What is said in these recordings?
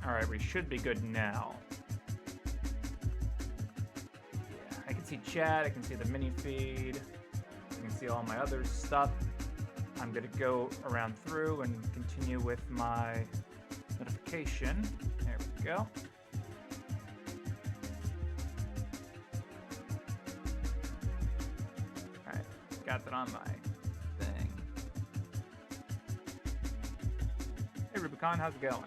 Alright, we should be good now. Yeah, I can see chat, I can see the mini feed, I can see all my other stuff. I'm gonna go around through and continue with my notification. There we go. Alright, got that on my thing. Hey Rubicon, how's it going?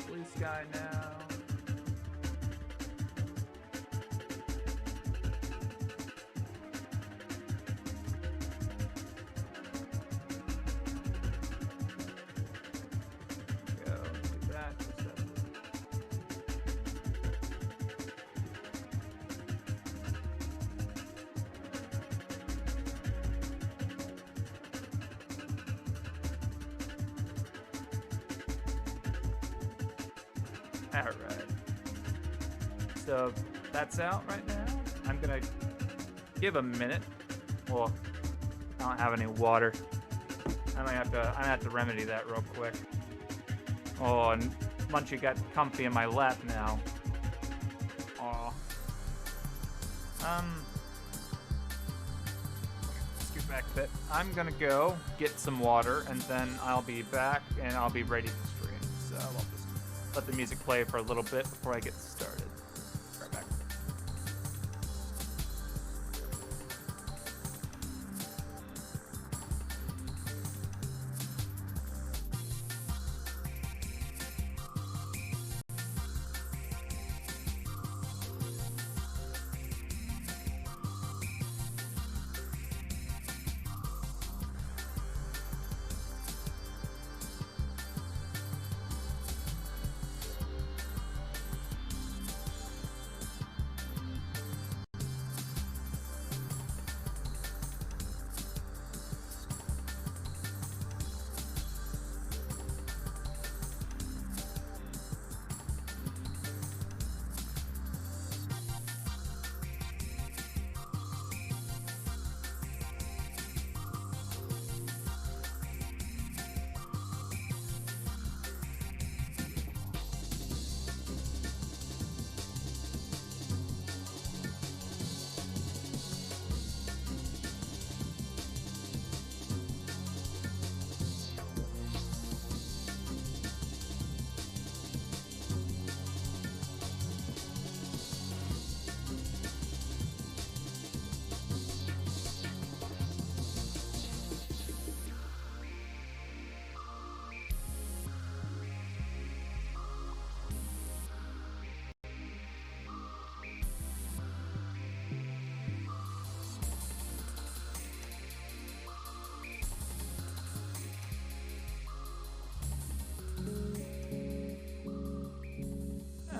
Blue sky now. Go do that. Alright. So that's out right now. I'm gonna give a minute. Well, I don't have any water. I might have to remedy that real quick. Oh, and Munchie got comfy in my lap now. Oh. Scoot back a bit. I'm gonna go get some water and then I'll be back and I'll be ready to stream. So I'll just let the music play for a little bit before I get started. Right back.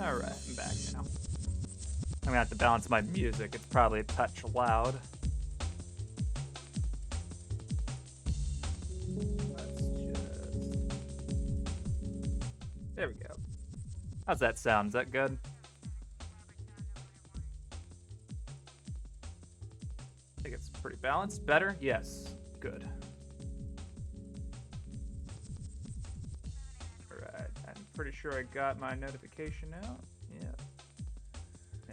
Alright, I'm back now. I'm gonna have to balance my music. It's probably a touch loud. Let's just... There we go. How's that sound? Is that good? I think it's pretty balanced. Better? Yes. Good. Pretty sure I got my notification out. Yeah.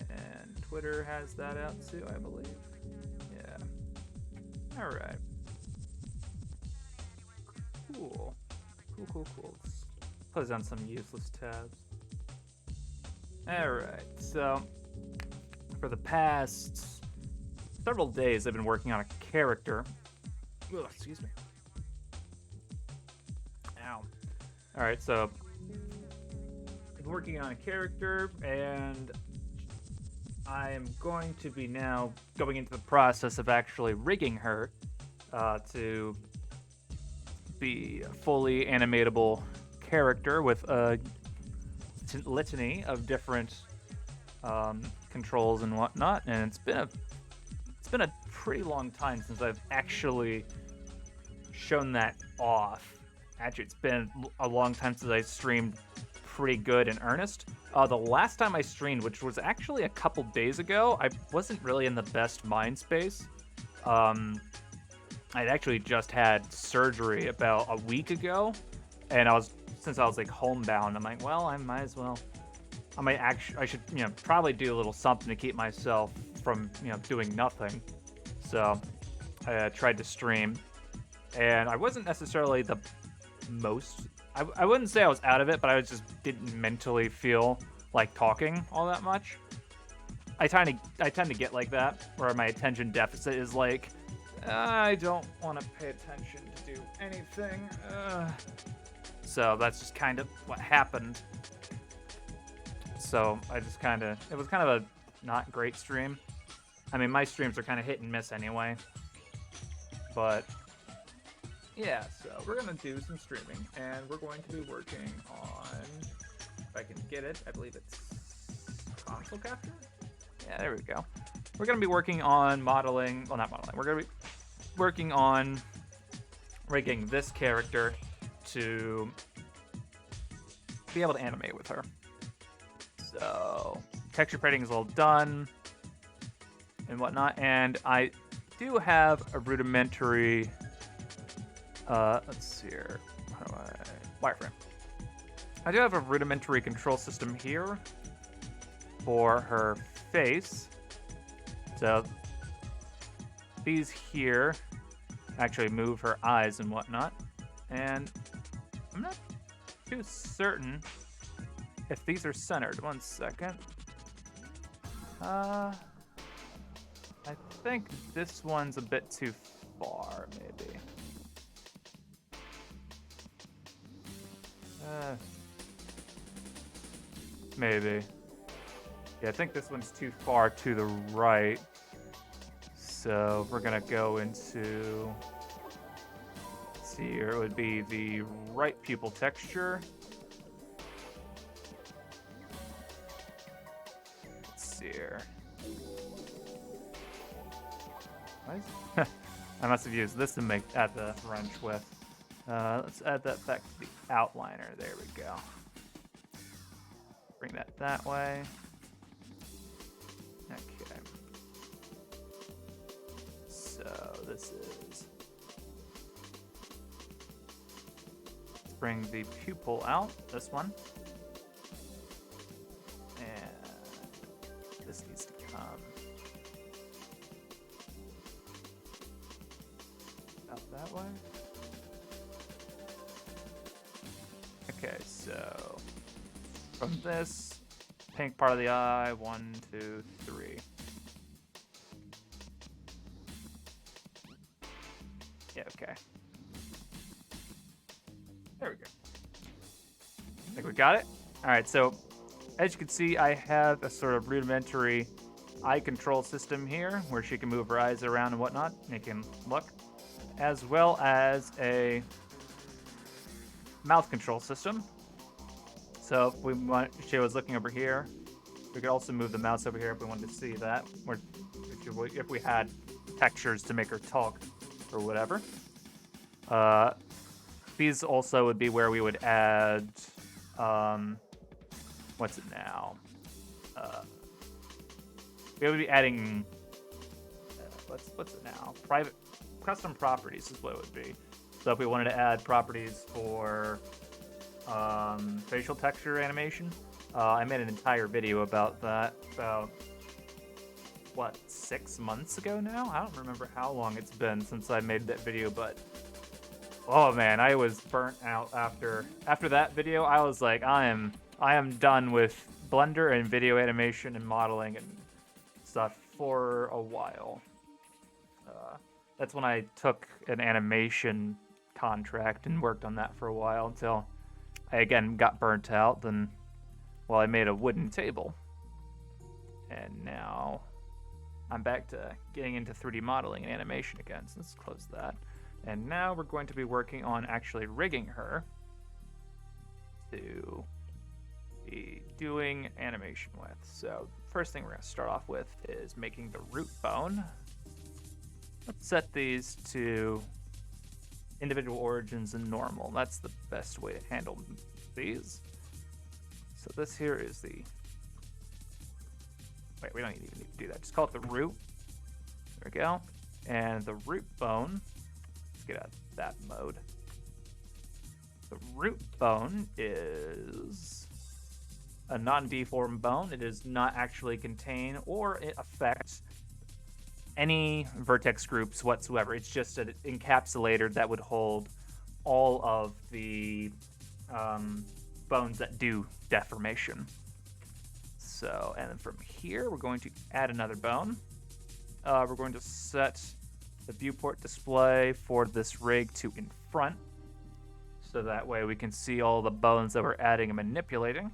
And Twitter has that out too, I believe. Yeah. Alright. Cool. Cool. Let's close down some useless tabs. Alright, so for the past several days I've been working on a character. Ugh, excuse me. Ow. Alright, so working on a character, and I am going to be now going into the process of actually rigging her to be a fully animatable character with a litany of different controls and whatnot. And it's been a pretty long time since I've actually shown that off. Actually, it's been a long time since I streamed pretty good in earnest. The last time I streamed, which was actually a couple days ago, I wasn't really in the best mind space. I'd actually just had surgery about a week ago, and since I was like homebound, I'm like, well, I might as well. I should, probably do a little something to keep myself from, doing nothing. So I tried to stream, and I wasn't necessarily the most. I wouldn't say I was out of it, but I just didn't mentally feel like talking all that much. I tend to get like that, where my attention deficit is like, I don't want to pay attention to do anything. So that's just kind of what happened. So it was kind of a not great stream. I mean, my streams are kind of hit and miss anyway. But yeah, so we're gonna do some streaming, and we're going to be working on, if I can get it, I believe it's console capture. Yeah, there we go. We're gonna be working on modeling. Well, not modeling. We're gonna be working on rigging this character to be able to animate with her. So texture painting is all done and whatnot, and I do have a rudimentary. Let's see here. How do wireframe? I do have a rudimentary control system here for her face. So these here actually move her eyes and whatnot, and I'm not too certain if these are centered. One second. I think this one's a bit too far, maybe. Maybe. Yeah, I think this one's too far to the right. So we're gonna go into, let's see here, it would be the right pupil texture. Let's see here. I must have used this to add the wrench with. Let's add that back to the outliner. There we go. Bring that way. Okay. So this is. Let's bring the pupil out. This one. And this needs to come out that way. Okay, so from this pink part of the eye, 1, 2, 3. Yeah, okay. There we go. I think we got it. All right, so as you can see, I have a sort of rudimentary eye control system here where she can move her eyes around and whatnot, make him look, as well as a mouth control system. So if she was looking over here, we could also move the mouse over here if we wanted to see that, or if we had textures to make her talk or whatever. These also would be where we would add, what's it now? We would be adding, what's it now? Private custom properties is what it would be. So if we wanted to add properties for facial texture animation, I made an entire video about that about, 6 months ago now? I don't remember how long it's been since I made that video, but oh man, I was burnt out after that video. I was like, I am done with Blender and video animation and modeling and stuff for a while. That's when I took an animation contract and worked on that for a while until I again got burnt out. Then, well, I made a wooden table, and now I'm back to getting into 3D modeling and animation again. So let's close that. And now we're going to be working on actually rigging her to be doing animation with. So first thing we're going to start off with is making the root bone. Let's set these to individual origins and normal. That's the best way to handle these. So this here is the... Wait, we don't even need to do that. Just call it the root. There we go. And the root bone get out of that mode. The root bone is a non-deformed bone. It does not actually contain or it affects any vertex groups whatsoever. It's just an encapsulator that would hold all of the bones that do deformation. So, and then from here, we're going to add another bone. We're going to set the viewport display for this rig to in front, so that way we can see all the bones that we're adding and manipulating.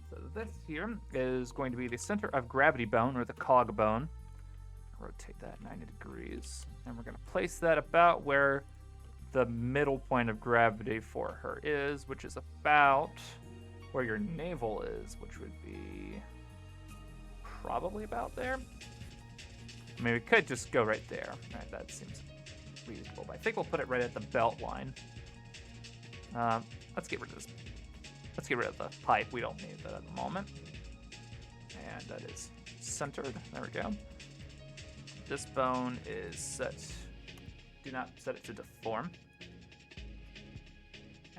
So this here is going to be the center of gravity bone, or the cog bone. Rotate that 90 degrees, and we're going to place that about where the middle point of gravity for her is, which is about where your navel is, which would be probably about there. I mean, we could just go right there. All right, that seems reasonable, but I think we'll put it right at the belt line. Let's get rid of this. Let's get rid of the pipe. We don't need that at the moment. And that is centered. There we go. This bone is set. Do not set it to deform.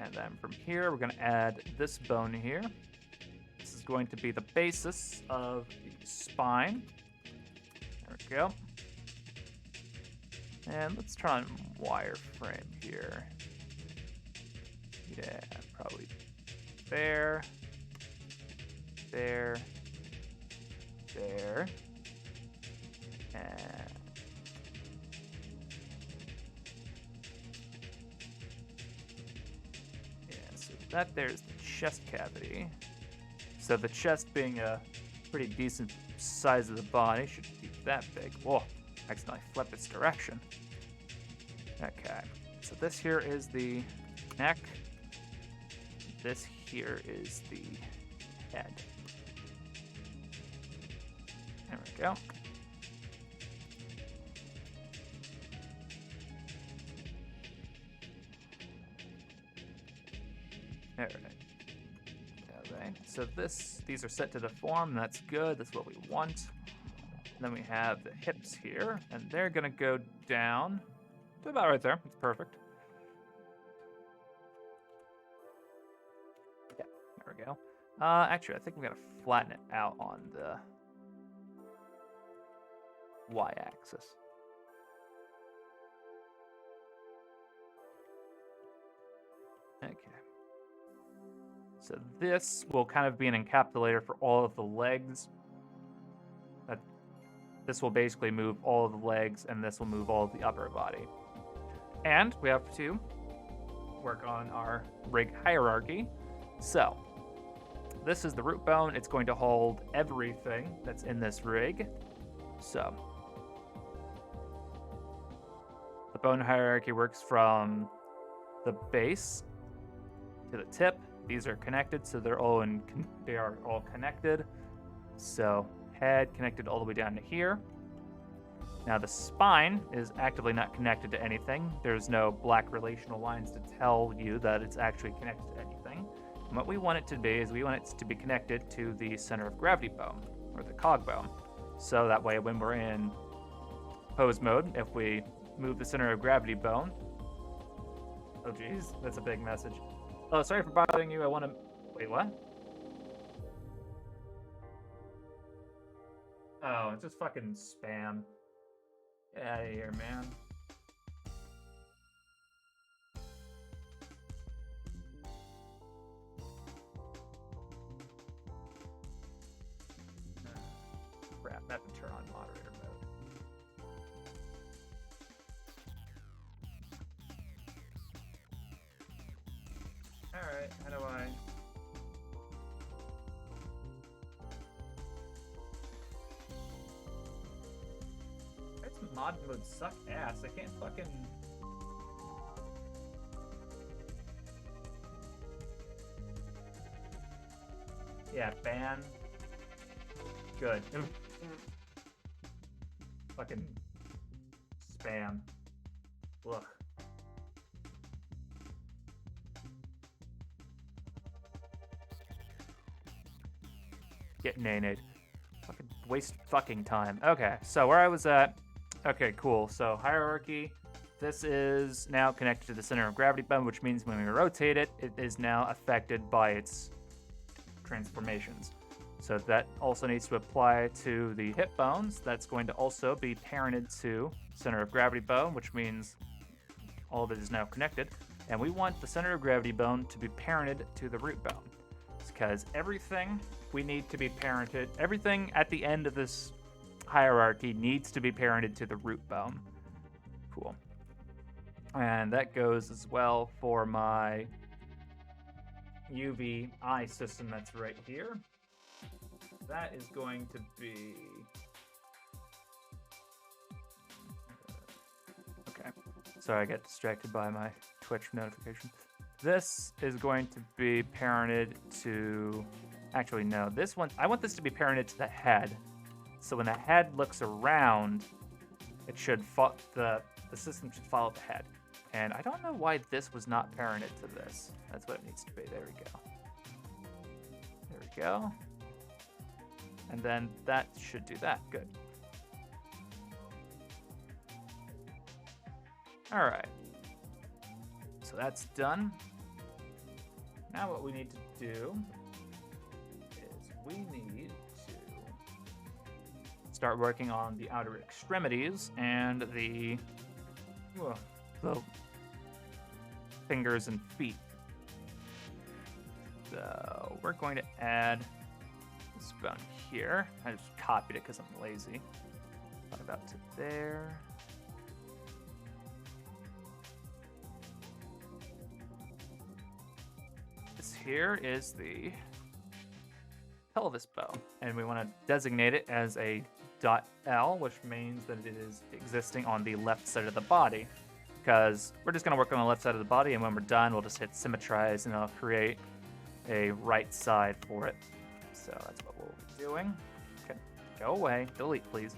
And then from here, we're going to add this bone here. This is going to be the basis of the spine. There we go. And let's try and wireframe here. Yeah, probably there, there, there, and yeah, so that there's the chest cavity. So the chest being a pretty decent size of the body shouldn't be that big. Whoa, I accidentally flipped its direction. Okay, so this here is the neck. This here is the head. There we go. All right. Okay. So these are set to deform. That's good. That's what we want. And then we have the hips here, and they're gonna go down to about right there. It's perfect. Yeah, there we go. Actually, I think we gotta flatten it out on the y-axis. Okay. So this will kind of be an encapsulator for all of the legs. This will basically move all of the legs, and this will move all of the upper body. And we have to work on our rig hierarchy. So this is the root bone. It's going to hold everything that's in this rig. So the bone hierarchy works from the base to the tip. These are connected, so they are all connected. So head connected all the way down to here. Now the spine is actively not connected to anything. There's no black relational lines to tell you that it's actually connected to anything. And what we want it to be is we want it to be connected to the center of gravity bone, or the cog bone. So that way when we're in pose mode, if we move the center of gravity bone, oh geez, that's a big message. Oh, sorry for bothering you. I want to, wait, what? Oh, it's just fucking spam. Get out of here, man. Crap, I have to turn on moderator mode. Alright, how do I... Mod mode suck ass. I can't fucking... Yeah, ban. Good. Fucking spam. Ugh. Get nay-nayed. Fucking waste fucking time. Okay, so where I was at... Okay, cool. So hierarchy, this is now connected to the center of gravity bone, which means when we rotate it, it is now affected by its transformations. So that also needs to apply to the hip bones. That's going to also be parented to center of gravity bone, which means all of it is now connected. And we want the center of gravity bone to be parented to the root bone, because everything we need to be parented, everything at the end of this hierarchy needs to be parented to the root bone. Cool. And that goes as well for my UV eye system that's right here. That is going to be... Okay. Sorry, I got distracted by my Twitch notification. This is going to be parented to... Actually, no. This one... I want this to be parented to the head. So when the head looks around, it should... The system should follow the head. And I don't know why this was not parented to this. That's what it needs to be. There we go. There we go. And then that should do that. Good. All right. So that's done. Now what we need to do is we need to start working on the outer extremities and the fingers and feet. So we're going to add this bone here. I just copied it because I'm lazy. Put about to there. This here is the pelvis bone, and we want to designate it as a .L, which means that it is existing on the left side of the body, because we're just going to work on the left side of the body, and when we're done, we'll just hit symmetrize, and it'll create a right side for it. So that's what we'll be doing. Okay, go away. Delete, please.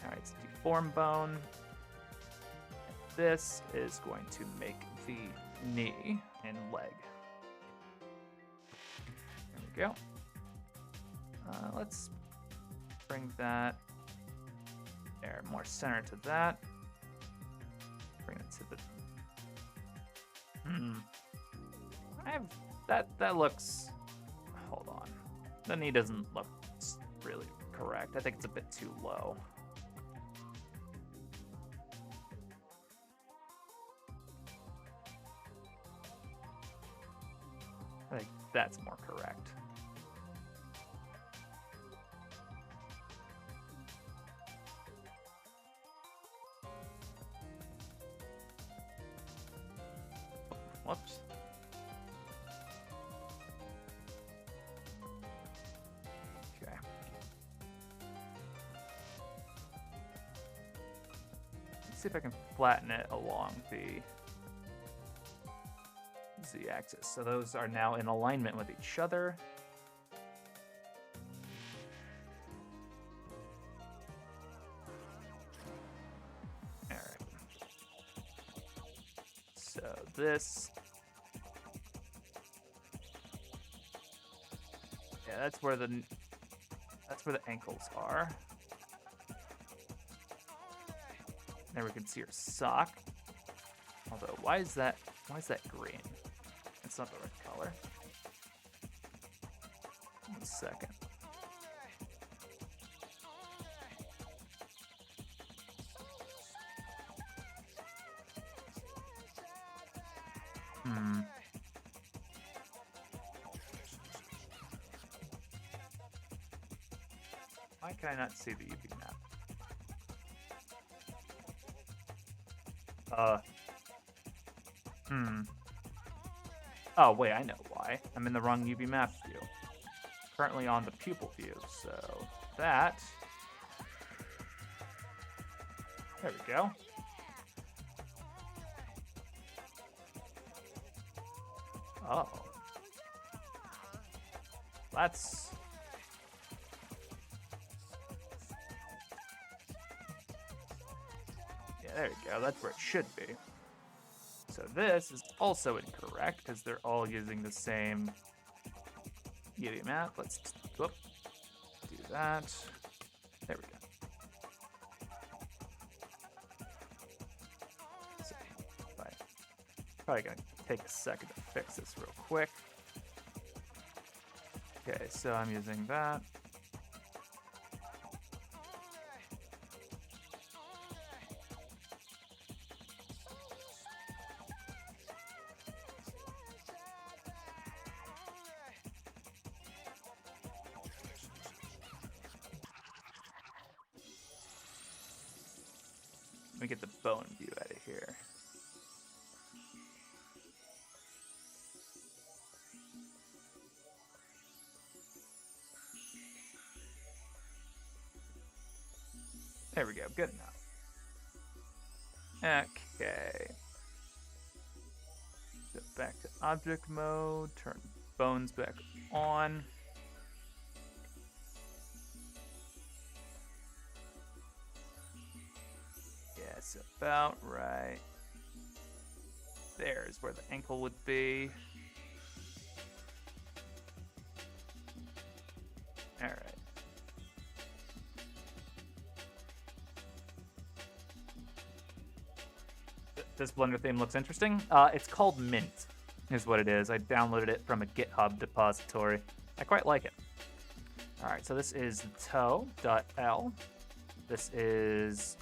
All right, it's deform bone. And this is going to make the knee and leg. There we go. Let's bring that there, more center to that. Bring it to the... That looks... Hold on. The knee doesn't look really correct. I think it's a bit too low. I think that's more correct. Whoops. Okay. Let's see if I can flatten it along the z-axis. So those are now in alignment with each other. All right. So this... Yeah, that's where the ankles are. There we can see her sock. Although, why is that green? It's not the right color. 1 second. Why can I not see the UV map? Oh, wait, I know why. I'm in the wrong UV map view. Currently on the pupil view, so that... There we go. Oh. That's... Yeah, there you go. That's where it should be. So this is also incorrect because they're all using the same UV map. Let's do that. There we go. Probably gonna take a second to fix this real quick. Okay, so I'm using that. Let me get the bone view out of here. There we go, good enough. Okay. Go back to object mode, turn bones back on. Yes, about right. There's where the ankle would be. All right. This Blender theme looks interesting. It's called Mint, is what it is. I downloaded it from a GitHub depository. I quite like it. All right, so this is toe.l. This is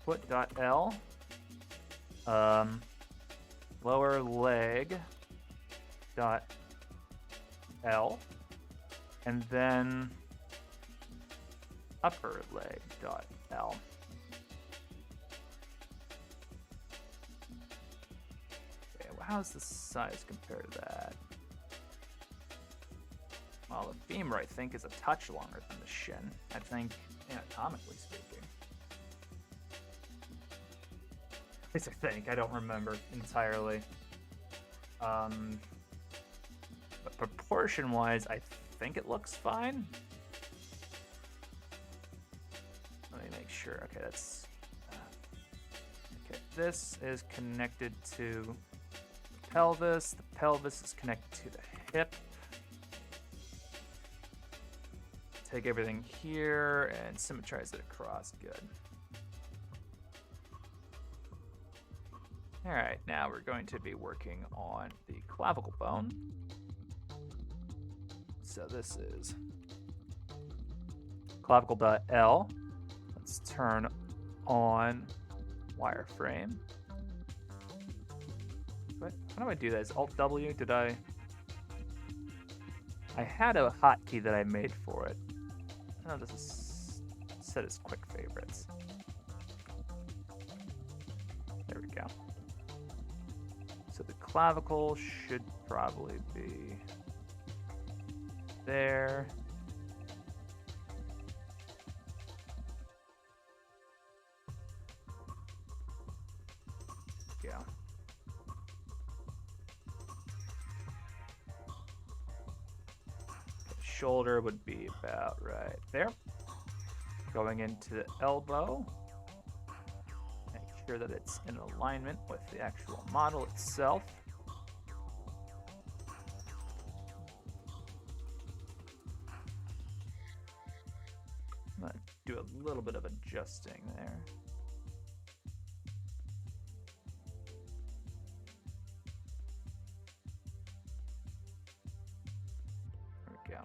foot.l. Lower leg dot L, and then upper leg dot L. Okay, well, how's the size compared to that? Well, the femur, I think, is a touch longer than the shin. I think, anatomically speaking. At least I think. I don't remember entirely. But proportion-wise, I think it looks fine. Let me make sure. Okay, that's... okay, this is connected to the pelvis. The pelvis is connected to the hip. Take everything here and symmetrize it across. Good. All right, now we're going to be working on the clavicle bone. So this is clavicle.L. Let's turn on wireframe. What? How do I do that? Is Alt-W? Did I had a hotkey that I made for it. Oh, this is set as quick favorites. There we go. So the clavicle should probably be there. Yeah. Shoulder would be about right there. Going into the elbow. Make sure that it's in alignment with the actual model itself. I'm going to do a little bit of adjusting there. There we go.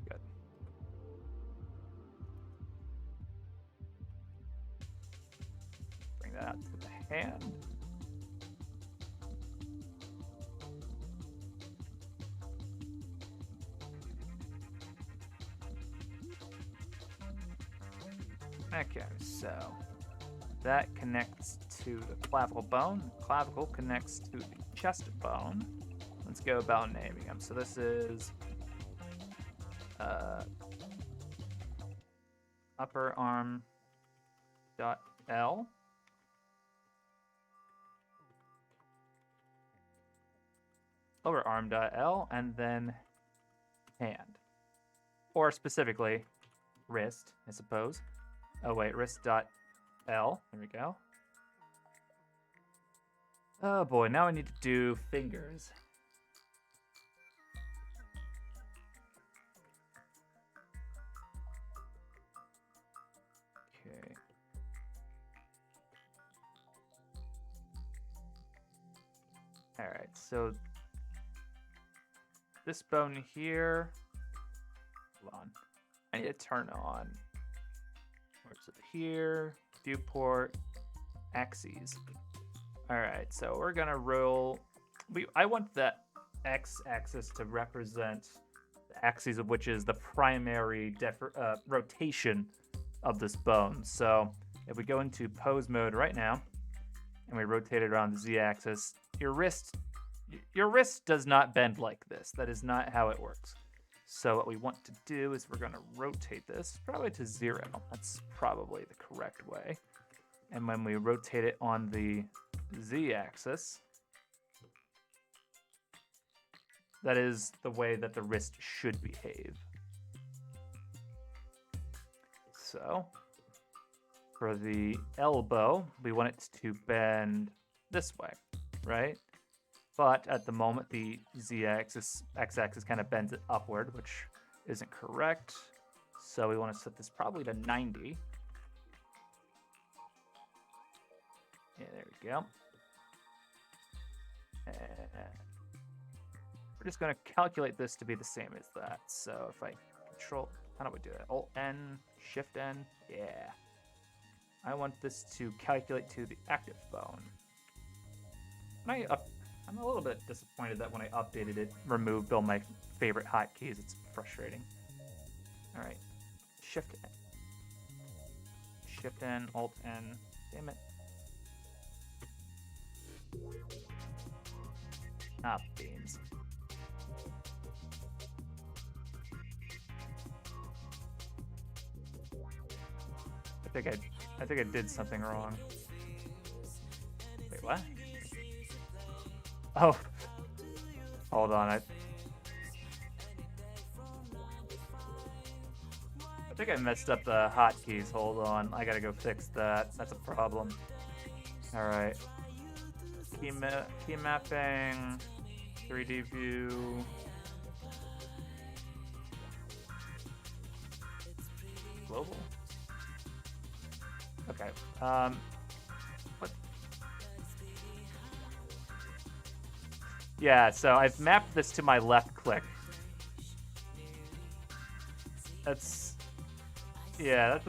Good. Bring that out to the hand. Okay, so that connects to the clavicle bone. The clavicle connects to the chest bone. Let's go about naming them. So this is upper arm dot L. Lower arm dot L, and then hand. Or specifically, wrist, I suppose. Oh wait, wrist.L. There we go. Oh boy, now I need to do fingers. Okay. Alright, so this bone here. Hold on. I need to turn on. Where's it here? Viewport. Axes. Alright, so we're gonna roll. I want the x-axis to represent the axis of which is the primary rotation of this bone. So if we go into pose mode right now and we rotate it around the z-axis, your wrist does not bend like this. That is not how it works. So what we want to do is we're going to rotate this probably to 0. That's probably the correct way. And when we rotate it on the z-axis, that is the way that the wrist should behave. So for the elbow, we want it to bend this way, right? But at the moment, the z-axis, x-axis kind of bends it upward, which isn't correct. So we want to set this probably to 90. Yeah, there we go. And we're just going to calculate this to be the same as that. So if I control, how do we do that? Alt-N, Shift-N, yeah. I want this to calculate to the active bone. I'm a little bit disappointed that when I updated it, removed all my favorite hotkeys. It's frustrating. All right, Shift-N. Shift-N, Alt-N, damn it. Ah, beans. I think I did something wrong. Wait, what? Oh, hold on. I think I messed up the hotkeys. Hold on, I gotta go fix that. That's a problem. All right. Key mapping, 3D view. Global. Okay. What? Yeah, so I've mapped this to my left click. That's a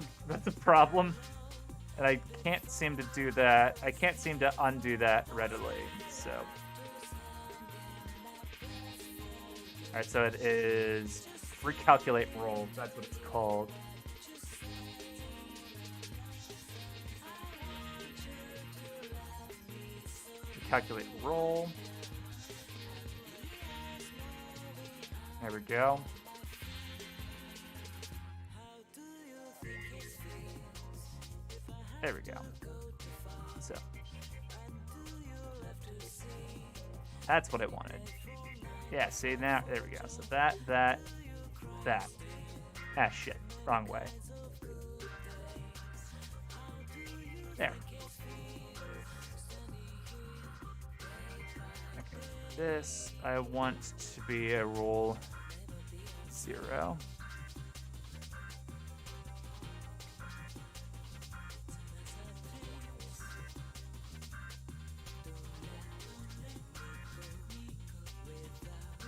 problem. And I can't seem to do that. I can't seem to undo that readily, so. Alright, so it is recalculate roll. That's what it's called. Calculate roll. There we go. There we go. So that's what I wanted. Yeah, see now, there we go. So that. Ah, shit, wrong way. There. This I want to be a roll 0.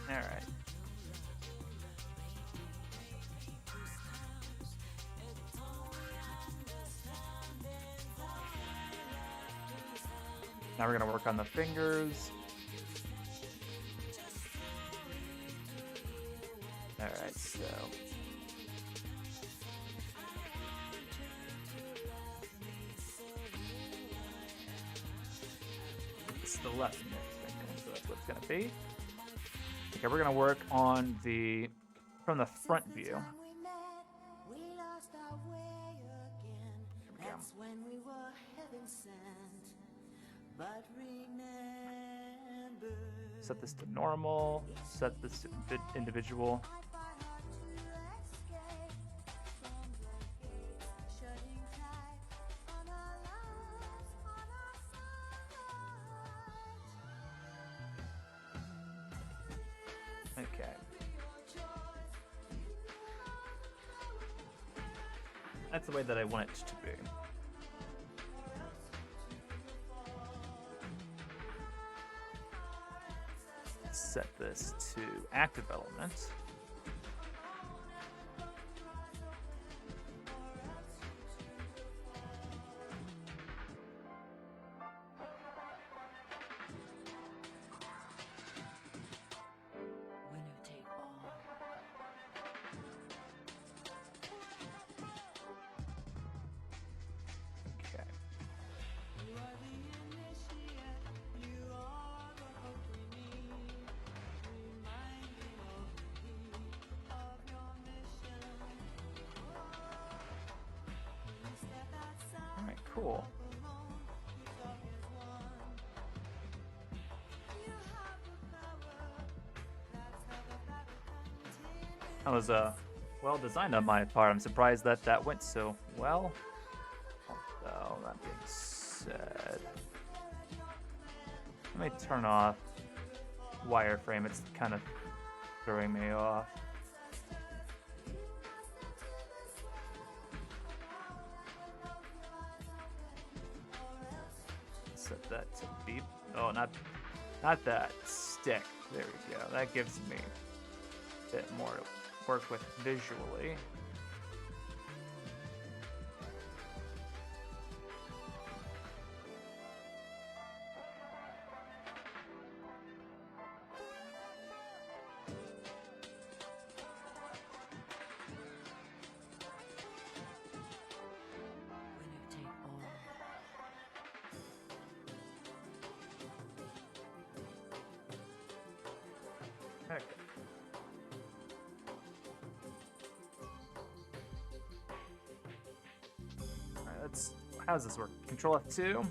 All right. Now we're going to work on the fingers. All right, so this is the left finger, so that's what it's going to be. Okay, we're going to work on from the front view. Set this to normal, set this to individual. Okay. That's the way that I want it to be. set this to active element. Cool. That was well designed on my part. I'm surprised that that went so well. Although, that being said, let me turn off wireframe. It's kind of throwing me off. Set that to beep. Oh, not that. Stick. There we go. That gives me a bit more to work with visually. Okay. Alright, how does this work? Control F2. Alright,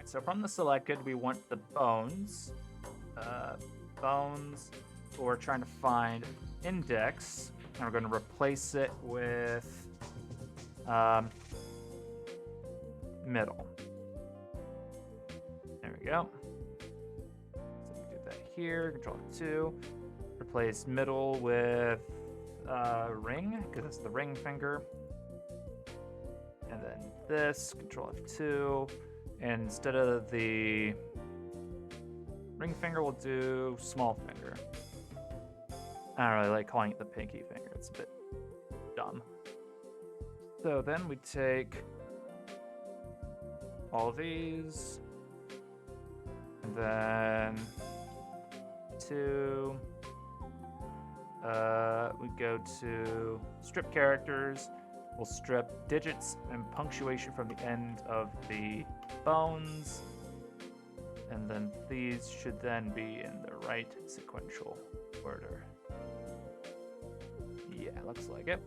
so from the selected, we want the bones. Bones, we're trying to find index, and we're going to replace it with middle. There we go. So we do that here, Control F2. Replace middle with ring, because it's the ring finger. And then this, Control F2. And instead of the ring finger, we'll do small finger. I don't really like calling it the pinky finger. It's a bit dumb. So then we take all of these. And then we go to strip characters. We'll strip digits and punctuation from the end of the bones. And then these should then be in the right sequential order. Yeah, looks like it.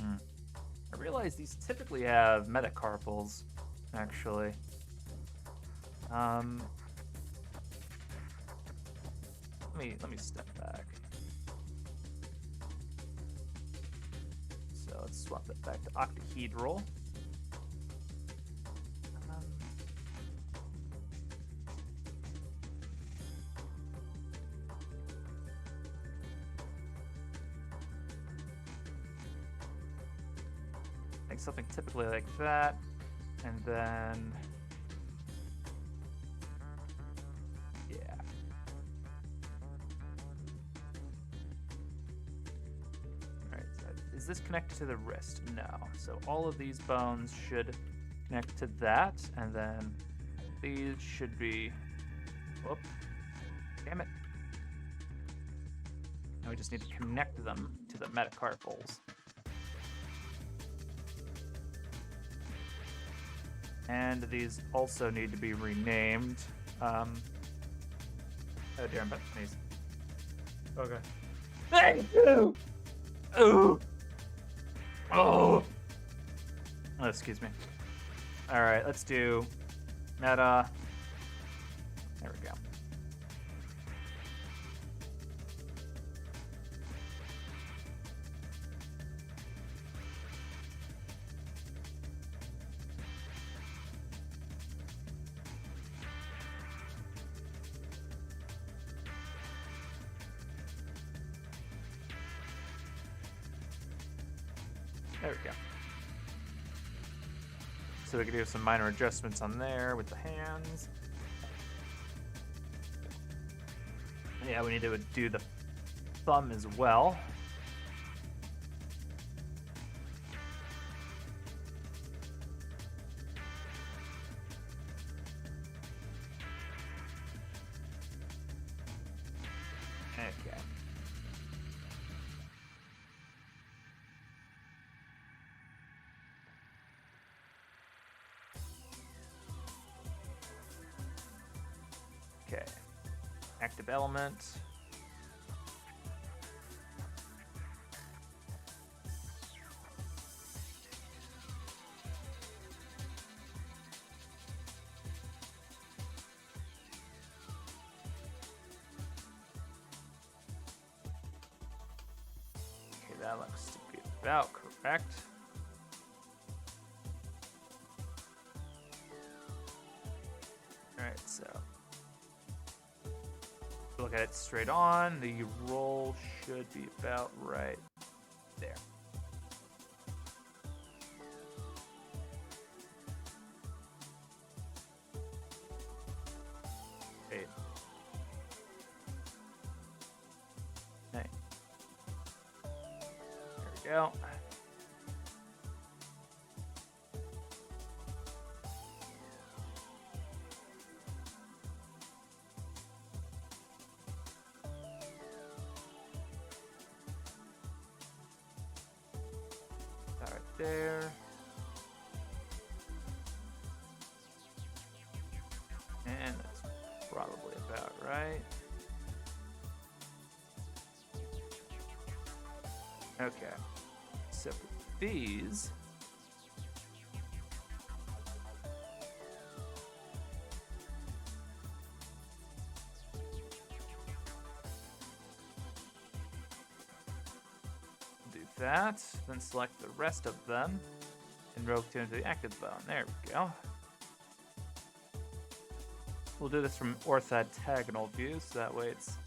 I realize these typically have metacarpals, actually. Let me step back. So let's swap that back to octahedral. Make something typically like that, and then is this connected to the wrist? No. So all of these bones should connect to that, and then these should be, whoop, damn it. Now we just need to connect them to the metacarpals. And these also need to be renamed. Oh dear, I'm about to sneeze. Okay. Thank you! Ooh! Oh, excuse me. All right, let's do meta. There we go. There we go. So we can do some minor adjustments on there with the hands. Yeah, we need to do the thumb as well. Okay. Okay. Active element. Okay, that looks to be about correct. Alright, so look at it straight on. The roll should be about right there. Hey. Hey. There we go. Right there. And that's probably about right. Okay. So for these, do that, then select the rest of them and rotate into the active zone. There we go. We'll do this from orthogonal view, so that way it's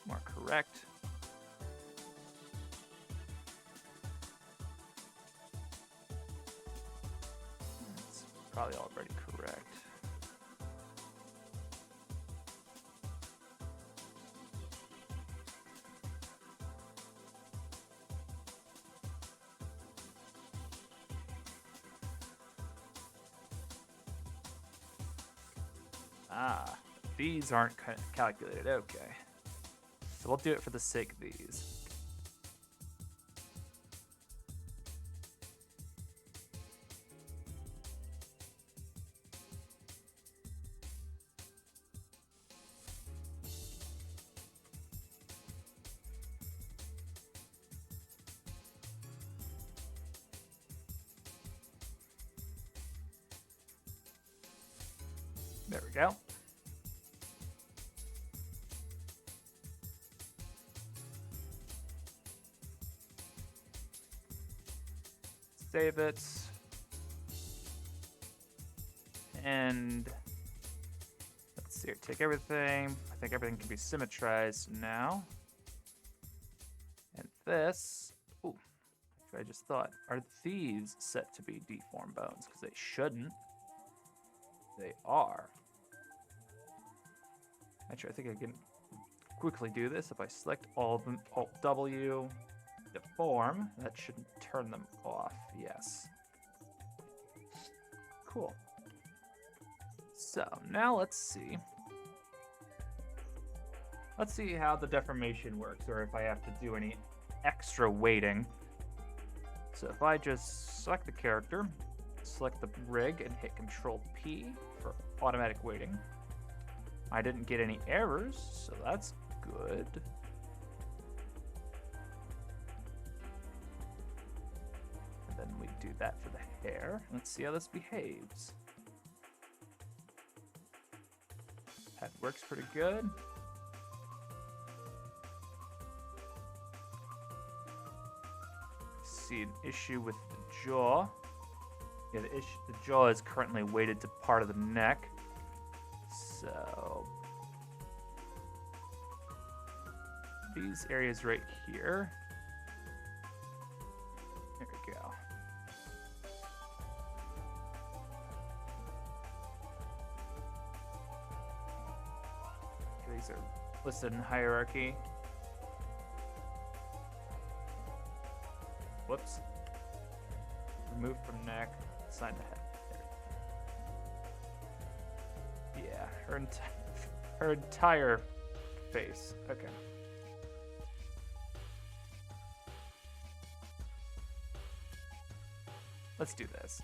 more correct. It's probably already correct. Ah, these aren't calculated. Okay. So we'll do it for the sake of these. There we go. Save it. And let's see here. Take everything. I think everything can be symmetrized now. And this. Ooh, I just thought. Are these set to be deformed bones? Because they shouldn't. They are. Actually, I think I can quickly do this. If I select all of them, Alt W, deform, that should turn them off. Yes. Cool. So now let's see. Let's see how the deformation works, or if I have to do any extra weighting. So if I just select the character, select the rig, and hit Control P for automatic weighting. I didn't get any errors, so that's good. And then we do that for the hair. Let's see how this behaves. That works pretty good. See an issue with the jaw. Yeah, the jaw is currently weighted to part of the neck. So these areas right here. There we go. things are listed in hierarchy. Whoops. Remove from neck, assign to head. Yeah, her entire face. Okay. Let's do this.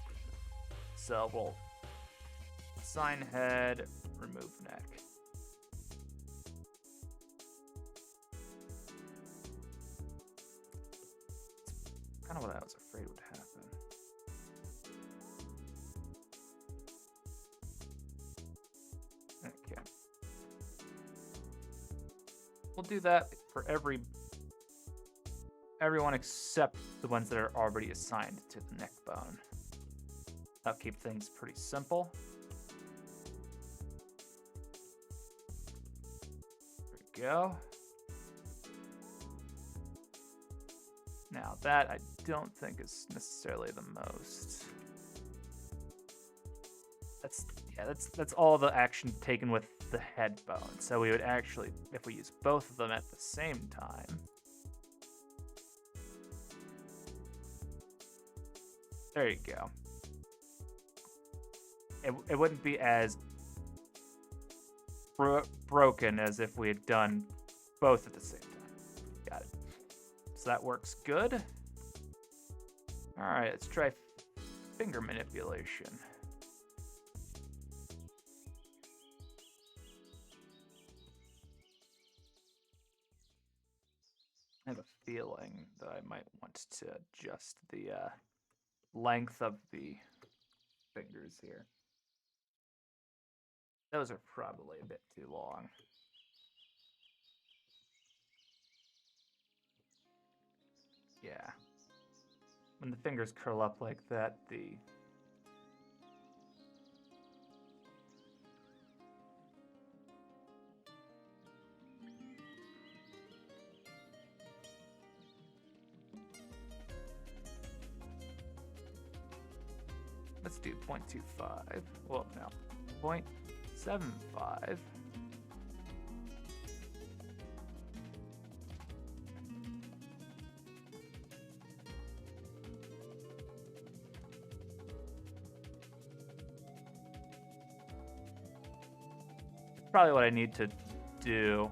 So we'll assign head, remove neck. Kind of what I was afraid would happen. Okay. We'll do that for everyone except the ones that are already assigned to the neck bone. That'll keep things pretty simple. There we go. Now that I don't think is necessarily the most. That's all the action taken with the head bone. So we would actually, if we use both of them at the same time. There you go. It wouldn't be as broken as if we had done both at the same time. Got it. So that works good. All right, let's try finger manipulation. I have a feeling that I might want to adjust the length of the fingers here. Those are probably a bit too long. Yeah. When the fingers curl up like that, the let's do 0.25. Well, no. 0.75. Probably what I need to do.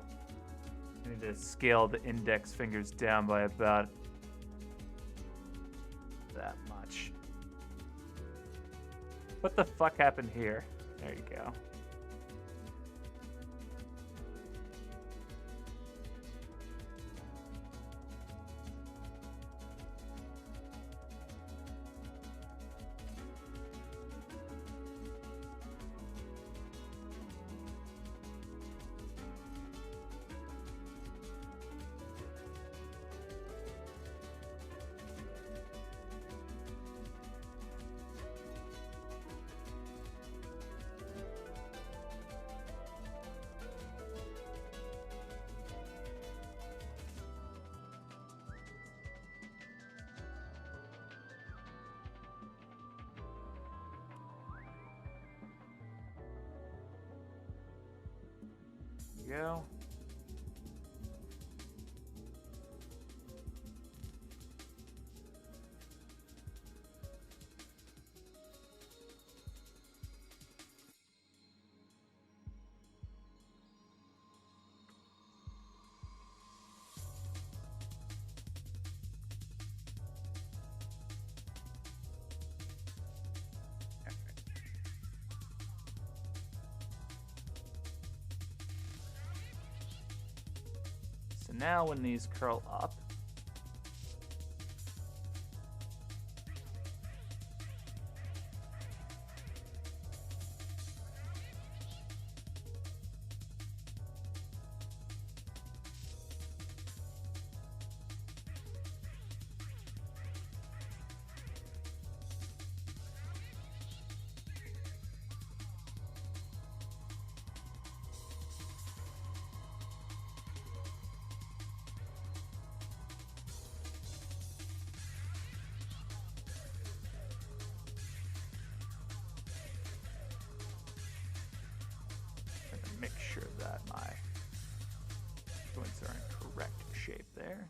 I need to scale the index fingers down by about that much. What the fuck happened here? There you go. Go. So now when these curl up, there.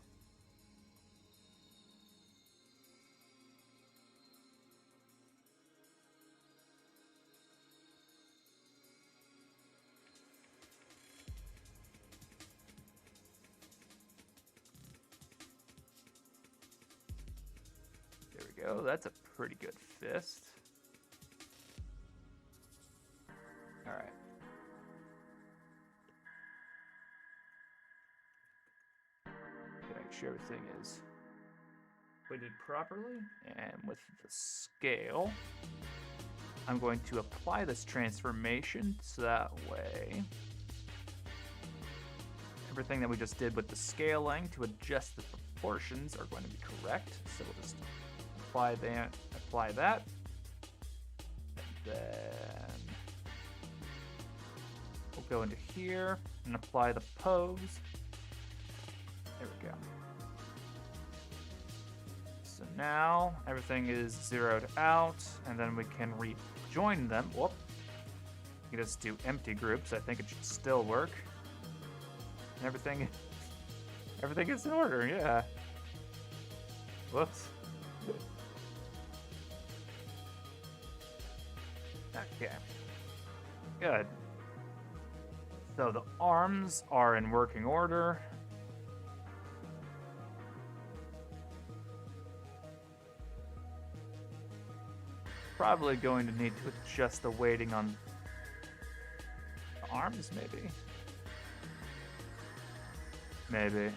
There we go. That's a pretty good fist. All right. Make sure everything is weighted properly. And with the scale, I'm going to apply this transformation so that way everything that we just did with the scaling to adjust the proportions are going to be correct. So we'll just apply that, and then we'll go into here and apply the pose. There we go. So now everything is zeroed out, and then we can rejoin them. Whoop. You can just do empty groups. I think it should still work. And everything is in order, yeah. Whoops. Okay. Good. So the arms are in working order. Probably going to need to adjust the weighting on the arms, maybe. Maybe.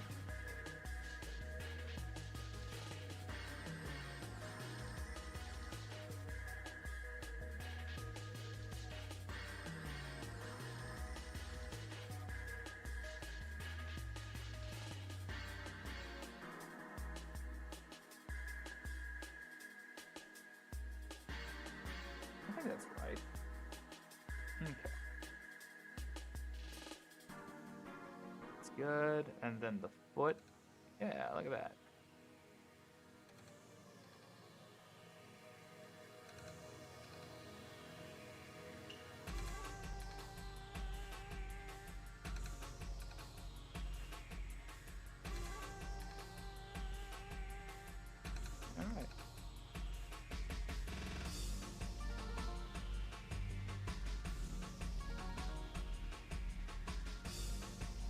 I think that's right. Okay. That's good. And then the foot. Yeah, look at that. All right.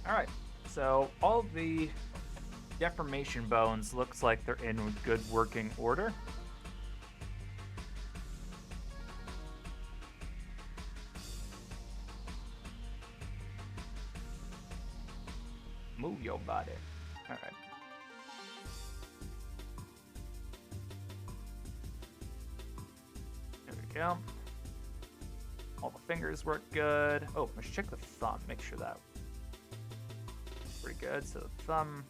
All right, so all the deformation bones looks like they're in good working order. Move your body. All right. There we go. All the fingers work good. Oh, let's check the thumb, make sure that pretty good. So the thumb.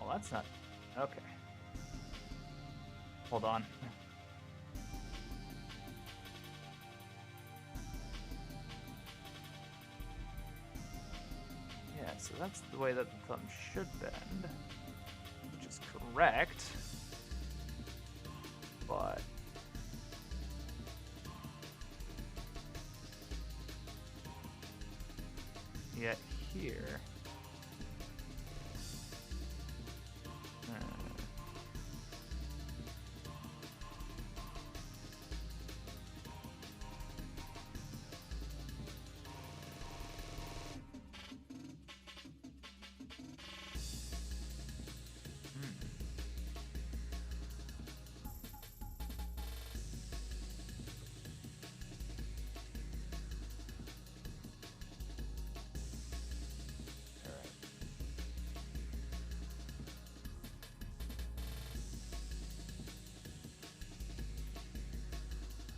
Well, that's not okay. Hold on. Yeah, so that's the way that the thumb should bend, which is correct. But yet here,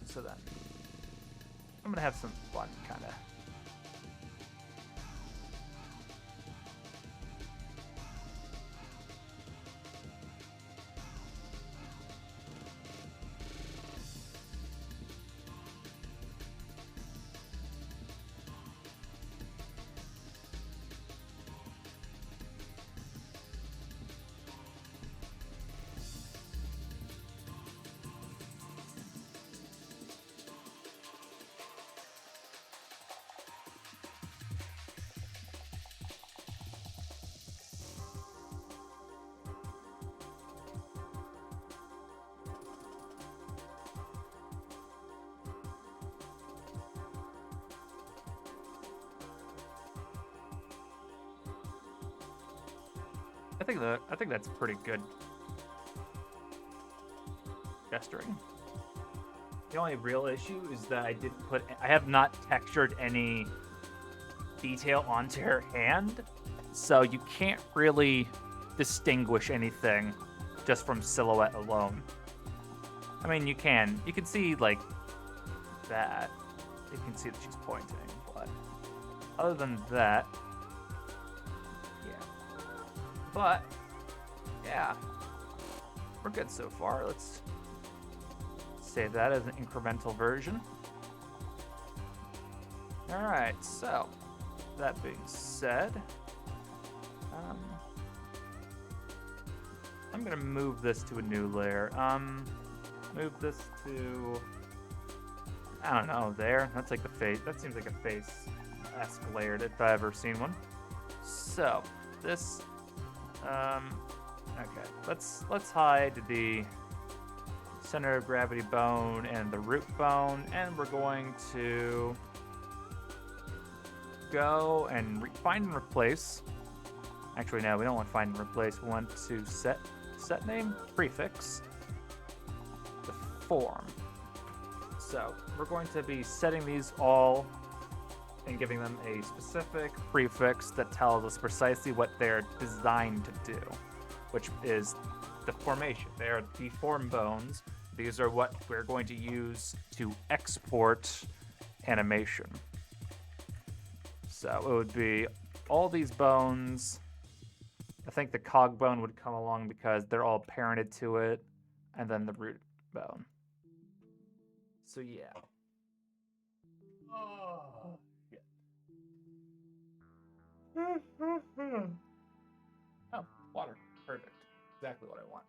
so then I'm gonna have some fun, kind of. I think that's pretty good gesturing. The only real issue is that I have not textured any detail onto her hand, so you can't really distinguish anything just from silhouette alone. I mean, you can see like that. You can see that she's pointing, but other than that, yeah. But yeah, we're good so far. Let's save that as an incremental version. All right, so that being said, I'm gonna move this to a new layer. Move this to, I don't know, there. That's like the face. That seems like a face-esque layer if I've ever seen one. So this, okay. Let's hide the center of gravity bone and the root bone, and we're going to go and find and replace. Actually, no, we don't want to find and replace. We want to set name prefix the form. So we're going to be setting these all and giving them a specific prefix that tells us precisely what they're designed to do, which is the formation. They are deformed bones. These are what we're going to use to export animation. So it would be all these bones. I think the cog bone would come along because they're all parented to it, and then the root bone. So yeah. Oh, yeah. Oh, water. Perfect. Exactly what I want.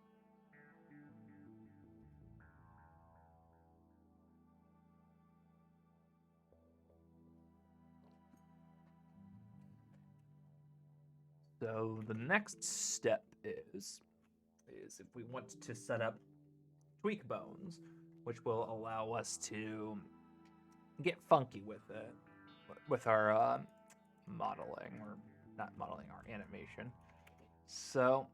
So the next step is if we want to set up tweak bones, which will allow us to get funky with it, with our modeling, or not modeling, our animation. So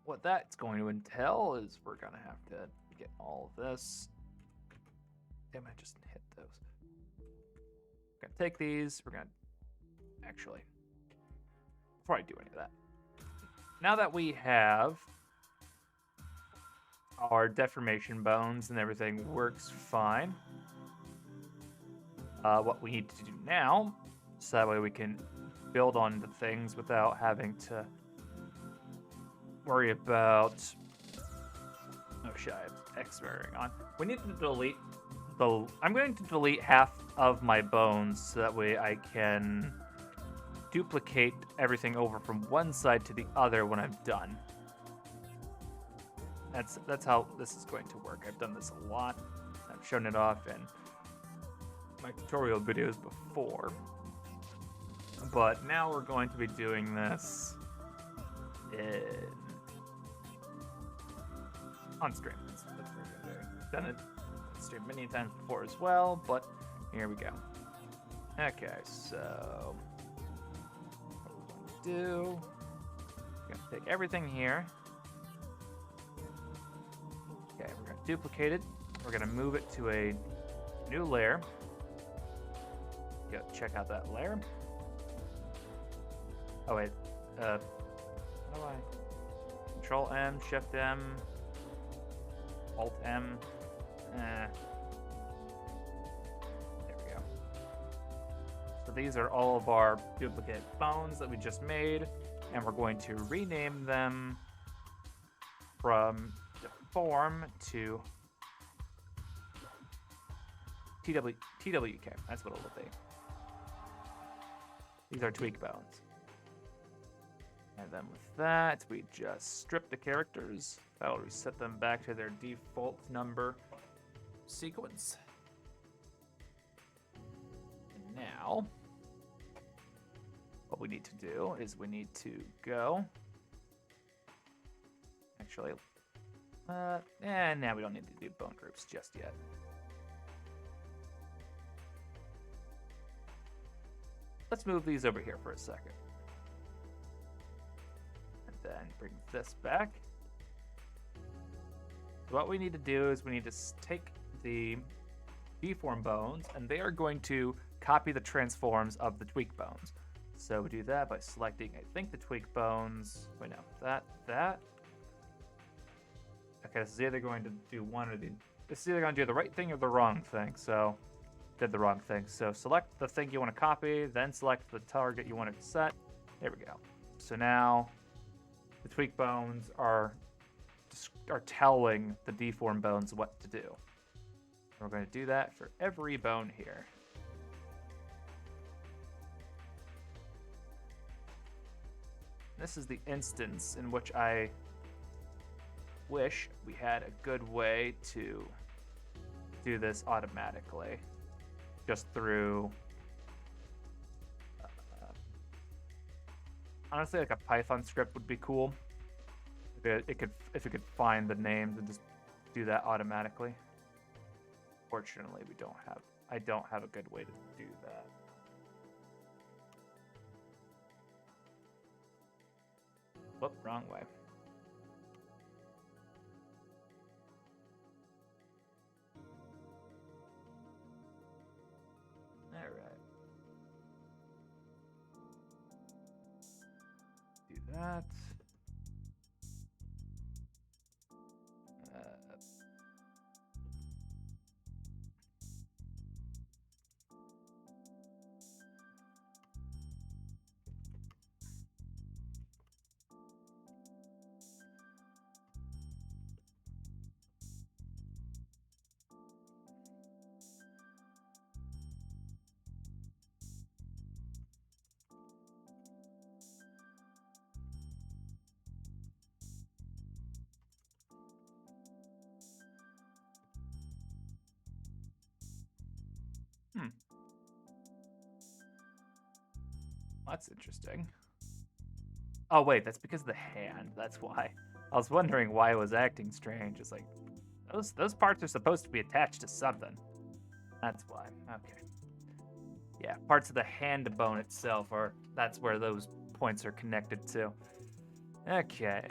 what that's going to entail is we're gonna have to get all of this. Damn, I just hit those. We're gonna take these. We're gonna actually, before I do any of that, now that we have our deformation bones and everything works fine, what we need to do now, so that way we can build on the things without having to worry about, oh shit, I have X varying on. We need to delete I'm going to delete half of my bones so that way I can duplicate everything over from one side to the other when I'm done. That's how this is going to work. I've done this a lot. I've shown it off in my tutorial videos before. But now we're going to be doing this on stream. That's what we're going to do. I've done it on stream many times before as well, but here we go. Okay, so what we're going to do, we're going to take everything here. Okay, we're going to duplicate it. We're going to move it to a new layer. Go check out that layer. Oh wait, how do I? Control M, Shift M, Alt M. There we go. So these are all of our duplicate bones that we just made, and we're going to rename them from deform to TWK. That's what it'll be. These are tweak bones. And then with that, we just strip the characters. That'll reset them back to their default number sequence. And now, what we need to do is we need to go. Actually, now we don't need to do bone groups just yet. Let's move these over here for a second. then bring this back. What we need to do is we need to take the deform bones, and they are going to copy the transforms of the tweak bones. So we do that by selecting, I think, the tweak bones. Wait, no, that. Okay, this is either going to do one or the. This is either going to do the right thing or the wrong thing. So, did the wrong thing. So select the thing you want to copy, then select the target you want to set. There we go. So now the tweak bones are telling the deform bones what to do. We're going to do that for every bone here. This is the instance in which I wish we had a good way to do this automatically, just through honestly, like a Python script would be cool. If it could find the names and just do that automatically. Fortunately, I don't have a good way to do that. Whoop, wrong way. All right. Do that. That's interesting. Oh, wait, that's because of the hand. That's why. I was wondering why it was acting strange. It's like, those parts are supposed to be attached to something. That's why. Okay. Yeah, parts of the hand bone itself that's where those points are connected to. Okay.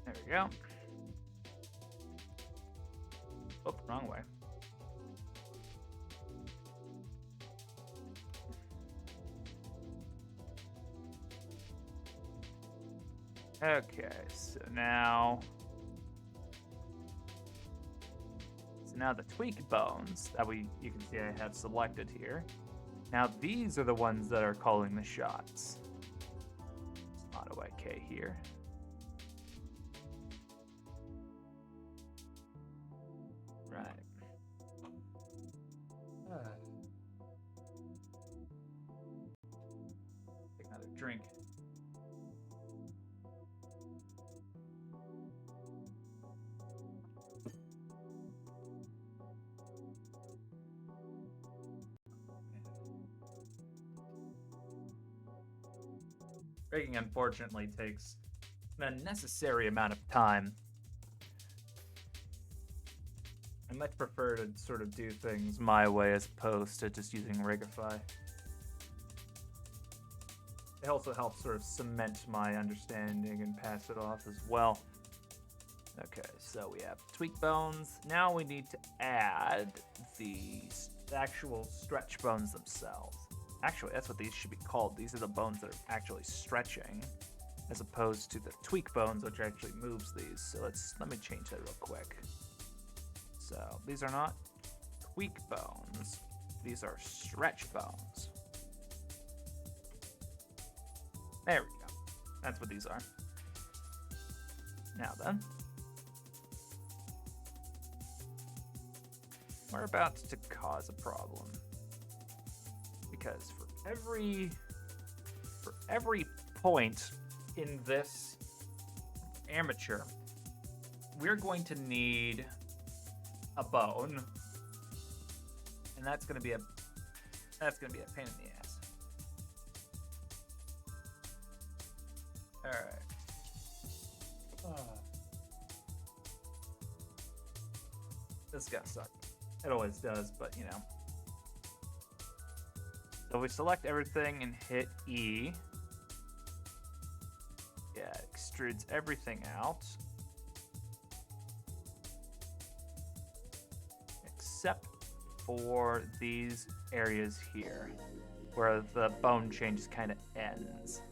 There we go. Oh, wrong way. Okay, so now the tweak bones that you can see I have selected here. Now these are the ones that are calling the shots. Auto IK here. Right. Take another drink. Rigging, unfortunately, takes an unnecessary amount of time. I much prefer to sort of do things my way as opposed to just using Rigify. It also helps sort of cement my understanding and pass it off as well. Okay, so we have tweak bones. Now we need to add the actual stretch bones themselves. Actually, that's what these should be called. These are the bones that are actually stretching, as opposed to the tweak bones, which actually moves these. So let me change that real quick. So these are not tweak bones. These are stretch bones. There we go. That's what these are. Now then. we're about to cause a problem. Because for every point in this armature, we're going to need a bone. And that's gonna be a pain in the ass. Alright. This is gonna suck. It always does, but you know. So we select everything and hit E. Yeah, it extrudes everything out. Except for these areas here, where the bone change just kind of ends.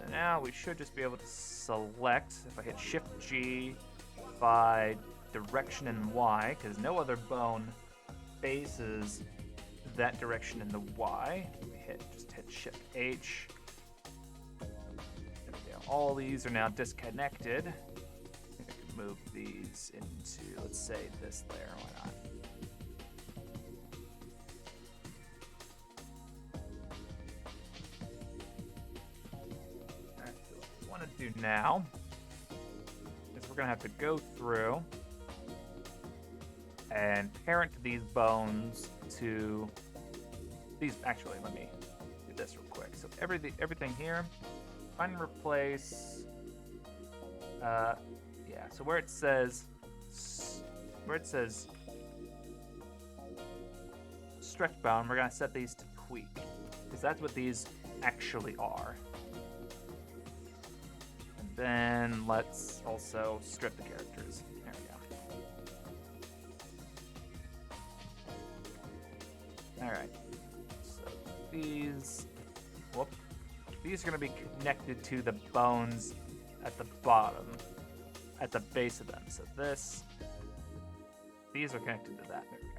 Now we should just be able to select, if I hit Shift G, by direction and Y, because no other bone faces that direction in the Y. Just hit Shift H. There we go. All these are now disconnected. I think I can move these into, let's say, this layer. Why not? Do now is we're gonna have to go through and parent these bones to these. Actually, let me do this real quick. So everything here, find and replace. Yeah. So where it says stretch bone, we're gonna set these to tweak because that's what these actually are. Then let's also strip the characters. There we go. Alright. So these are going to be connected to the bones at the bottom, at the base of them. So these are connected to that. There we go.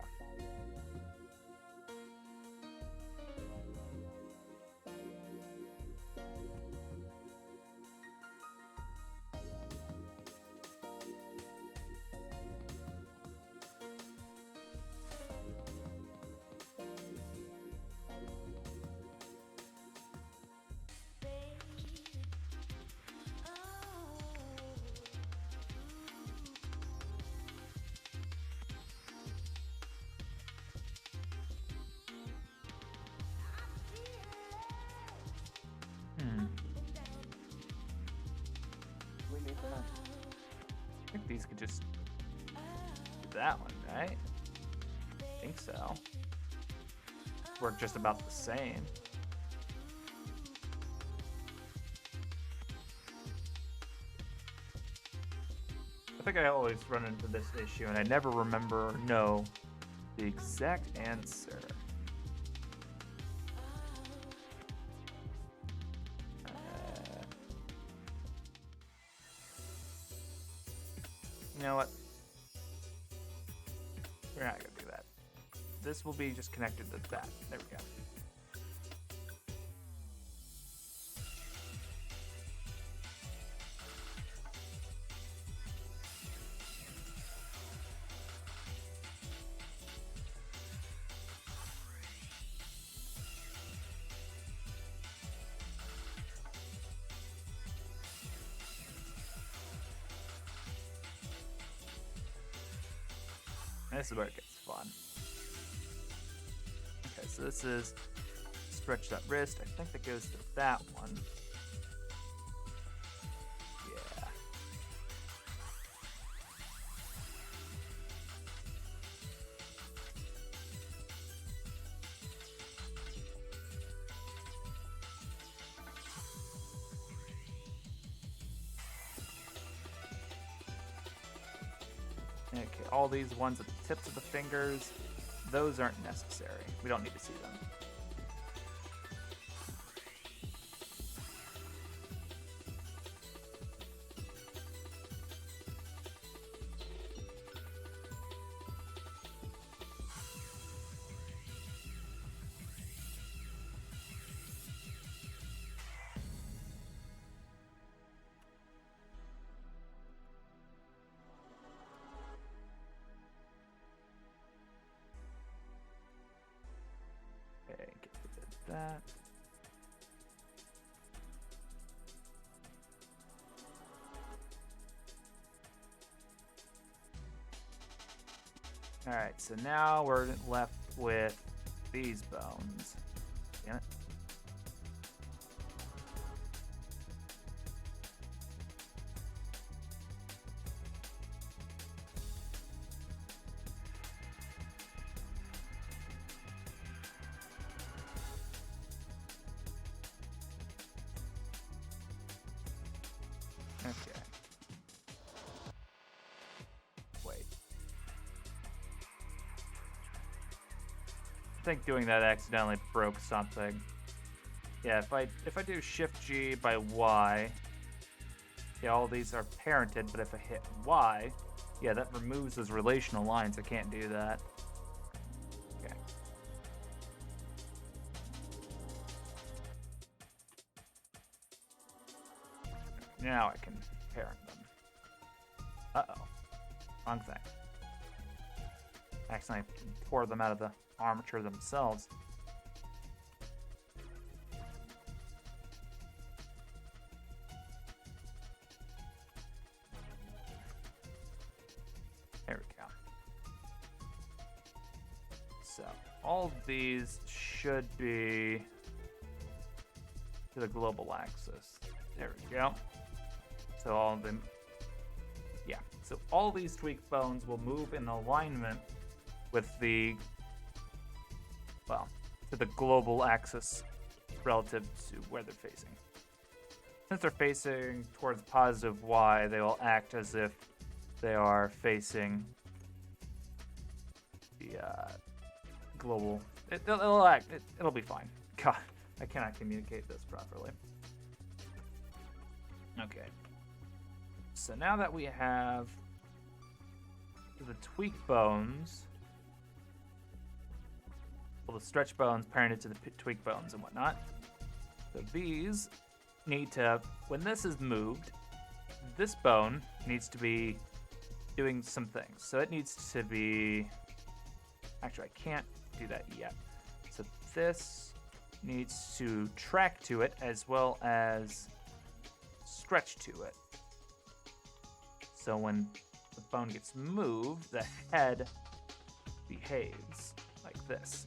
I think these could just do that one, right? I think so. Work just about the same. I think I always run into this issue and I never remember or know the exact answer. You know what? We're not gonna do that. This will be just connected to that. There we go. This is where it gets fun. Okay, so this is stretch that wrist. I think that goes to that one. Yeah. Okay, all these ones at the tips of the fingers, those aren't necessary. We don't need to see them. that. Alright, so now we're left with these bones. Damn it. Okay. Wait. I think doing that accidentally broke something. Yeah, if I do Shift G by Y, yeah, all these are parented, but if I hit Y, yeah, that removes those relational lines. I can't do that. Okay. Now I can parent them. Uh-oh. Wrong thing. Accidentally tore them out of the armature themselves. There we go. So, all of these should be to the global axis. There we go. So all of them, yeah. So all these tweaked bones will move in alignment with the, well, to the global axis relative to where they're facing. Since they're facing towards positive Y, they will act as if they are facing the global. It'll act. It'll be fine. God, I cannot communicate this properly. Okay. So now that we have the tweak bones, well, the stretch bones parented to the tweak bones and whatnot, so these need to, when this is moved, this bone needs to be doing some things. So it needs to be, actually I can't do that yet. So this needs to track to it as well as stretch to it. So when the bone gets moved, the head behaves like this.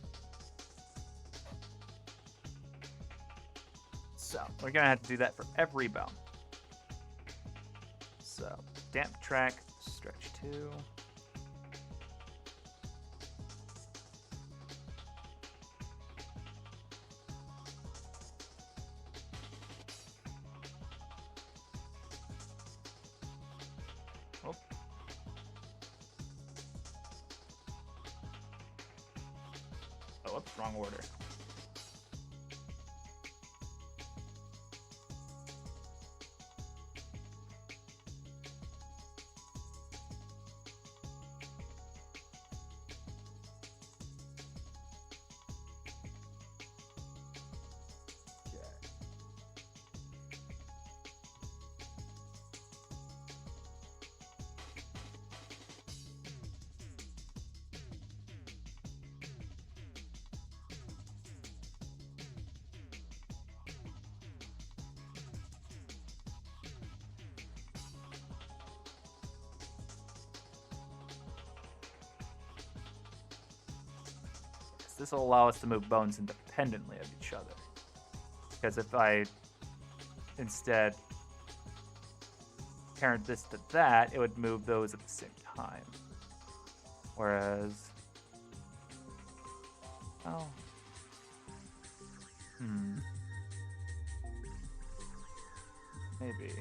So we're gonna have to do that for every bone. So damp track, stretch to. Oh. Oh, whoops, wrong order. This will allow us to move bones independently of each other. Because if I instead parent this to that, it would move those at the same time. Whereas, oh, maybe.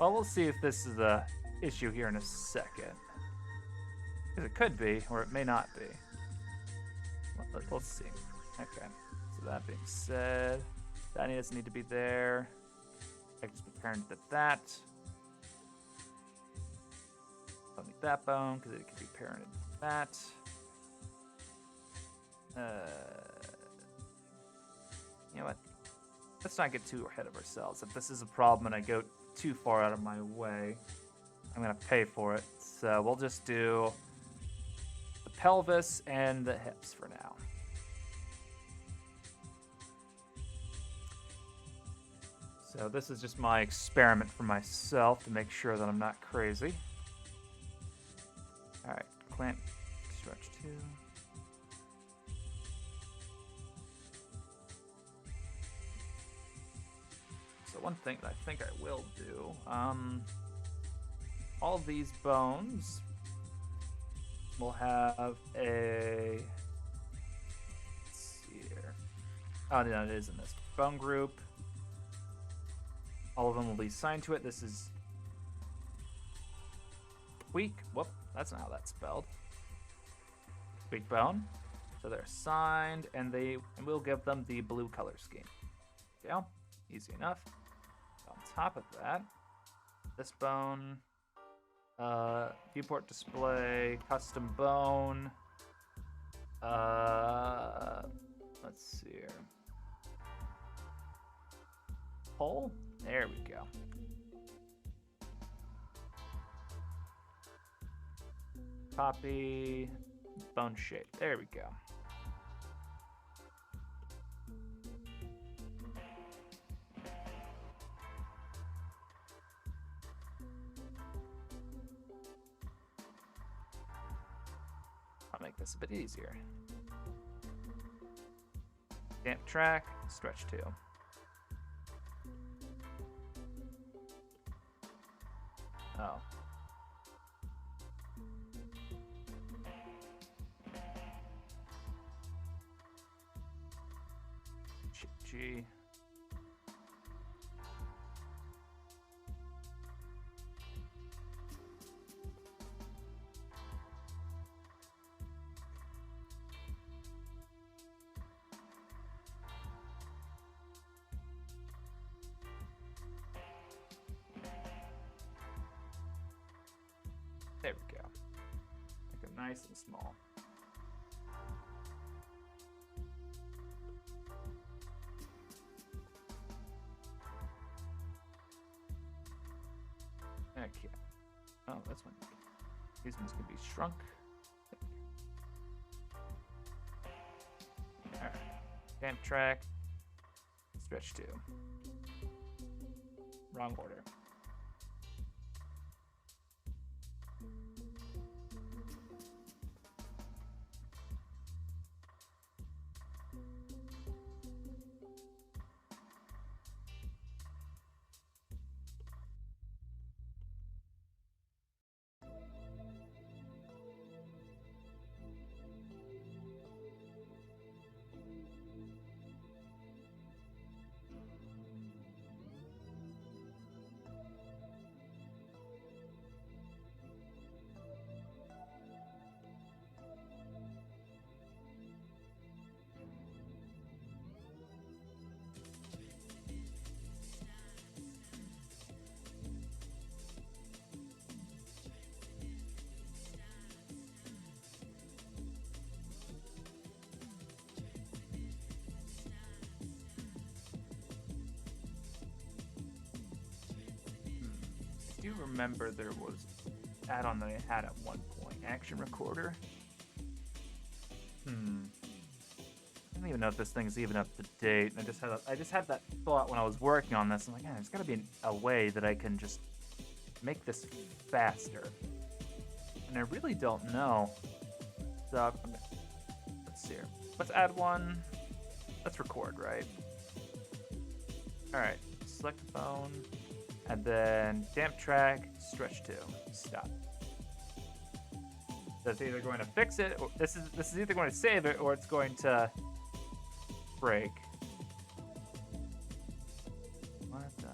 Well, we'll see if this is the issue here in a second. Because it could be, or it may not be. Let's see. Okay. So that being said, that doesn't need to be there. I can just be parented to that. Don't need that bone because it can be parented to that. You know what? Let's not get too ahead of ourselves. If this is a problem and I go too far out of my way, I'm gonna pay for it. So we'll just do the pelvis and the hips for now. So this is just my experiment for myself to make sure that I'm not crazy. All right, clamp, stretch 2. So one thing that I think I will do, all these bones will have a, let's see here. Oh, no, it is in this bone group. All of them will be assigned to it. This is weak. Whoop, that's not how that's spelled. Weak bone. So they're assigned, and we'll give them the blue color scheme. Yeah, easy enough. On top of that, this bone, viewport display, custom bone. Let's see here. Hole? There we go. Copy, bone shape. There we go. I'll make this a bit easier. Damp track, stretch 2. Oh. G. There we go. Make them nice and small. Okay. Oh, that's one. These ones can be shrunk. Alright. Damp track. Stretch 2. Wrong order. I do remember there was an add-on that I had at one point. Action recorder. I don't even know if this thing's even up to date. I just had that thought when I was working on this. I'm like, there's got to be a way that I can just make this faster. And I really don't know. So let's see here. Let's add one. Let's record, right? All right. Select phone. And then damp track, stretch 2, stop. That's either going to fix it, or this is either going to save it, or it's going to break. What the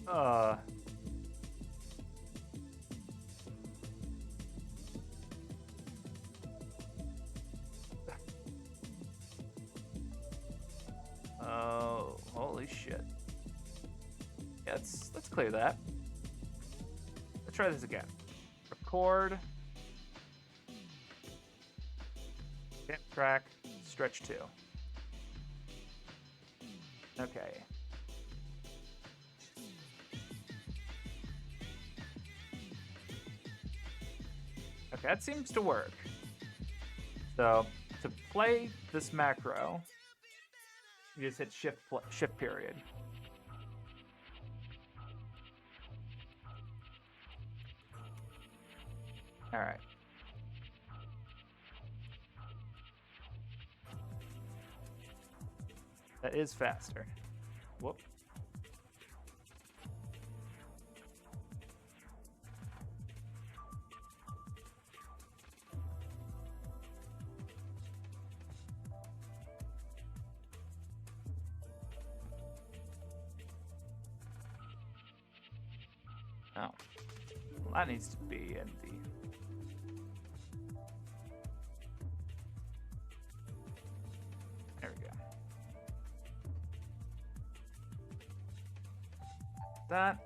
fuck? let's clear that. Let's try this again. Record. Track. Stretch 2. Okay. Okay, that seems to work. So, to play this macro, you just hit shift period. All right. That is faster. Whoop. Oh. Well, that needs to be in the... There we go. That.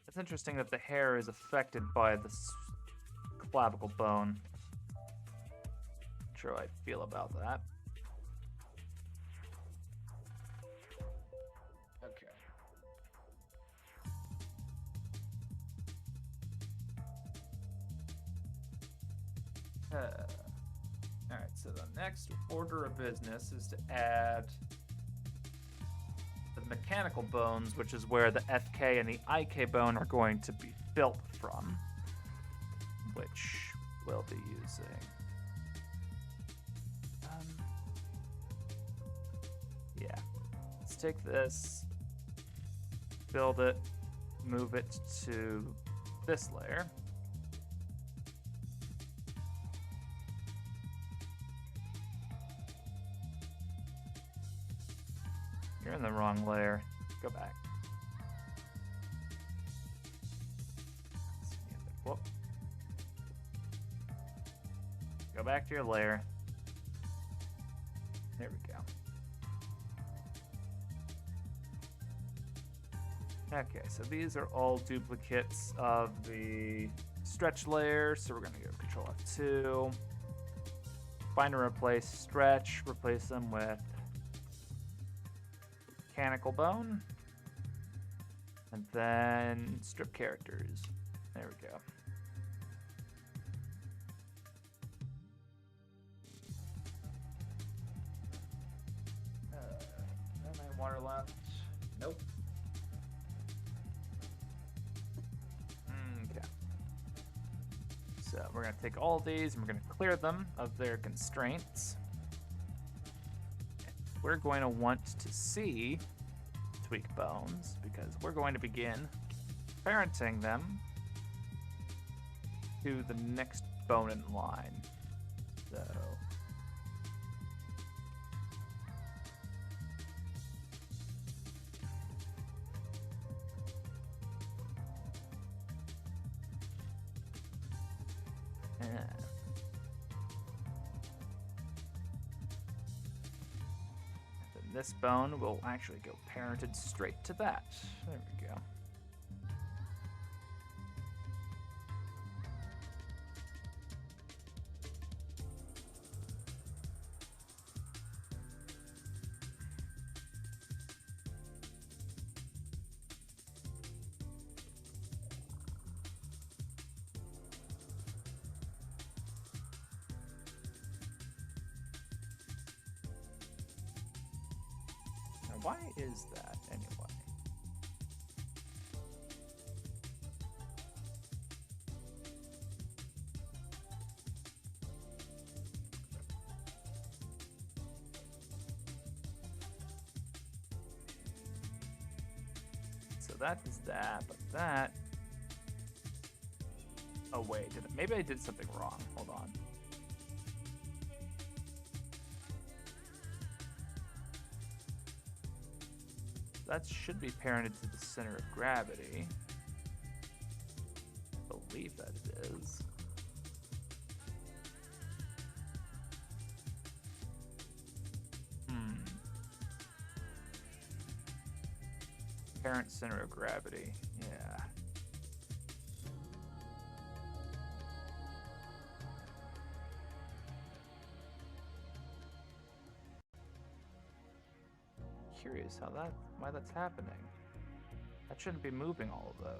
It's interesting that the hair is affected by this clavicle bone. Not sure how I feel about that. Okay. Alright, so the next order of business is to add the mechanical bones, which is where the FK and the IK bone are going to be built from, which we'll be using. Yeah. Let's take this, build it, move it to this layer. You're in the wrong layer. Go back. Whoop. Go back to your layer. There we go. Okay, so these are all duplicates of the stretch layer. So we're going to go Control F2. Find and replace stretch. Replace them with mechanical bone, and then strip characters. There we go. Any water left? Nope. Okay. So we're going to take all of these and we're going to clear them of their constraints. We're going to want to see tweak bones because we're going to begin parenting them to the next bone in line. So this bone will actually go parented straight to that. There we go. Why is that anyway? So that is that, but that... Oh wait, maybe I did something wrong. Hold on. That should be parented to the center of gravity. I believe that it is. parent center of gravity. Yeah. Curious why that's happening. That shouldn't be moving all of those.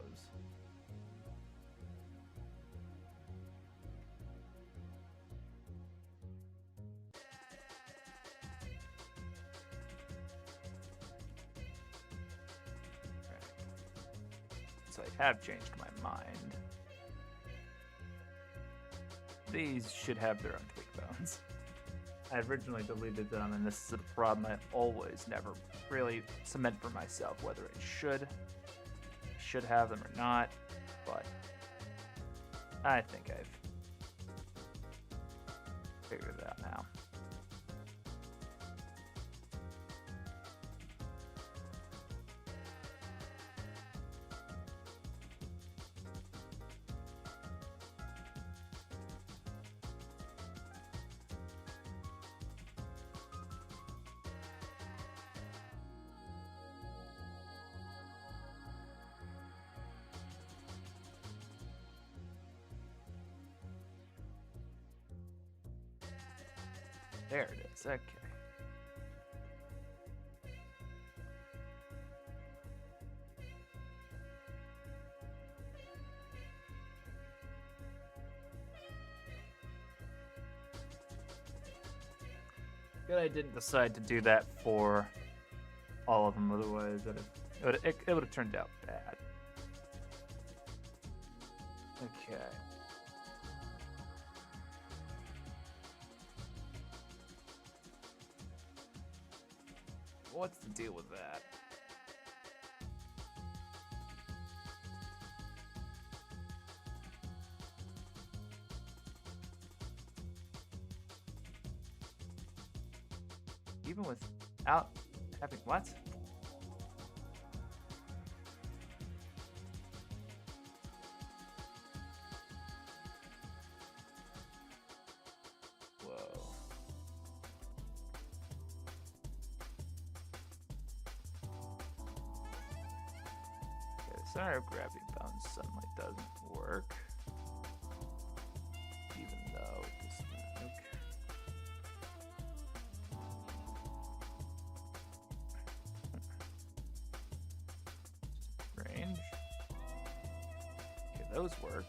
So I have changed my mind. These should have their own tweak bones. I originally deleted them, and this is a problem I always never really cement for myself whether I should have them or not, but I think I've figured it out now. There it is, okay. Good I didn't decide to do that for all of them, otherwise it would have turned out bad. Okay. What's the deal with that? Even without having what? Center of gravity bound suddenly doesn't work, even though this range. Okay, those work.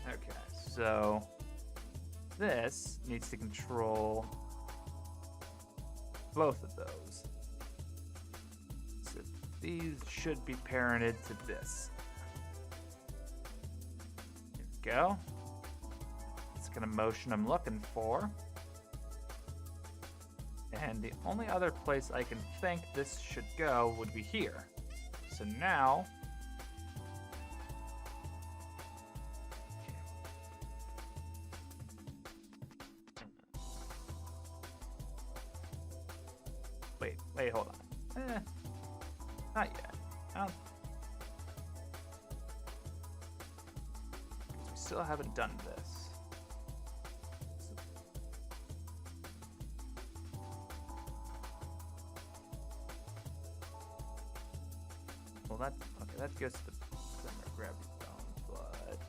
Okay, so this needs to control both of those. So these should be parented to this. Here we go. It's the kind of motion I'm looking for. And the only other place I can think this should go would be here. So now Wait, hold on. Not yet. We still haven't done this. Well, that goes to the center of gravity bone, but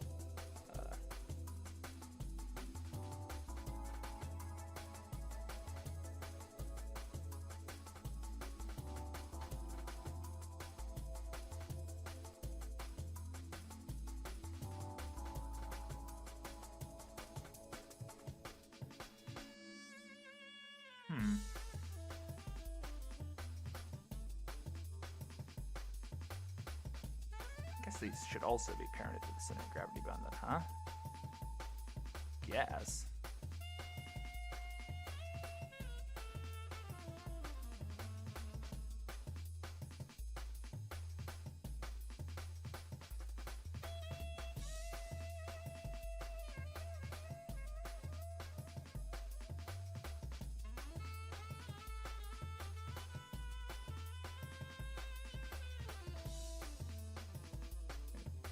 I guess these should also be parented to the center of gravity bone then, huh? Yes.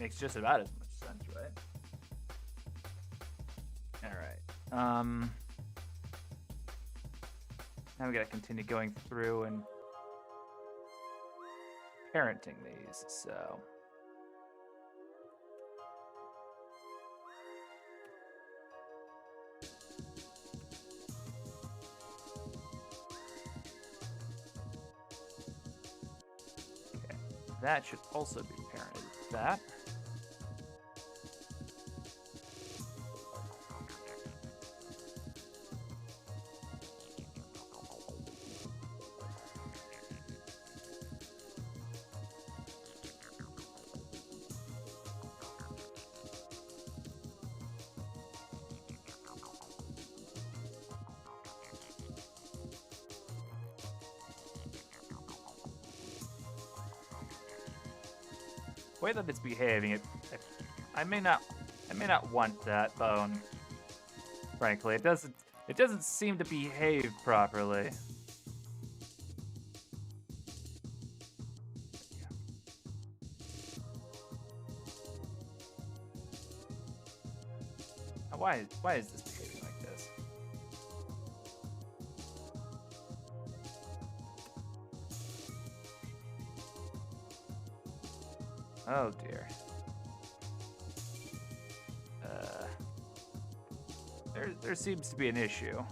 makes just about as much sense, right? All right. Now we gotta continue going through and parenting these. So. That should also be parented with that. The way that it's behaving, I may not want that bone. Frankly, it doesn't seem to behave properly. Why is this behaving like this? Oh dear. There seems to be an issue.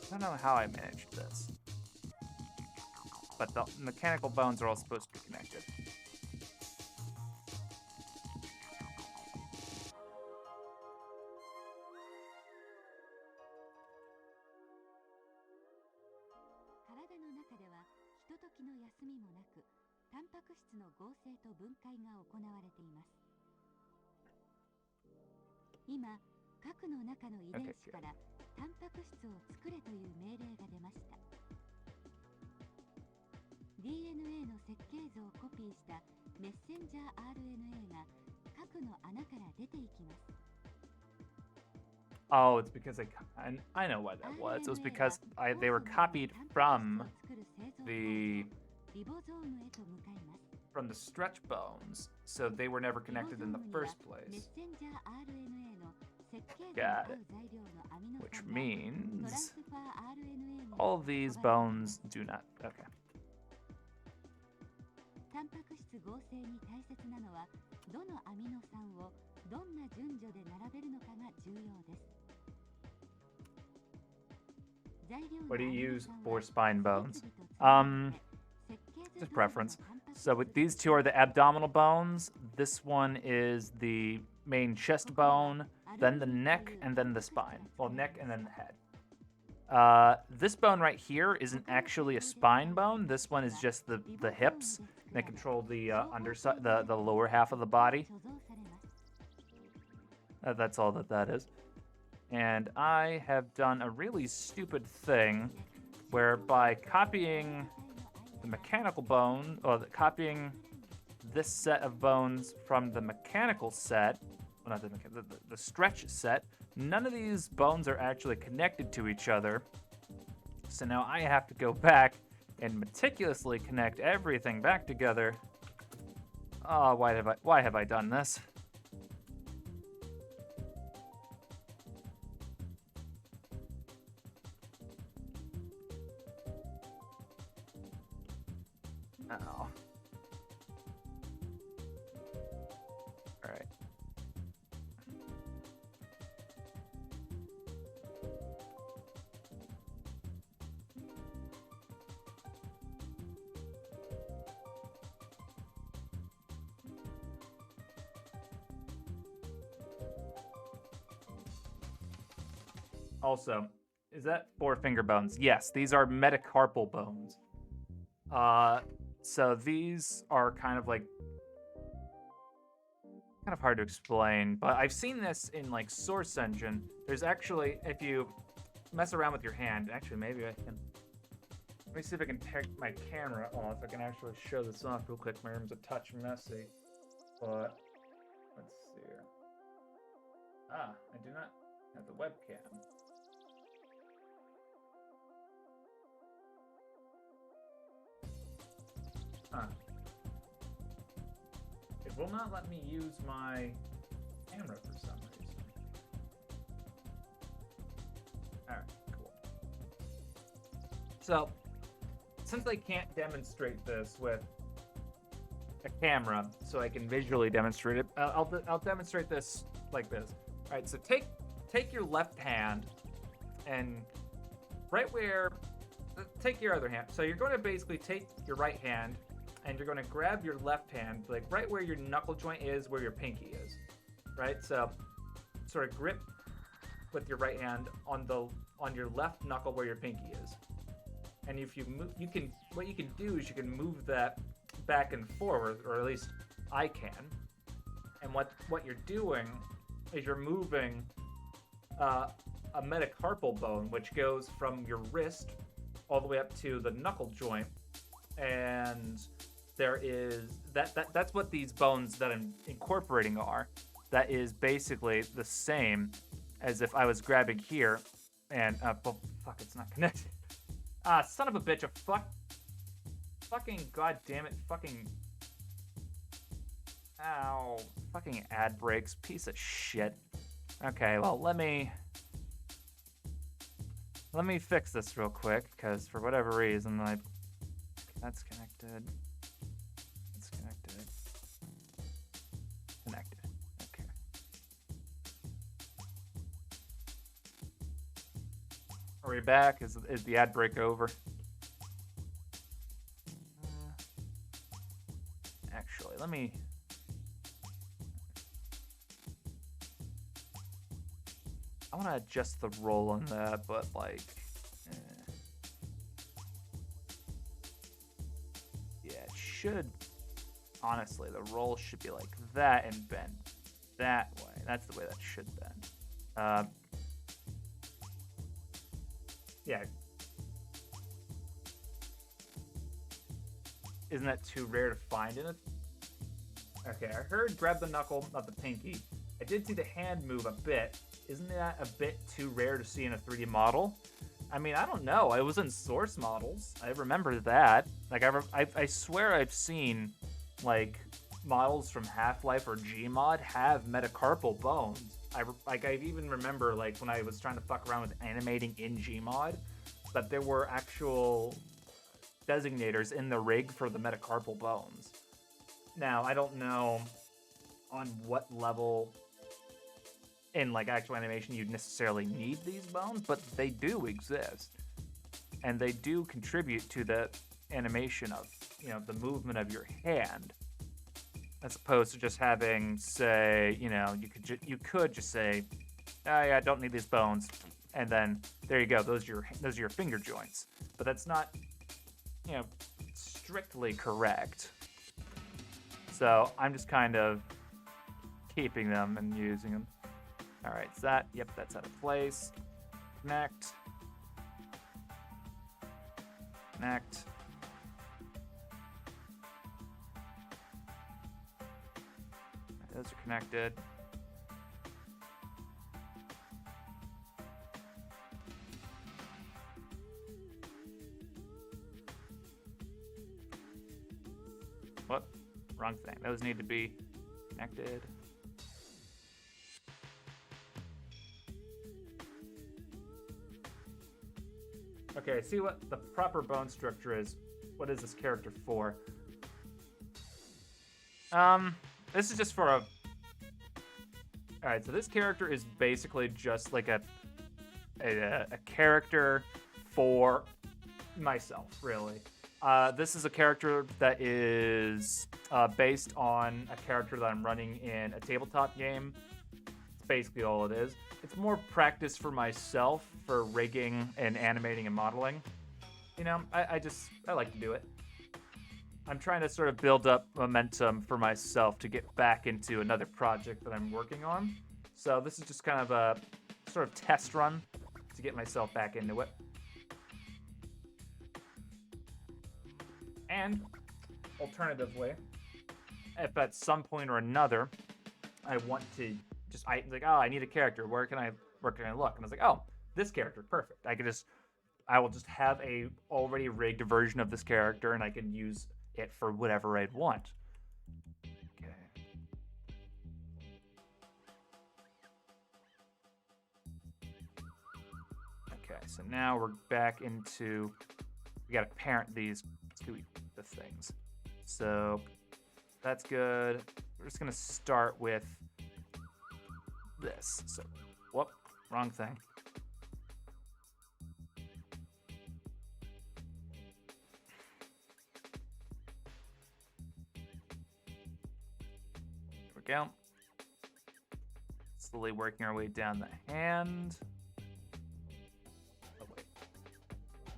I don't know how I managed this. But the mechanical bones are all supposed to be connected. Oh, it's because I know why that was. It was because they were copied from the stretch bones, so they were never connected in the first place. Got it. Which means all of these bones do not. Okay. What do you use for spine bones? Just preference. So with these two are the abdominal bones. This one is the main chest bone, then the neck, and then the spine. Well, neck and then the head. This bone right here isn't actually a spine bone. This one is just the hips. They control the underside, the lower half of the body. That's all that is. And I have done a really stupid thing where by copying the mechanical bone, or copying this set of bones from the mechanical set, well, not the stretch set, none of these bones are actually connected to each other. So now I have to go back and meticulously connect everything back together. Oh, why have I done this? Oh. All right. Also, is that four-finger bones? Yes, these are metacarpal bones. So these are kind of hard to explain, but I've seen this in like Source Engine. There's actually, if you mess around with your hand, actually maybe I can, let me see if I can take my camera off. I can actually show this off real quick. My room's a touch messy, but let's see here. Ah, I do not have the webcam. Huh. It will not let me use my camera for some reason. Alright, cool. So, since I can't demonstrate this with a camera, so I can visually demonstrate it, I'll demonstrate this like this. Alright, so take your left hand and right where, take your other hand. So you're going to basically take your right hand and you're going to grab your left hand, like right where your knuckle joint is, where your pinky is, right? So sort of grip with your right hand on your left knuckle where your pinky is. And if you move, what you can do is you can move that back and forward, or at least I can. And what you're doing is you're moving a metacarpal bone, which goes from your wrist all the way up to the knuckle joint, and there is that's what these bones that I'm incorporating are. That is basically the same as if I was grabbing here, and fuck, it's not connected. Son of a bitch, fucking goddamn it, fucking, ow, fucking ad breaks, piece of shit. Okay, well, let me fix this real quick, because for whatever reason, that's connected. It's connected. Connected. Okay. Are we back? Is the ad break over? Actually, let me... I want to adjust the roll on that, but like... Yeah, it should... Honestly, the roll should be like that and bend that way. That's the way that should bend. Yeah. Isn't that too rare to find in it? Okay, I heard grab the knuckle, not the pinky. I did see the hand move a bit. Isn't that a bit too rare to see in a 3D model? I mean, I don't know. I was in source models. I remember that. Like, I swear I've seen, like, models from Half-Life or Gmod have metacarpal bones. I even remember, like, when I was trying to fuck around with animating in Gmod, that there were actual designators in the rig for the metacarpal bones. Now, I don't know on what level in, like, actual animation you'd necessarily need these bones, but they do exist. And they do contribute to the animation of, you know, the movement of your hand. As opposed to just having, say, you know, you could just say, oh yeah, I don't need these bones, and then there you go. Those are your finger joints. But that's not, you know, strictly correct. So I'm just kind of keeping them and using them. All right, so that's out of place. Connect. Those are connected. What? Wrong thing. Those need to be connected. Okay, see what the proper bone structure is. What is this character for? This is just for a... Alright, so this character is basically just like a character for myself, really. This is a character that is based on a character that I'm running in a tabletop game. It's basically all it is. It's more practice for myself for rigging and animating and modeling. You know, I like to do it. I'm trying to sort of build up momentum for myself to get back into another project that I'm working on. So this is just kind of a sort of test run to get myself back into it. And alternatively, if at some point or another I want to just I need a character, where can I look? And I was like, oh, this character, perfect. I will just have a already rigged version of this character, and I can use it for whatever I'd want. Okay. so now we're back into, we gotta parent these to the things. So that's good. We're just gonna start with this. So, whoop, wrong thing. There we go. Slowly working our way down the hand. Oh, wait.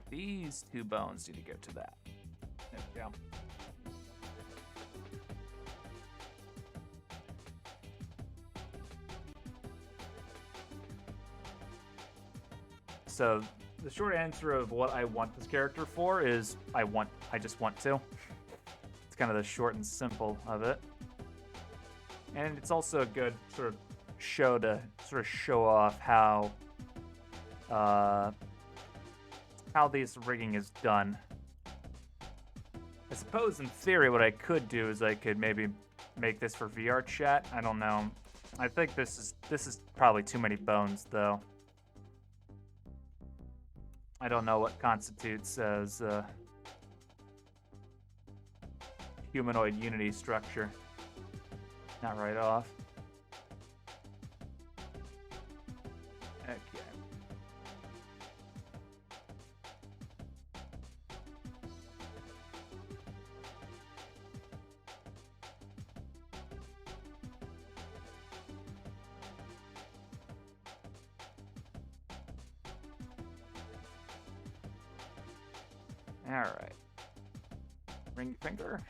These 2 bones need to go to that. There we go. So the short answer of what I want this character for is I just want to. It's kind of the short and simple of it. And it's also a good sort of show to sort of show off how this rigging is done. I suppose in theory what I could do is I could maybe make this for VR chat. I don't know. I think this is probably too many bones though. I don't know what constitutes as humanoid unity structure. Not right off. Okay. All right. Ring finger.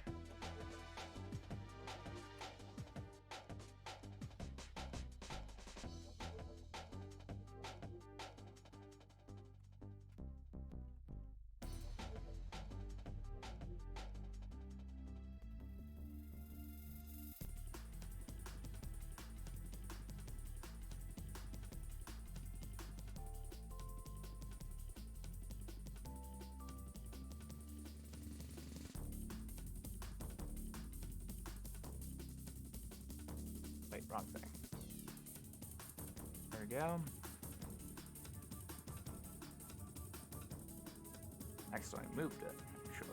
Wait, wrong thing. There we go. Accidentally moved it, actually.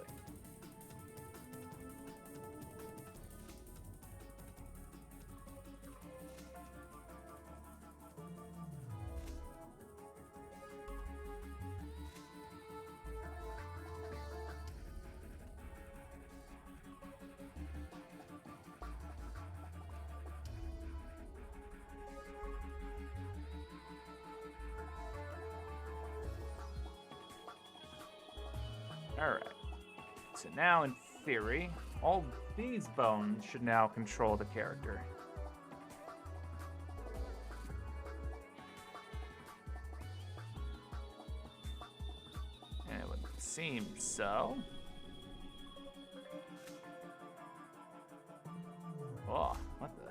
Alright. So now, in theory, all these bones should now control the character. And it would seem so. Oh, what the...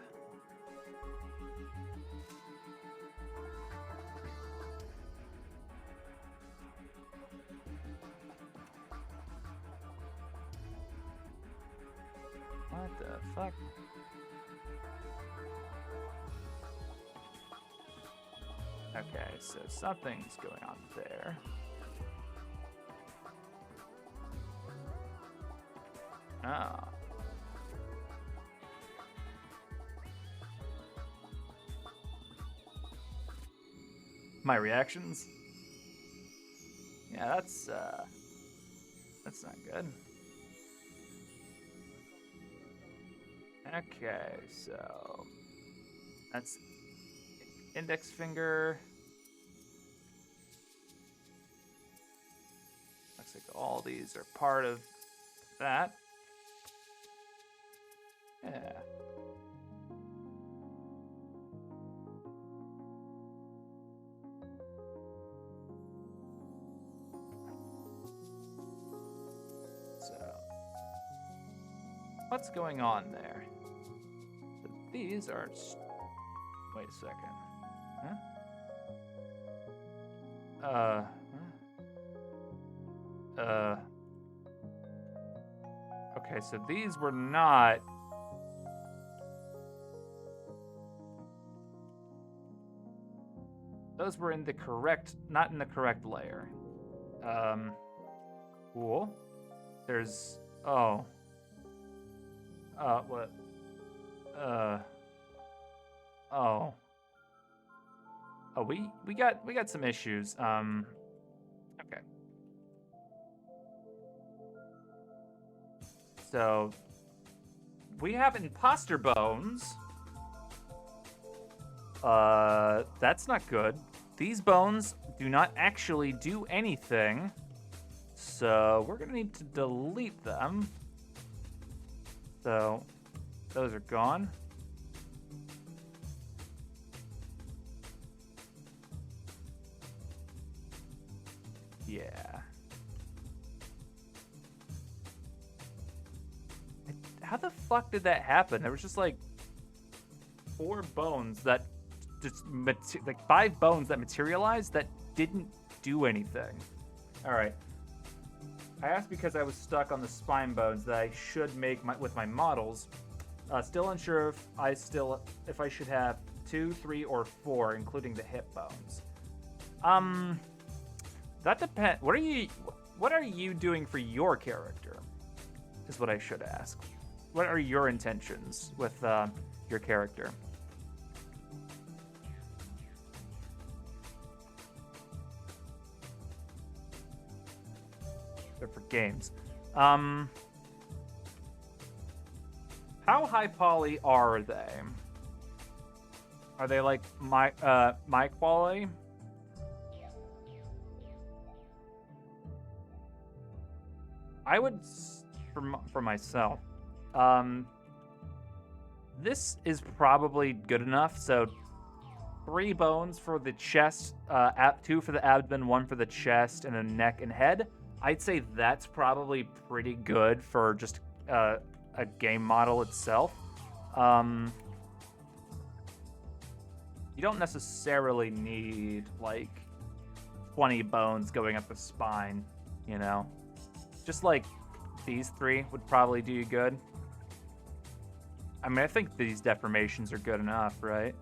What the fuck? Okay, so something's going on there. Oh. My reactions? Yeah, that's not good. Okay, so that's index finger. Looks like all these are part of that. Yeah. So, what's going on there? These are... Wait a second. Huh? Okay, so these were not... those were in the correct, not in the correct layer. Cool. There's, oh. What? Oh. Oh, we got some issues. Okay. So, we have imposter bones. That's not good. These bones do not actually do anything. So, we're gonna need to delete them. So, those are gone. Yeah. How the fuck did that happen? There was just like 4 bones that just like 5 bones that materialized that didn't do anything. All right. I asked because I was stuck on the spine bones that I should make with my models. Still unsure if I should have 2, 3, or 4, including the hip bones. That depends. What are you doing for your character? Is what I should ask. What are your intentions with your character? They're for games. How high poly are they? Are they like my quality? I would, for myself, this is probably good enough. So 3 bones for the chest, 2 for the abdomen, 1 for the chest, and the neck and head. I'd say that's probably pretty good for just a game model itself. You don't necessarily need like 20 bones going up the spine, you know? Just like these 3 would probably do you good. I mean, I think these deformations are good enough, right?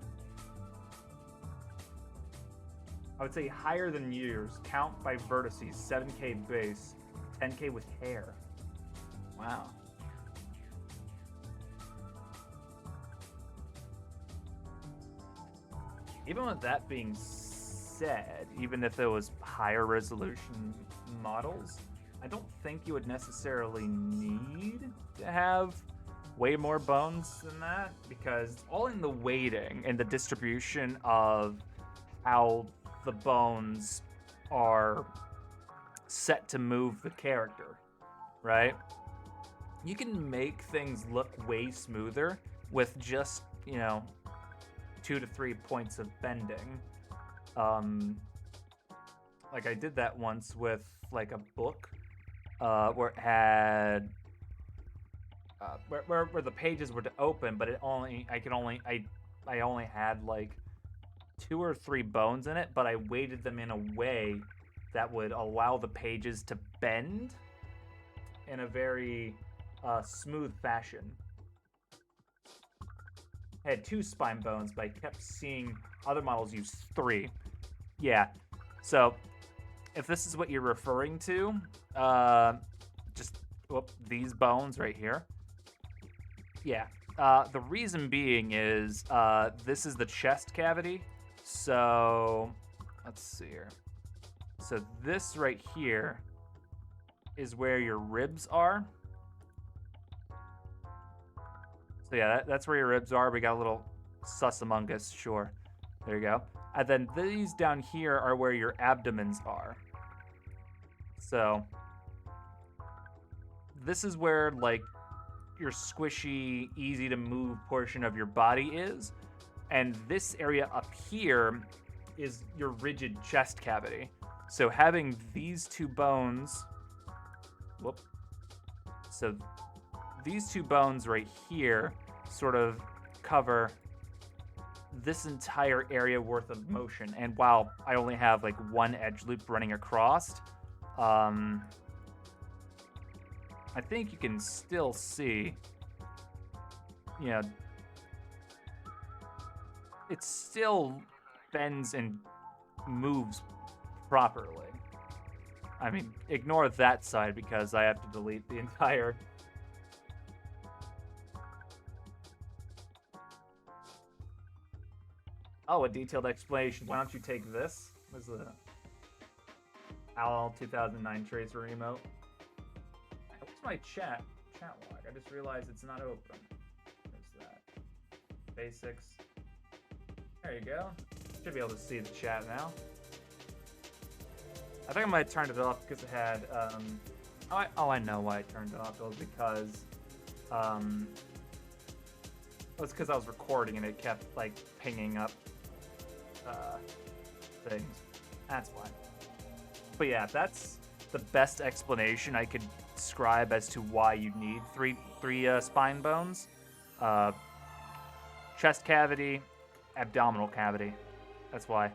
I would say higher than yours. Count by vertices. 7K base. 10K with hair. Wow. Even with that being said, even if it was higher resolution models, I don't think you would necessarily need to have way more bones than that, because all in the weighting and the distribution of how the bones are set to move the character, right? You can make things look way smoother with just, 2 to 3 points of bending. Like I did that once with like a book where it had where the pages were to open, but I only had like 2 or 3 bones in it, but I weighted them in a way that would allow the pages to bend in a very smooth fashion. I had 2 spine bones, but I kept seeing other models use 3. Yeah, so if this is what you're referring to, just these bones right here. Yeah, the reason being is this is the chest cavity. So let's see here. So this right here is where your ribs are. So yeah, that's where your ribs are. We got a little sus among us, sure. There you go. And then these down here are where your abdomens are. So this is where like your squishy, easy to move portion of your body is. And this area up here is your rigid chest cavity. So having these 2 bones, so these 2 bones right here sort of cover this entire area worth of motion. And while I only have like 1 edge loop running across, I think you can still see, it still bends and moves properly. I mean, ignore that side because I have to delete the entire... Oh, a detailed explanation. Why don't you take this? What is the Al 2009 Tracer emote? What's my chat log? I just realized it's not open. What's that? Basics. There you go. Should be able to see the chat now. I think I might have turned it off because it had, I know why I turned it off. It was because, it was because I was recording and it kept, like, pinging up, things. That's why. But yeah, that's the best explanation I could describe as to why you need three spine bones. Chest cavity, abdominal cavity. That's why.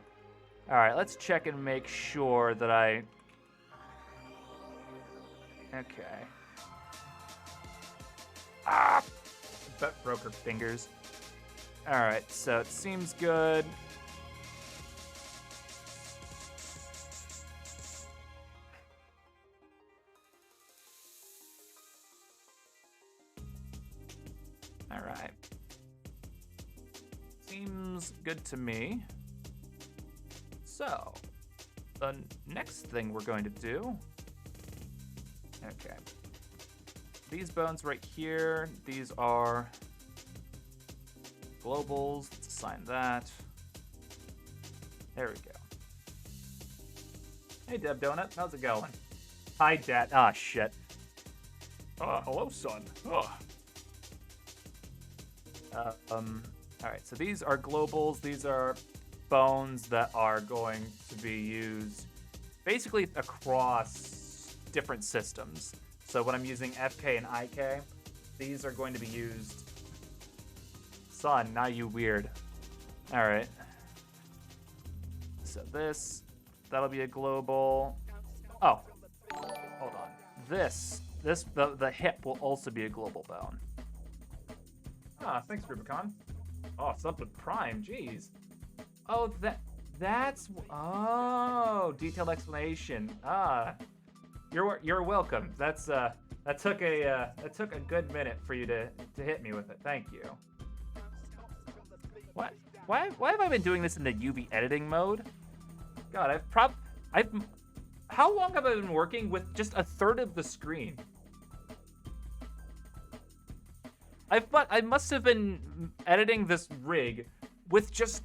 Alright, let's check and make sure that I... Okay. Ah! Broke her fingers. Alright, so it seems good. Alright. Seems good to me. So, the next thing we're going to do... Okay. These bones right here, these are globals. Let's assign that. There we go. Hey, Deb Donut. How's it going? Hi, Dad. Ah, shit. Hello, son. Alright, so these are globals. These are bones that are going to be used basically across different systems. So when I'm using FK and IK, these are going to be used... Son, now you weird. Alright. So this, that'll be a global... Oh, hold on. The hip will also be a global bone. Ah, thanks, Rubicon. Oh, something prime, jeez. Oh, that's... Oh, detailed explanation. Ah, you're welcome. That took a good minute for you to hit me with it. Thank you. What? Why have I been doing this in the UV editing mode? God, how long have I been working with just a third of the screen? I must have been editing this rig with just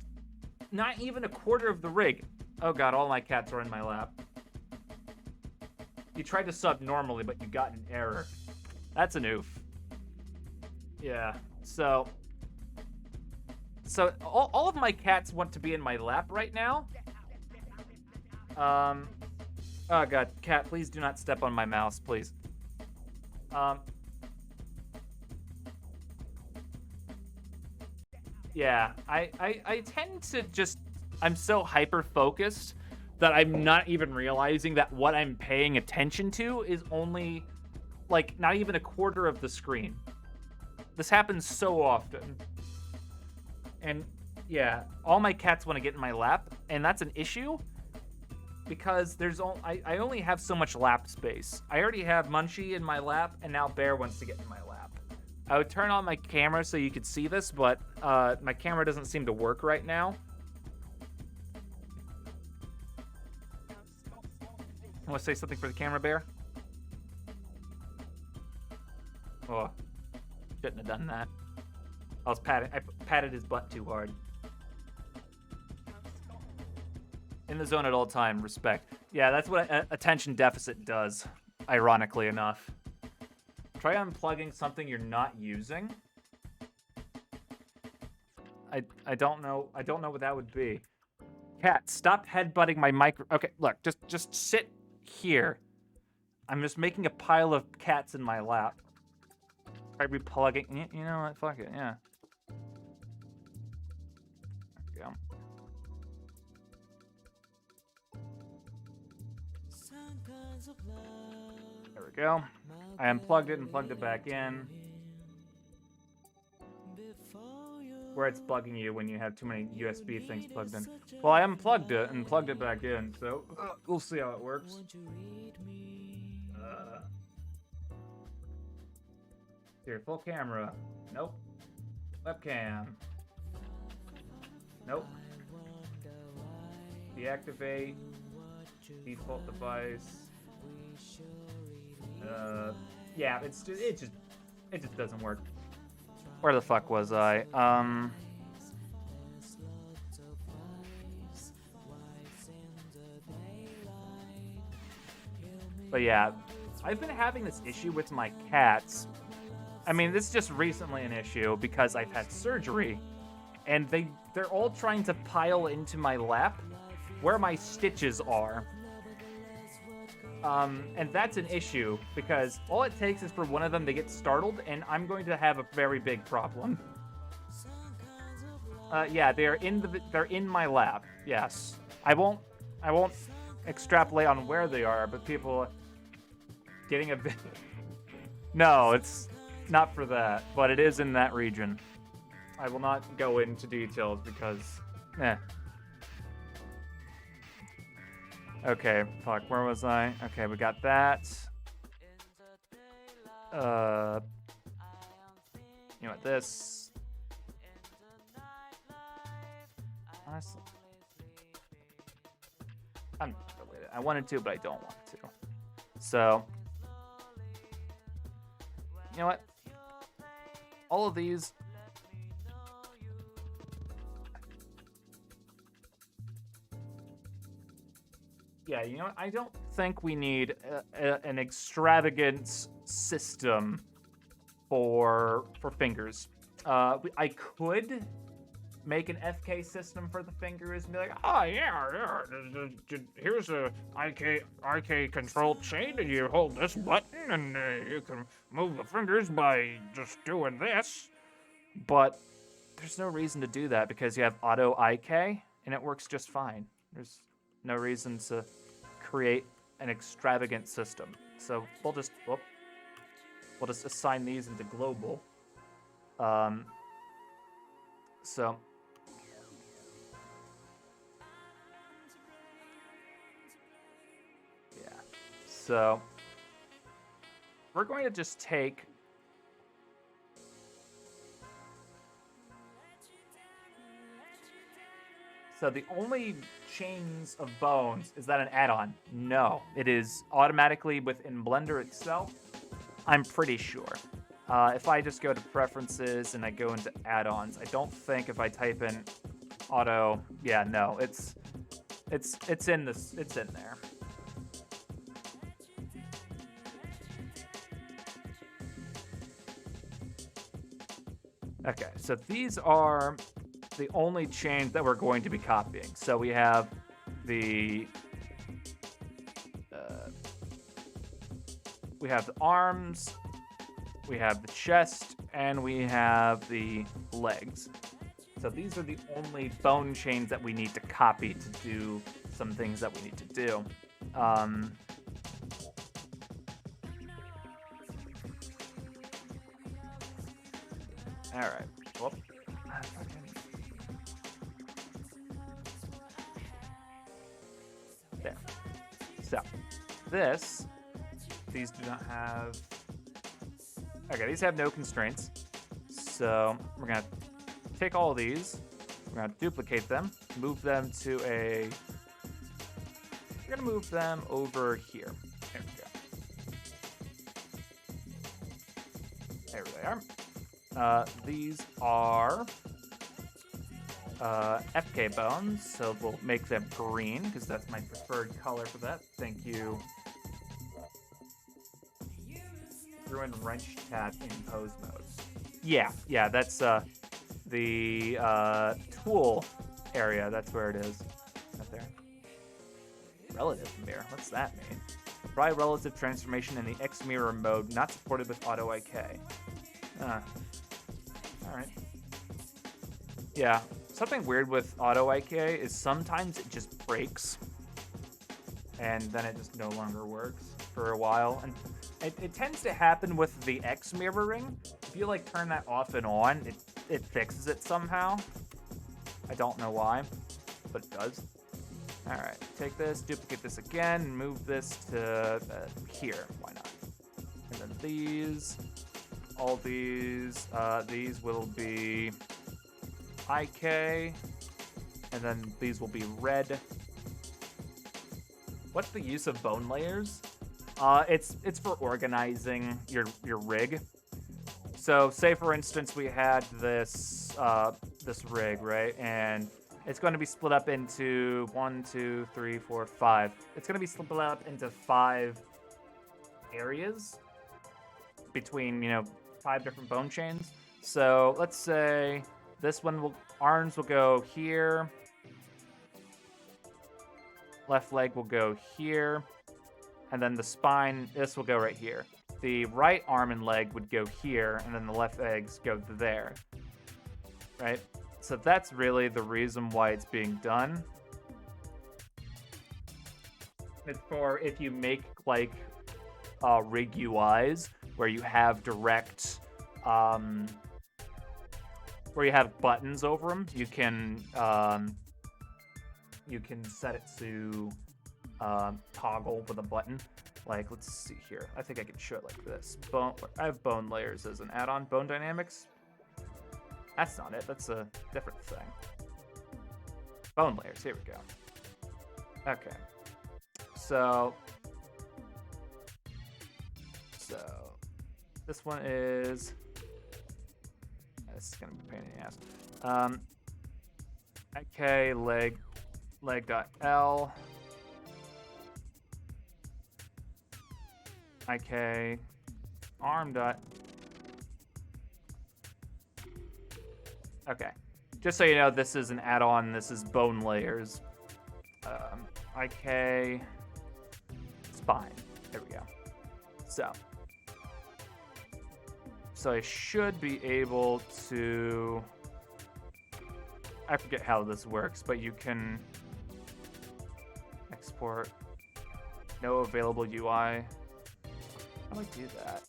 not even a quarter of the rig. Oh god, all my cats are in my lap. You tried to sub normally, but you got an error. That's an oof. Yeah, so all of my cats want to be in my lap right now. Oh god, cat, please do not step on my mouse, please. Yeah, I tend to just... I'm so hyper-focused that I'm not even realizing that what I'm paying attention to is only, like, not even a quarter of the screen. This happens so often. And, yeah, all my cats want to get in my lap, and that's an issue because I only have so much lap space. I already have Munchie in my lap, and now Bear wants to get in my lap. I would turn on my camera so you could see this, but my camera doesn't seem to work right now. Want to say something for the camera, Bear? Oh, shouldn't have done that. I patted his butt too hard. In the zone at all time, respect. Yeah, that's what attention deficit does, ironically enough. Try unplugging something you're not using. I don't know what that would be. Cat, stop headbutting my micro. Okay, look, just sit here. I'm just making a pile of cats in my lap. Try replugging. You know what? Fuck it. Yeah. There we go. There we go. I unplugged it and plugged it back in. where it's bugging you when you have too many USB things plugged in. Well, I unplugged it and plugged it back in, so we'll see how it works. Here, full camera. Nope. Webcam. Nope. Deactivate. Default device. Yeah, it just doesn't work. Where the fuck was I? But yeah, I've been having this issue with my cats. I mean, this is just recently an issue because I've had surgery, and they're all trying to pile into my lap where my stitches are. And that's an issue because all it takes is for one of them to get startled, and I'm going to have a very big problem. Yeah, they're in my lap. Yes, I won't extrapolate on where they are, but people getting a bit. No, it's not for that, but it is in that region. I will not go into details because, Okay, fuck, where was I? Okay, we got that. You know what, this. Honestly, I'm not related. I wanted to, but I don't want to. So, you know what? All of these. Yeah, you know what? I don't think we need an extravagant system for fingers. I could make an FK system for the fingers and be like, oh yeah, here's a IK control chain, and you hold this button, and you can move the fingers by just doing this. But there's no reason to do that because you have auto IK, and it works just fine. There's no reason to create an extravagant system. So we'll just assign these into global. So yeah. So we're going to just take So the only chains of bones, is that an add-on? No, it is automatically within Blender itself. I'm pretty sure. If I just go to preferences and I go into add-ons, I don't think if I type in auto, yeah, no, it's in this, it's in there. Okay, so these are the only chains that we're going to be copying. So we have the arms, we have the chest, and we have the legs. So these are the only bone chains that we need to copy to do some things that we need to do. All right. Well, there. So, these do not have. Okay, these have no constraints. So we're gonna take all of these. We're gonna duplicate them, move them to a. We're gonna move them over here. There we go. There they are. These are FK bones, so we'll make them green because that's my preferred color for that. Thank you. Ruin wrench cat in pose mode. Yeah, that's the tool area. That's where it is. Right there. Relative mirror. What's that mean? Apply relative transformation in the X mirror mode, not supported with auto IK. Alright. Yeah, something weird with auto IK is sometimes it just breaks, and then it just no longer works for a while. And it tends to happen with the X mirroring. If you like turn that off and on, it fixes it somehow. I don't know why, but it does. All right, take this, duplicate this again, and move this to here. Why not? And then these, all these will be IK, and then these will be red. What's the use of bone layers? It's for organizing your rig. So say for instance we had this this rig, right? And it's going to be split up into 1, 2, 3, 4, 5. It's going to be split up into 5 areas between, 5 different bone chains. So let's say this one arms will go here. Left leg will go here. And then the spine, this will go right here. The right arm and leg would go here, and then the left legs go there. Right? So that's really the reason why it's being done. It's for if you make like rig UIs where you have direct, where you have buttons over them, you can set it to toggle with a button. Like, let's see here. I think I can show it like this. I have bone layers as an add-on. Bone dynamics. That's not it. That's a different thing. Bone layers. Here we go. Okay. So this one is. This is gonna be a pain in the ass. Okay, leg.l. IK arm dot. Okay, just so you know, this is an add-on. This is bone layers. IK spine. There we go. So I should be able to. I forget how this works, but you can export no available UI. How do I do that?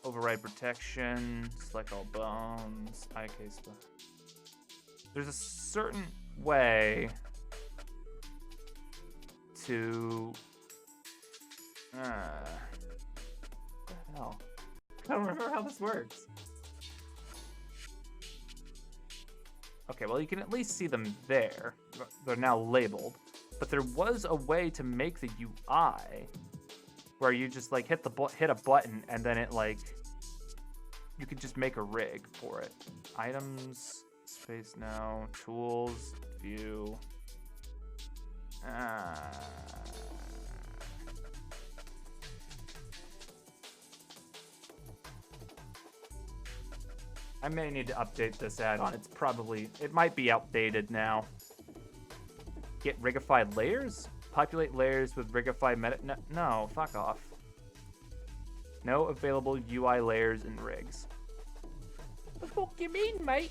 Override protection, select all bones, IK stuff. There's a certain way to. What the hell? I don't remember how this works. Okay, well, you can at least see them there. They're now labeled. But there was a way to make the UI where you just like hit a button and then it like you could just make a rig for it. Items, space now, tools, view. I may need to update this add-on. It might be outdated now. Get rigified layers? Populate layers with rigified meta. No, fuck off. No available UI layers in rigs. What the fuck you mean, mate?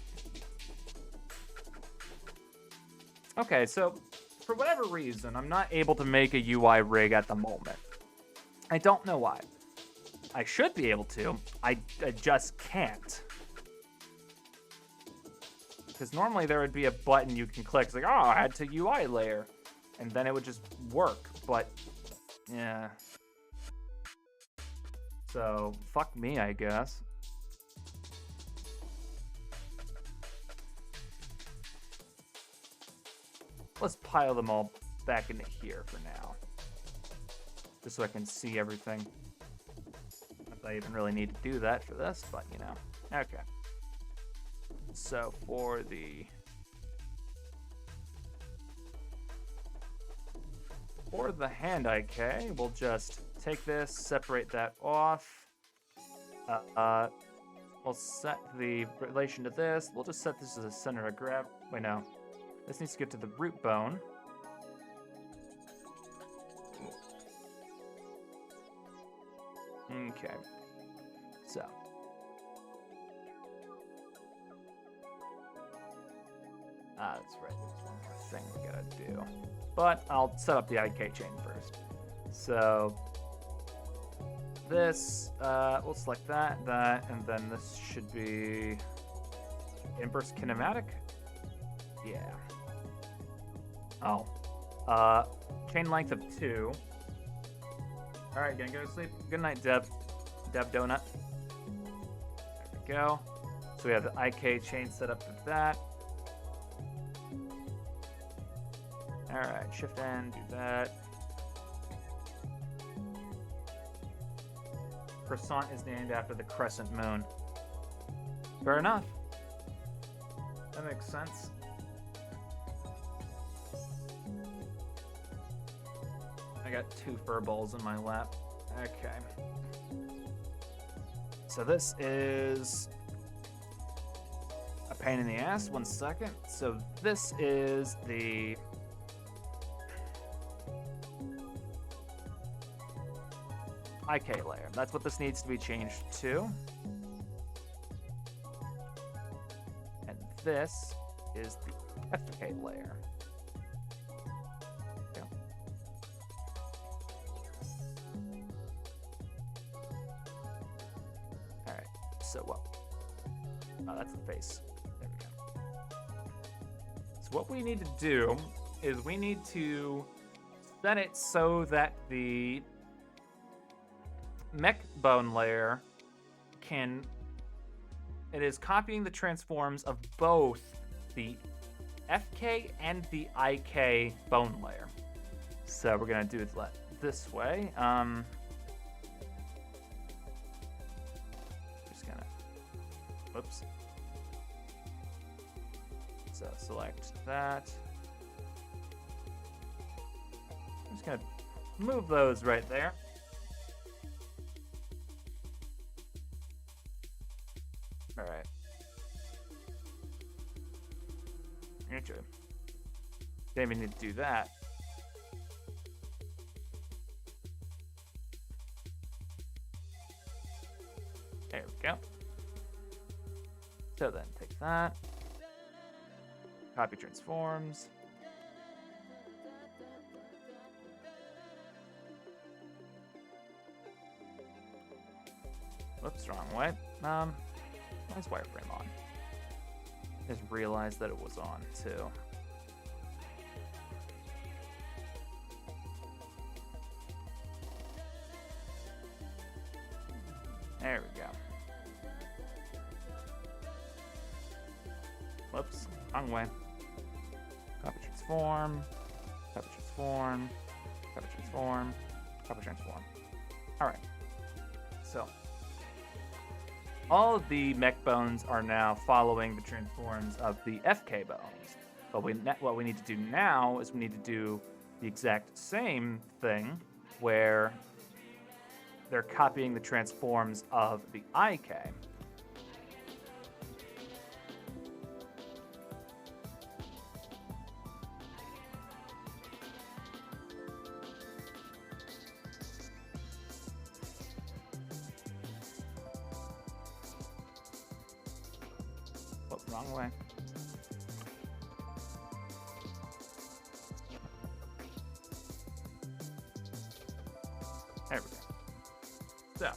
Okay, so for whatever reason, I'm not able to make a UI rig at the moment. I don't know why. I should be able to. I just can't. Because normally there would be a button you can click. It's like, oh, add to UI layer. And then it would just work. But, yeah. So, fuck me, I guess. Let's pile them all back into here for now. Just so I can see everything. Not that I even really need to do that for this, but, Okay. So for the hand IK, we'll just take this, separate that off. We'll set the relation to this. We'll just set this as a center of gravity. Wait, no. This needs to get to the root bone. Okay. So. That's right. There's one more thing we gotta do. But I'll set up the IK chain first. So this, we'll select that, and then this should be inverse kinematic. Yeah. Oh. Chain length of 2. All right, gonna go to sleep. Good night, Deb. Deb Donut. There we go. So we have the IK chain set up with that. All right, Shift N, do that. Croissant is named after the crescent moon. Fair enough. That makes sense. I got 2 fur balls in my lap. Okay. So this is a pain in the ass. 1 second. So this is the IK layer. That's what this needs to be changed to. And this is the FK layer. So what? Oh, that's the face. There we go. So what we need to do is we need to set it so that the mech bone layer it is copying the transforms of both the FK and the IK bone layer. So we're gonna do it this way. Whoops. So select that. I'm just gonna move those right there. All right. Actually, didn't even need to do that. There we go. So then take that, copy transforms, whoops, wrong way. Why is wireframe on? Just realized that it was on too. There we go. Whoops, wrong way. Copy transform, copy transform, copy transform, copy transform. All right. So all of the mech bones are now following the transforms of the FK bones. But what we need to do now is we need to do the exact same thing where they're copying the transforms of the IK. Wrong way. There we go.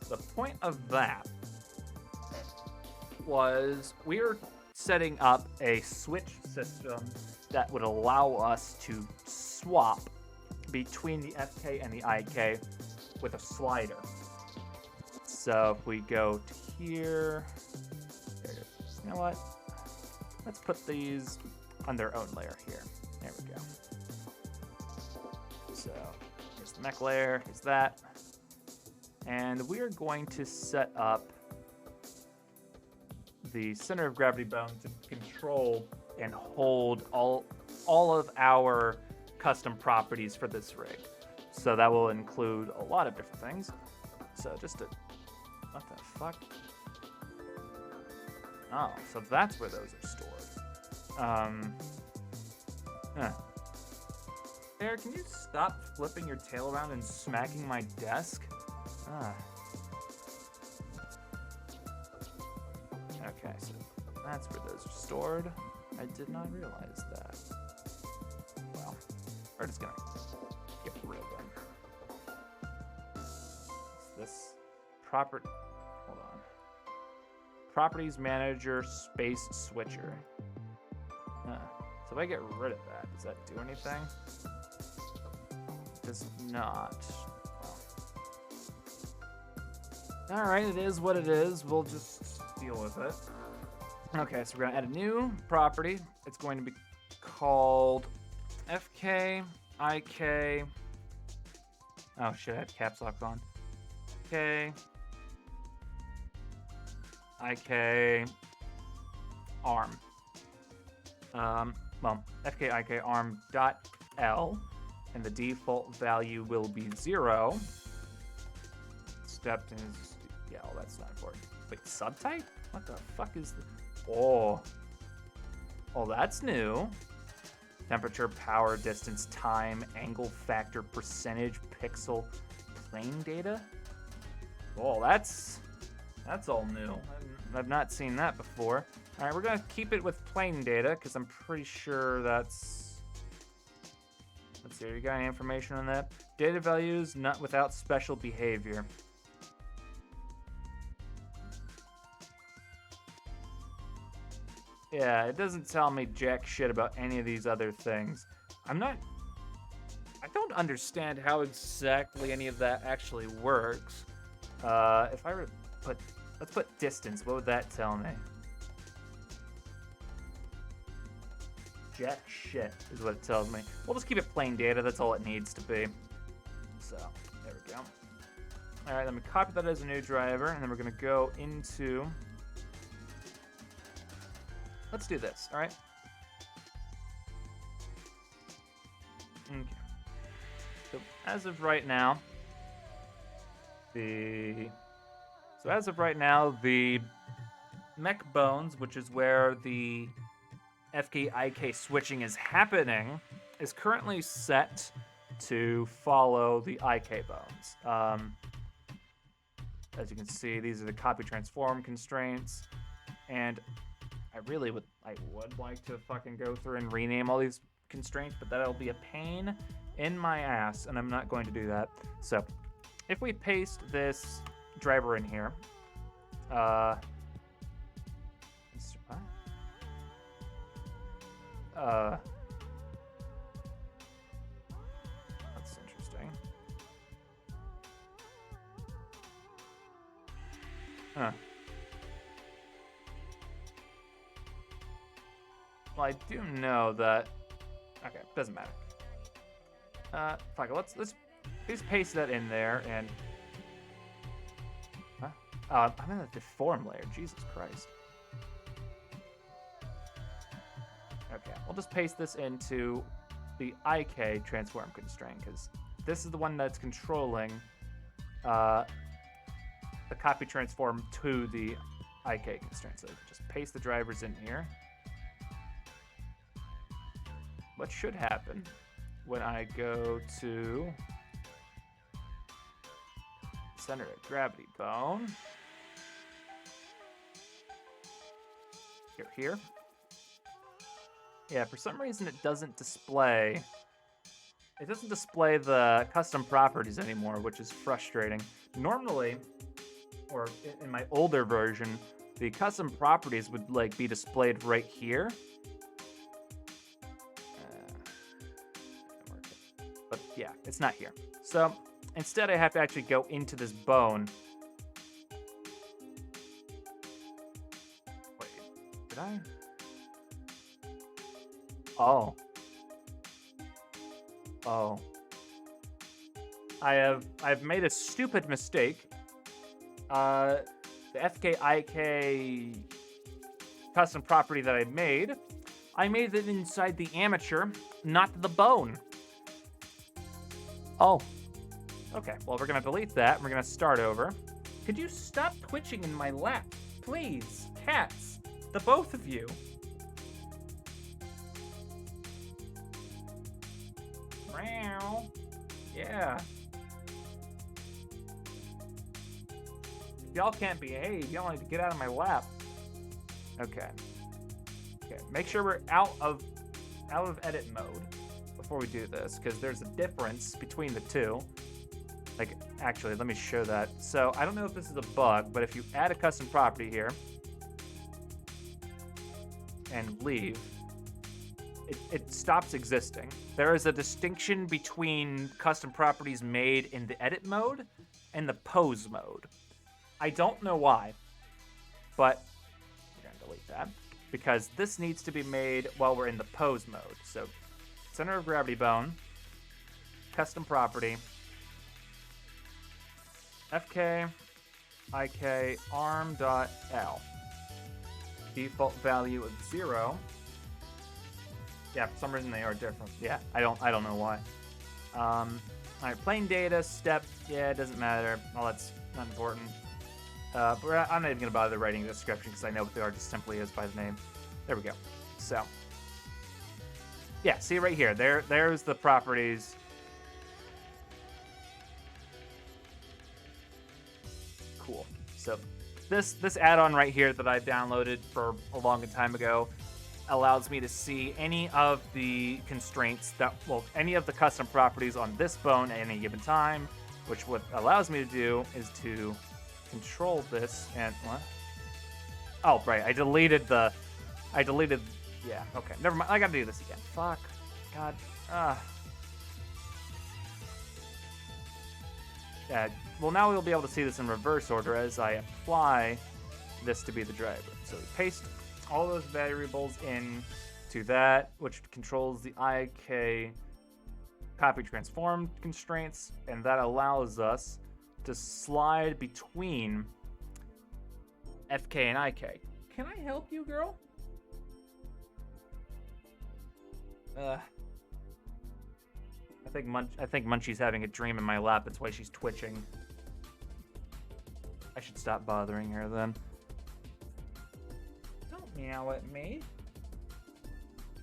So, the point of that was we were setting up a switch system that would allow us to swap between the FK and the IK with a slider. So if we go to here, you know what? Let's put these on their own layer here. There we go. So here's the mech layer, here's that. And we are going to set up the center of gravity bone to control and hold all of our custom properties for this rig. So that will include a lot of different things. So just to, what the fuck? Oh, so that's where those are stored. Bear, can you stop flipping your tail around and smacking my desk? Okay, so that's where those are stored. I did not realize that. Well, we're just gonna get rid of them. this? Hold on. Properties manager space switcher. So if I get rid of that, does that do anything? It does not. All right, it is what it is. We'll just deal with it. Okay, so we're gonna add a new property. It's going to be called FK IK. Oh shit, I had caps lock on. FK IK arm. Well, FK IK arm dot L, and the default value will be 0. Stepped is, yeah, all that's not important. Wait, subtype? What the fuck is this? Oh, that's new. Temperature, power, distance, time, angle, factor, percentage, pixel, plane data. Oh, that's all new. I've not seen that before. All right, we're gonna keep it with plane data because I'm pretty sure that's. Let's see. You got any information on that? Data values not without special behavior. Yeah, it doesn't tell me jack shit about any of these other things. I don't understand how exactly any of that actually works. If I were to let's put distance, what would that tell me? Jack shit is what it tells me. We'll just keep it plain data, that's all it needs to be. So, there we go. All right, let me copy that as a new driver, and then we're gonna go into. Let's do this, all right? Okay. So as of right now, the mech bones, which is where the FK-IK switching is happening, is currently set to follow the IK bones. As you can see, these are the copy transform constraints, and I would like to fucking go through and rename all these constraints, but that'll be a pain in my ass, and I'm not going to do that. So, if we paste this driver in here, that's interesting. Huh. Well, I do know that. Okay, doesn't matter. Fuck it. Let's just paste that in there and. Huh? I'm in the deform layer. Jesus Christ. Okay, we'll just paste this into the IK transform constraint because this is the one that's controlling the copy transform to the IK constraint. So just paste the drivers in here. What should happen when I go to center of gravity bone? Here. Yeah, for some reason it doesn't display. It doesn't display the custom properties anymore, which is frustrating. Normally, or in my older version, the custom properties would like be displayed right here. But yeah, it's not here. So instead I have to actually go into this bone. Wait, did I? Oh. I've made a stupid mistake. The FK-IK custom property that I made it inside the amateur, not the bone. Oh, okay. Well, we're gonna delete that. And we're gonna start over. Could you stop twitching in my lap, please, cats? The both of you. Meow. Yeah. Y'all can't behave. Y'all need to get out of my lap. Okay. Make sure we're out of edit mode before we do this, because there's a difference between the two. Like, actually, let me show that. So I don't know if this is a bug, but if you add a custom property here and leave, it stops existing. There is a distinction between custom properties made in the edit mode and the pose mode. I don't know why, but we're gonna delete that because this needs to be made while we're in the pose mode. So center of gravity bone, custom property, FK, IK, arm.l. Default value of 0. Yeah, for some reason they are different. Yeah, I don't know why. All right, plain data, step, yeah, it doesn't matter. Well, that's not important. But I'm not even gonna bother writing a description because I know what the artist simply is by the name. There we go. So, yeah, see right here. There's the properties. Cool. So this add-on right here that I downloaded for a long time ago allows me to see any of the constraints that, well, any of the custom properties on this bone at any given time, which what allows me to do is to control this and what? Oh, right. I deleted, yeah, okay. Never mind. I gotta do this again. Fuck. God. Yeah, well, now we'll be able to see this in reverse order as I apply this to be the driver. So we paste all those variables in to that, which controls the IK copy transform constraints, and that allows us to slide between FK and IK. Can I help you, girl? I think Munchie's having a dream in my lap. That's why she's twitching. I should stop bothering her then. Don't meow at me.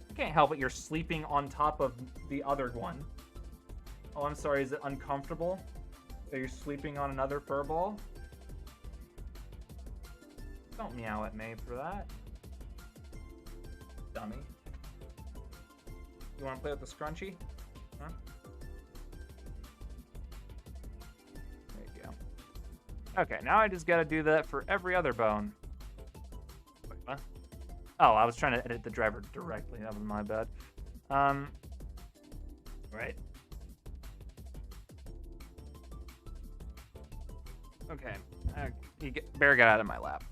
I can't help it. You're sleeping on top of the other one. Oh, I'm sorry. Is it uncomfortable that you're sleeping on another furball? Don't meow at me for that. Dummy. You want to play with the scrunchie? Huh? There you go. Okay, now I just gotta do that for every other bone. Wait, what? Oh, I was trying to edit the driver directly. That was my bad. Right. Okay. Bear got out of my lap.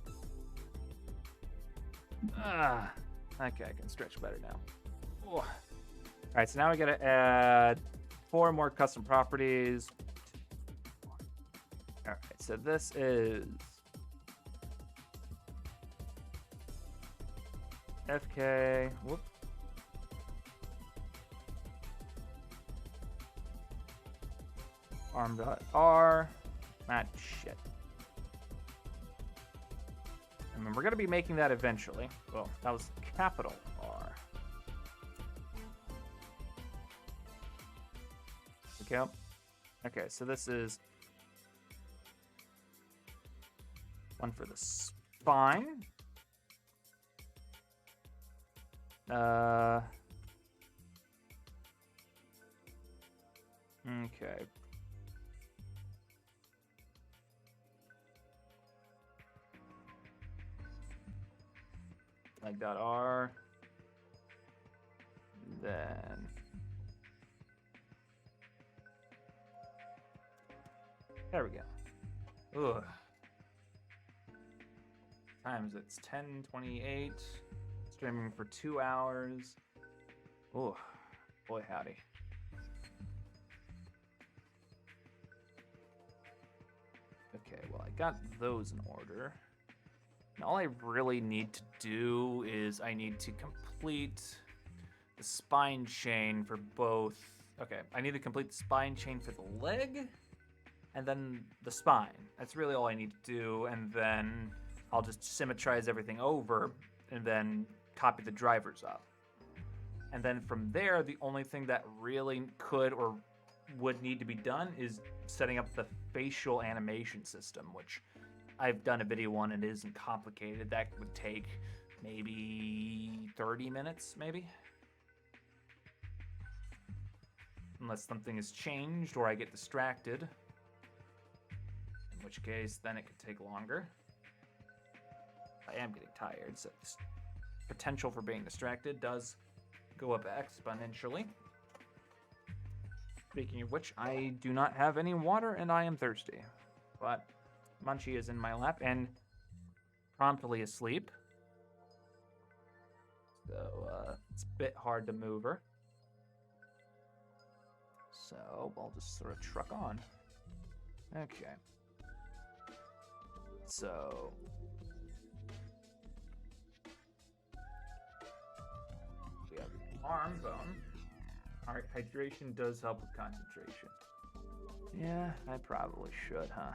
Okay, I can stretch better now. All right, so now we gotta add 4 more custom properties. All right, so this is FK. Whoop. Arm.r. That shit. I mean, we're gonna be making that eventually. Well, that was capital R. Okay. Okay, so this is one for the spine. Okay. Like dot R. Then there we go. Ugh. Times it's 10:28. Streaming for 2 hours. Oh, boy howdy. Okay, well I got those in order. And all I really need to do is I need to complete the spine chain for both. Okay, I need to complete the spine chain for the leg and then the spine. That's really all I need to do, and then I'll just symmetrize everything over and then copy the drivers up. And then from there, the only thing that really could or would need to be done is setting up the facial animation system, which I've done a video on. It isn't complicated. That would take maybe 30 minutes, maybe. Unless something has changed or I get distracted. which case then it could take longer. I am getting tired, so this potential for being distracted does go up exponentially. Speaking of which, I do not have any water and I am thirsty. But Munchie is in my lap and promptly asleep. So it's a bit hard to move her. So I'll just sort of truck on. Okay. So we have arm bone. Alright, hydration does help with concentration. Yeah, I probably should, huh?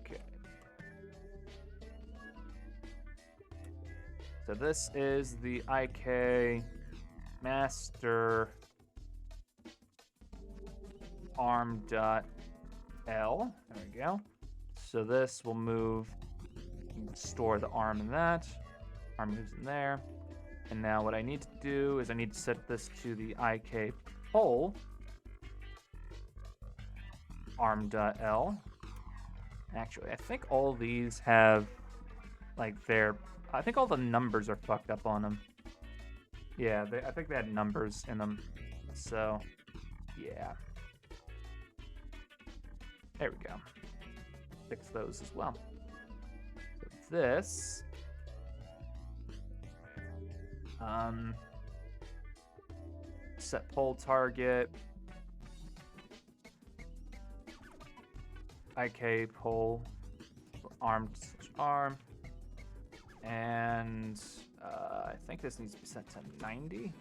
Okay. So this is the IK master arm.l. There we go. So this will move, store the arm in that. Arm moves in there. And now what I need to do is I need to set this to the IK pole. Arm.l. Actually, I think all these have, like, I think all the numbers are fucked up on them. Yeah, I think they had numbers in them. So, yeah. There we go. Fix those as well. So this, set pole target, IK pole, arm to arm, and I think this needs to be set to 90.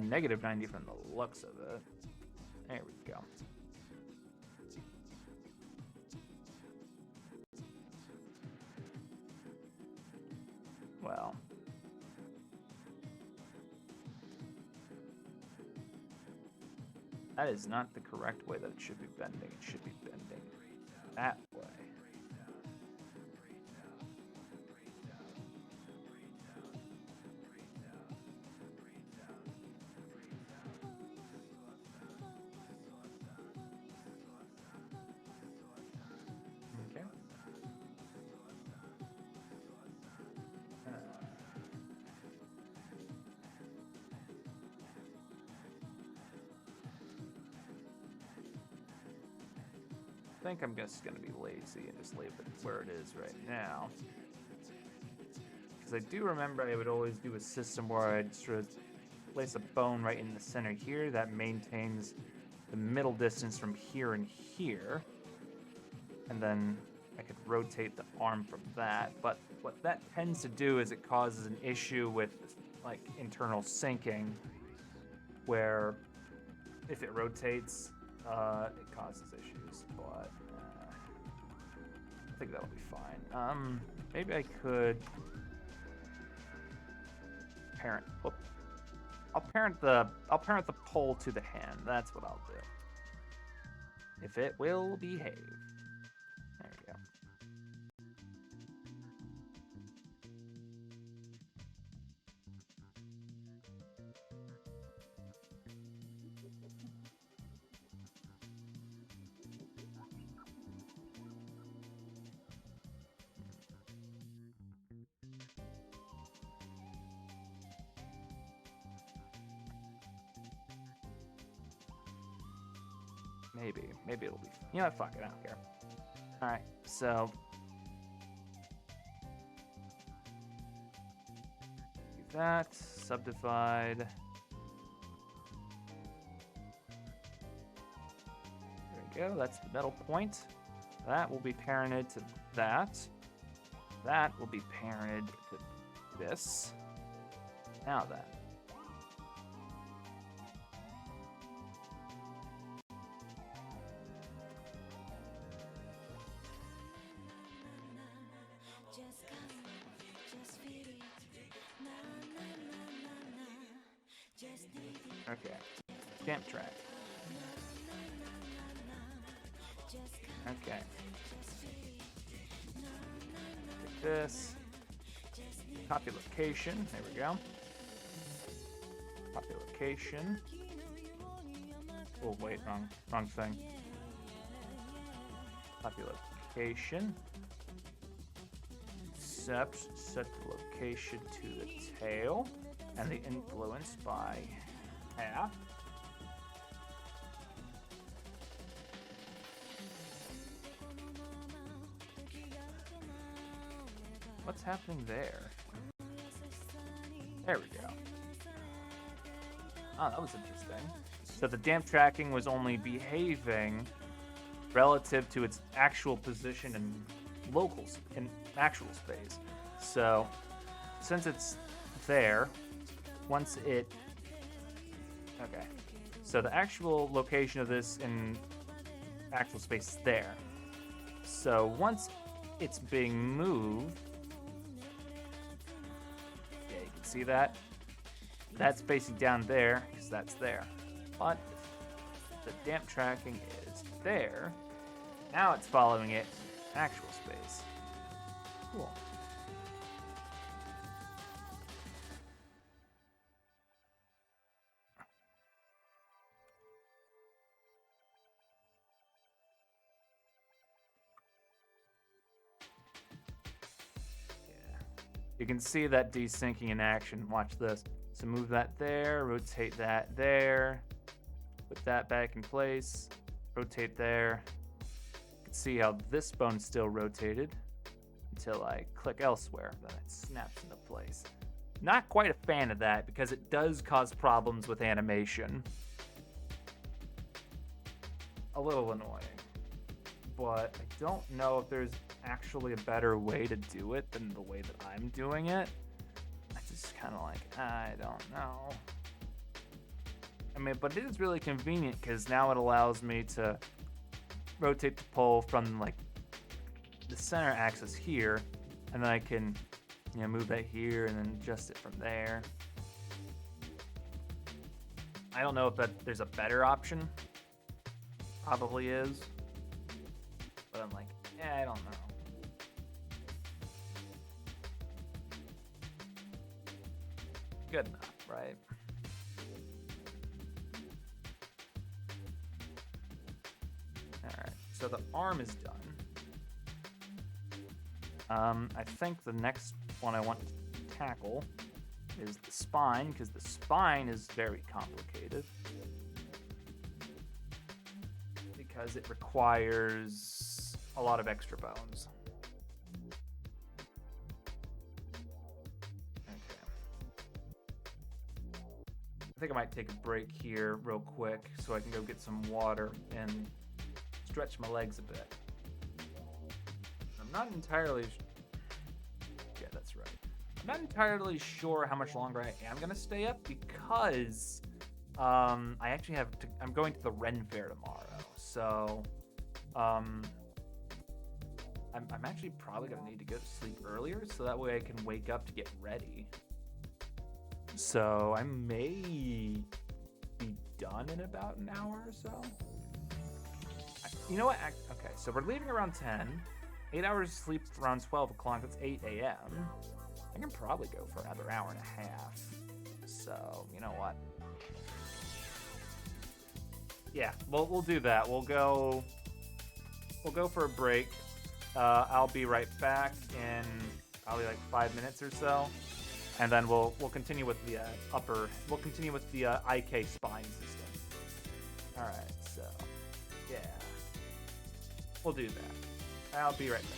Negative 90 from the looks of it. There we go. Well, that is not the correct way that it should be bending. It should be bending that way. Okay. I think I'm just going to be lazy and just leave it where it is right now. Because I do remember I would always do a system where I'd sort of place a bone right in the center here that maintains the middle distance from here and here. And then I could rotate the arm from that. But what that tends to do is it causes an issue with, like, internal syncing, where if it rotates, it causes issues, but I think that'll be fine. Maybe I could parent. I'll parent the pole to the hand. That's what I'll do. If it will behave. There we go. Maybe it'll be, you know what, fuck it, I don't care. Alright, so do that, subdivide. There we go, that's the middle point. That will be parented to that. That will be parented to this. Now that. Okay, camp track. Okay. Take this. Copy location. There we go. Copy location. Oh wait, wrong thing. Copy location. Set the location to the tail and the influence by half. What's happening there? There we go. Oh, that was interesting. So the damp tracking was only behaving relative to its actual position in actual space. So since it's there, once it... Okay. So the actual location of this in actual space is there. So once it's being moved... Yeah, you can see that. That's facing down there, because that's there. But the damp tracking is there. Now it's following it in actual space. Cool. You can see that desyncing in action. Watch this. So move that there, rotate that there, put that back in place, rotate there. You can see how this bone's still rotated until I click elsewhere, then it snaps into place. Not quite a fan of that because it does cause problems with animation. A little annoying. But I don't know if there's actually a better way to do it than the way that I'm doing it. I just kind of like, I don't know. I mean, but it is really convenient because now it allows me to rotate the pole from like the center axis here, and then I can, you know, move that here and then adjust it from there. I don't know if there's a better option. Probably is. But I'm like, I don't know. Good enough, right? Alright, so the arm is done. I think the next one I want to tackle is the spine, because the spine is very complicated. Because it requires a lot of extra bones. Okay. I think I might take a break here real quick so I can go get some water and stretch my legs a bit. I'm not entirely... Yeah, that's right. I'm not entirely sure how much longer I am going to stay up because I actually have to... I'm going to the Ren Fair tomorrow. So, I'm actually probably going to need to go to sleep earlier so that way I can wake up to get ready. So, I may be done in about an hour or so. You know what? Okay, so we're leaving around 10. 8 hours sleep around 12 o'clock. That's 8 a.m. I can probably go for another hour and a half. So, you know what? Yeah, we'll do that. We'll go for a break. I'll be right back in probably like 5 minutes or so, and then we'll continue with the We'll continue with the IK spine system. All right, so yeah, we'll do that. I'll be right back.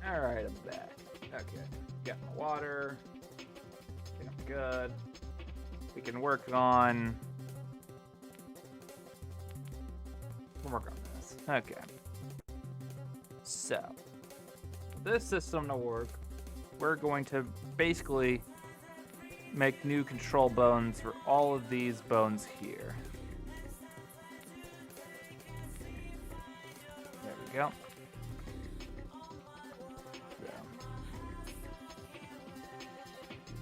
Alright, I'm back. Okay, got my water. I think I'm good. We can work on... We'll work on this. Okay. So, for this system to work, we're going to basically make new control bones for all of these bones here. There we go.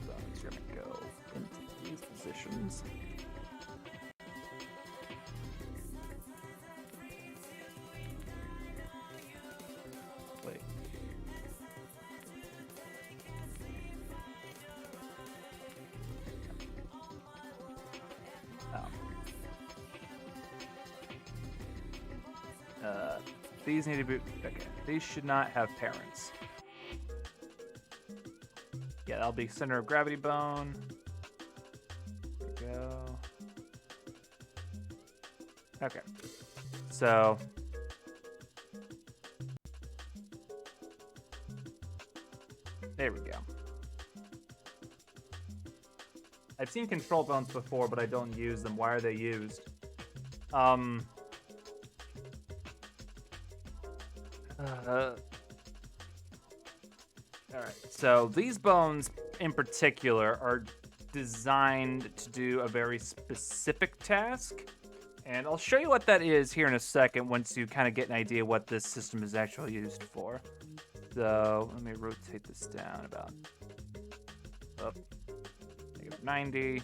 Bones are gonna go into these positions. Wait. These need to be... Okay, these should not have parents. Yeah, that'll be center of gravity bone. There we go. Okay. So... There we go. I've seen control bones before, but I don't use them. Why are they used? Alright, so these bones in particular are designed to do a very specific task, and I'll show you what that is here in a second once you kind of get an idea what this system is actually used for. So let me rotate this down about up -90.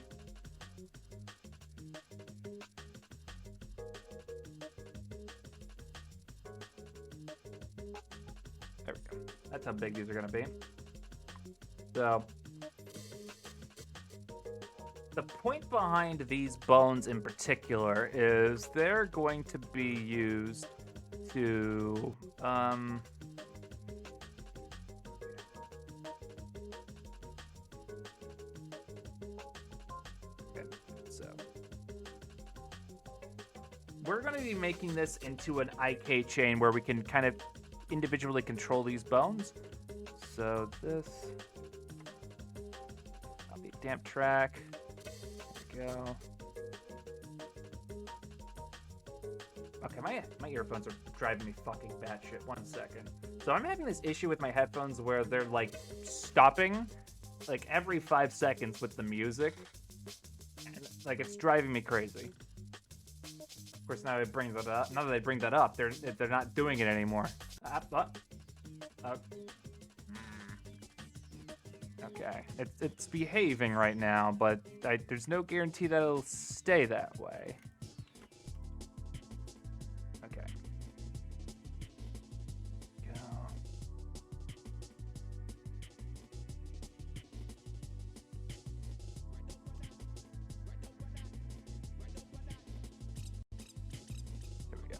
There we go. That's how big these are going to be. So, the point behind these bones in particular is they're going to be used to, okay, so, we're going to be making this into an IK chain where we can kind of individually control these bones. So this, I'll be damp track. There we go. Okay, my earphones are driving me fucking batshit. 1 second. So I'm having this issue with my headphones where they're like stopping like every 5 seconds with the music, and like it's driving me crazy. Of course, now it brings that up. Now that they bring that up, they're not doing it anymore. Okay, it's behaving right now, but there's no guarantee that it'll stay that way. Okay. Go. There we go.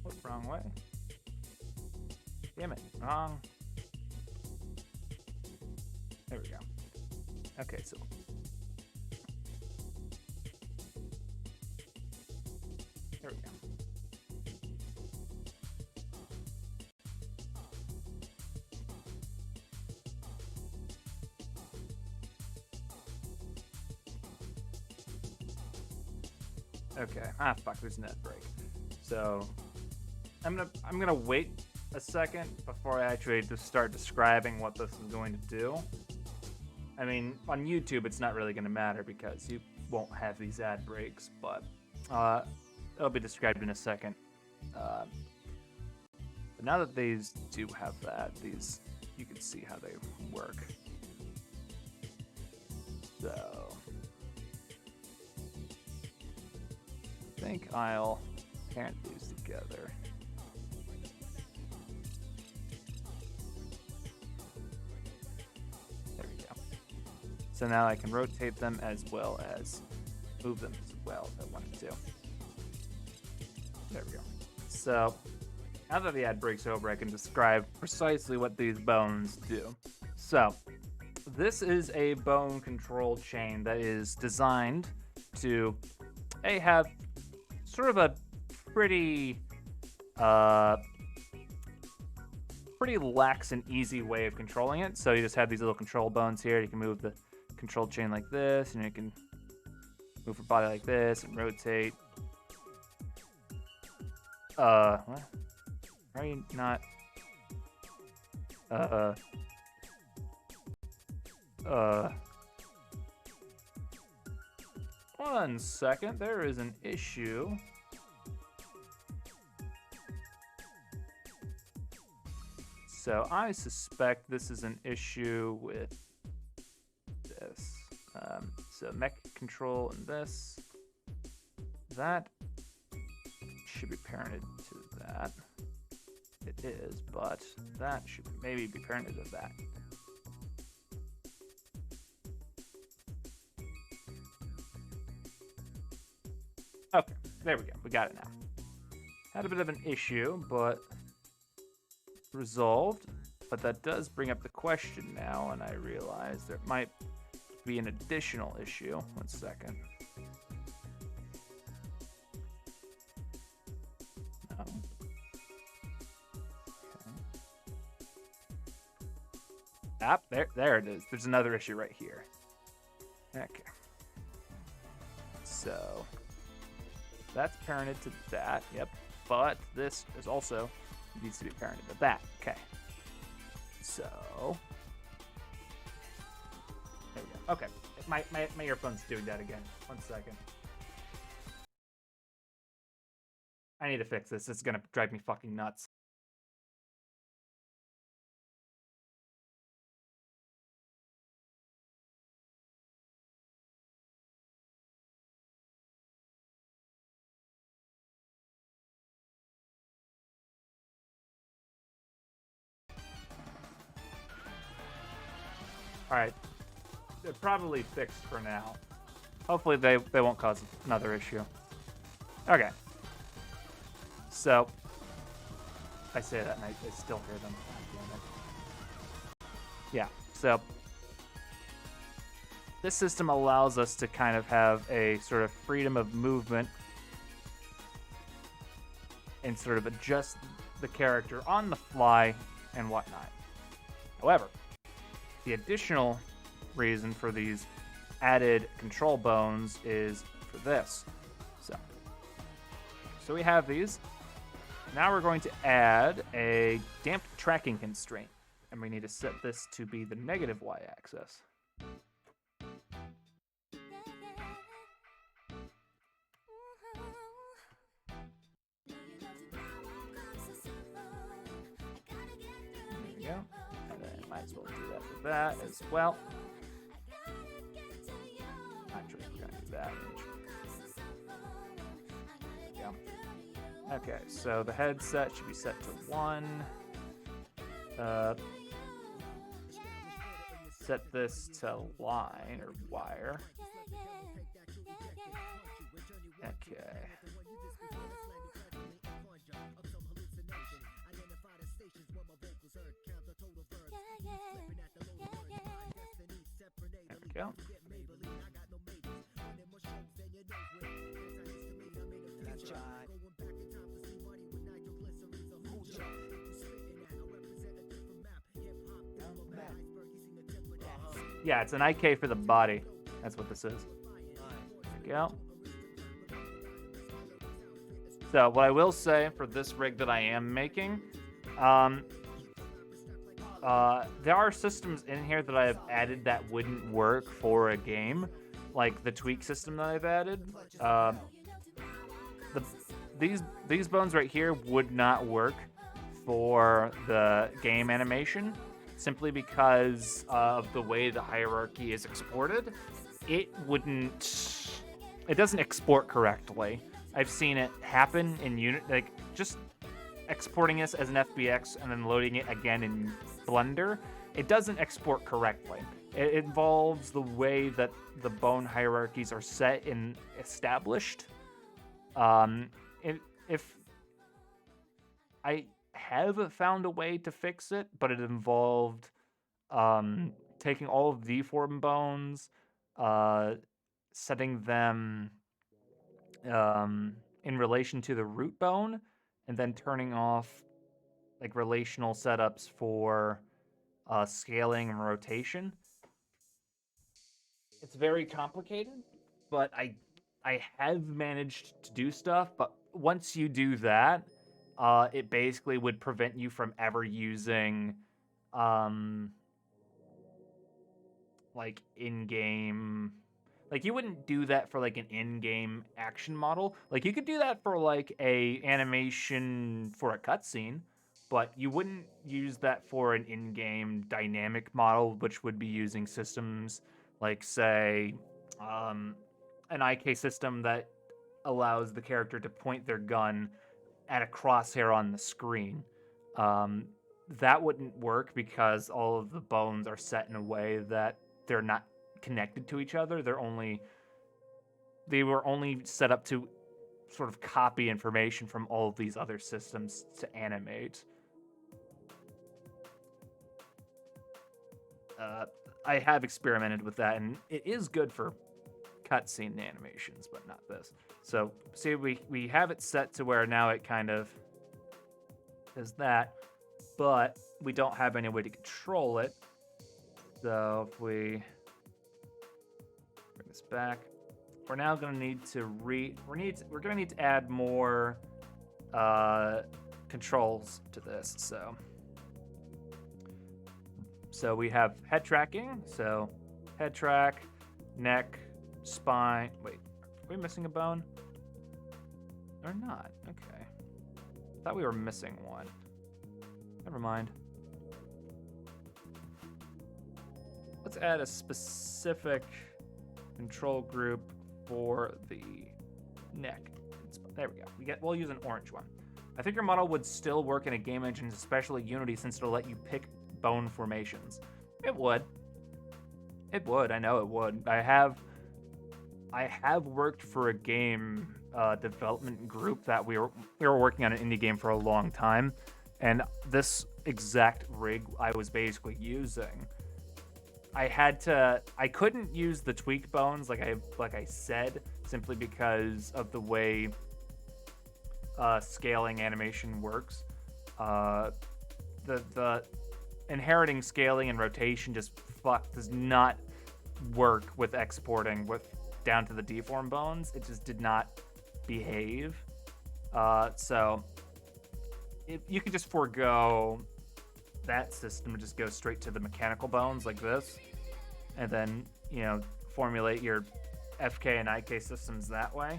What, wrong way? Damn it, wrong. There we go. Okay, so. There we go. Okay. Ah, fuck. There's a net break. So I'm gonna wait a second before I actually just start describing what this is going to do. I mean, on YouTube, it's not really gonna matter because you won't have these ad breaks, but it'll be described in a second. But now that these do have that, these you can see how they work. So I think I'll parent these together. There we go. So now I can rotate them as well as move them as well if I wanted to. There we go. So now that the ad breaks over, I can describe precisely what these bones do. So this is a bone control chain that is designed to have sort of a pretty pretty lax and easy way of controlling it. So you just have these little control bones here. You can move the control chain like this, and you can move your body like this and rotate. What? Are you not? 1 second. There is an issue. So I suspect this is an issue with this. So mech control and this. That should be parented to that. It is, but that should maybe be parented to that. Okay, there we go. We got it now. Had a bit of an issue, but resolved. But that does bring up the question now, and I realize there might be an additional issue. 1 second. No. Okay. There it is. There's another issue right here. Okay. So that's parented to that. Yep. But this is also needs to be parented to that. Okay. So there we go. Okay. My earphone's doing that again. 1 second. I need to fix this. It's gonna drive me fucking nuts. Alright. They're probably fixed for now. Hopefully they won't cause another issue. Okay. So I say that and I still hear them. Yeah, so this system allows us to kind of have a sort of freedom of movement and sort of adjust the character on the fly and whatnot. However, the additional reason for these added control bones is for this. So we have these. Now we're going to add a damped tracking constraint, and we need to set this to be the negative y-axis. There we go. And then might as well do that for that as well. Actually, we're going to do that. There we go. Okay, so the headset should be set to 1. Set this to line or wire. Okay. There we go. Yeah, it's an IK for the body. That's what this is. There we go. So what I will say for this rig that I am making, there are systems in here that I've added that wouldn't work for a game, like the tweak system that I've added. These bones right here would not work for the game animation, simply because of the way the hierarchy is exported. It doesn't export correctly. I've seen it happen in like just exporting this as an FBX and then loading it again in Blender. It doesn't export correctly. It involves the way that the bone hierarchies are set and established. I have found a way to fix it, but it involved taking all of the deform bones, setting them in relation to the root bone, and then turning off like relational setups for scaling and rotation. It's very complicated, but I have managed to do stuff. But once you do that, it basically would prevent you from ever using um, like in-game, like you wouldn't do that for like an in-game action model. Like you could do that for like a animation for a cutscene, but you wouldn't use that for an in-game dynamic model, which would be using systems like say an IK system that allows the character to point their gun at a crosshair on the screen. Um, that wouldn't work because all of the bones are set in a way that they're not connected to each other. They were only set up to sort of copy information from all of these other systems to animate. I have experimented with that, and it is good for cutscene animations, but not this. So see, we have it set to where now it kind of is that, but we don't have any way to control it. So if we bring this back, we're now going to need to we're going to need to add more controls to this. So we have head tracking. So head track, neck, spine. Wait, are we missing a bone? Or not? Okay. Thought we were missing one. Never mind. Let's add a specific control group for the neck. There we go. We'll use an orange one. I think your model would still work in a game engine, especially Unity, since it'll let you pick bone formations. It would. It would. I know it would. I have worked for a game development group that we were working on an indie game for a long time, and this exact rig I was basically using, I couldn't use the tweak bones like I said, simply because of the way scaling animation works. The inheriting scaling and rotation just does not work with exporting with down to the deform bones. It just did not behave. So if you could just forego that system and just go straight to the mechanical bones like this, and then formulate your FK and IK systems that way.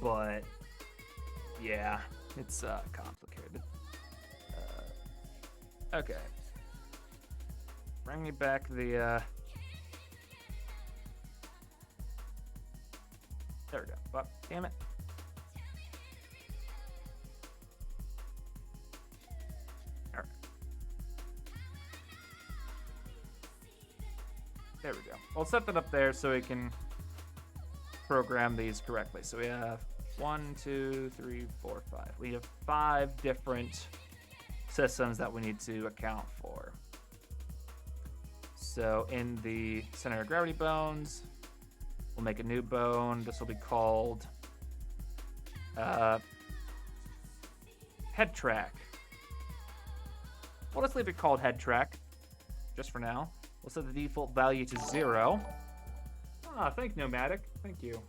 But yeah, it's complicated. Okay, bring me back the there we go. Oh, damn it. All right. There we go. I'll set that up there so we can program these correctly. So we have 1, 2, 3, 4, 5. We have 5 different systems that we need to account for. So in the center of gravity bones, we'll make a new bone. This will be called head track. We'll just leave it called head track, just for now. We'll set the default value to 0. Ah, thank Nomadic. Thank you.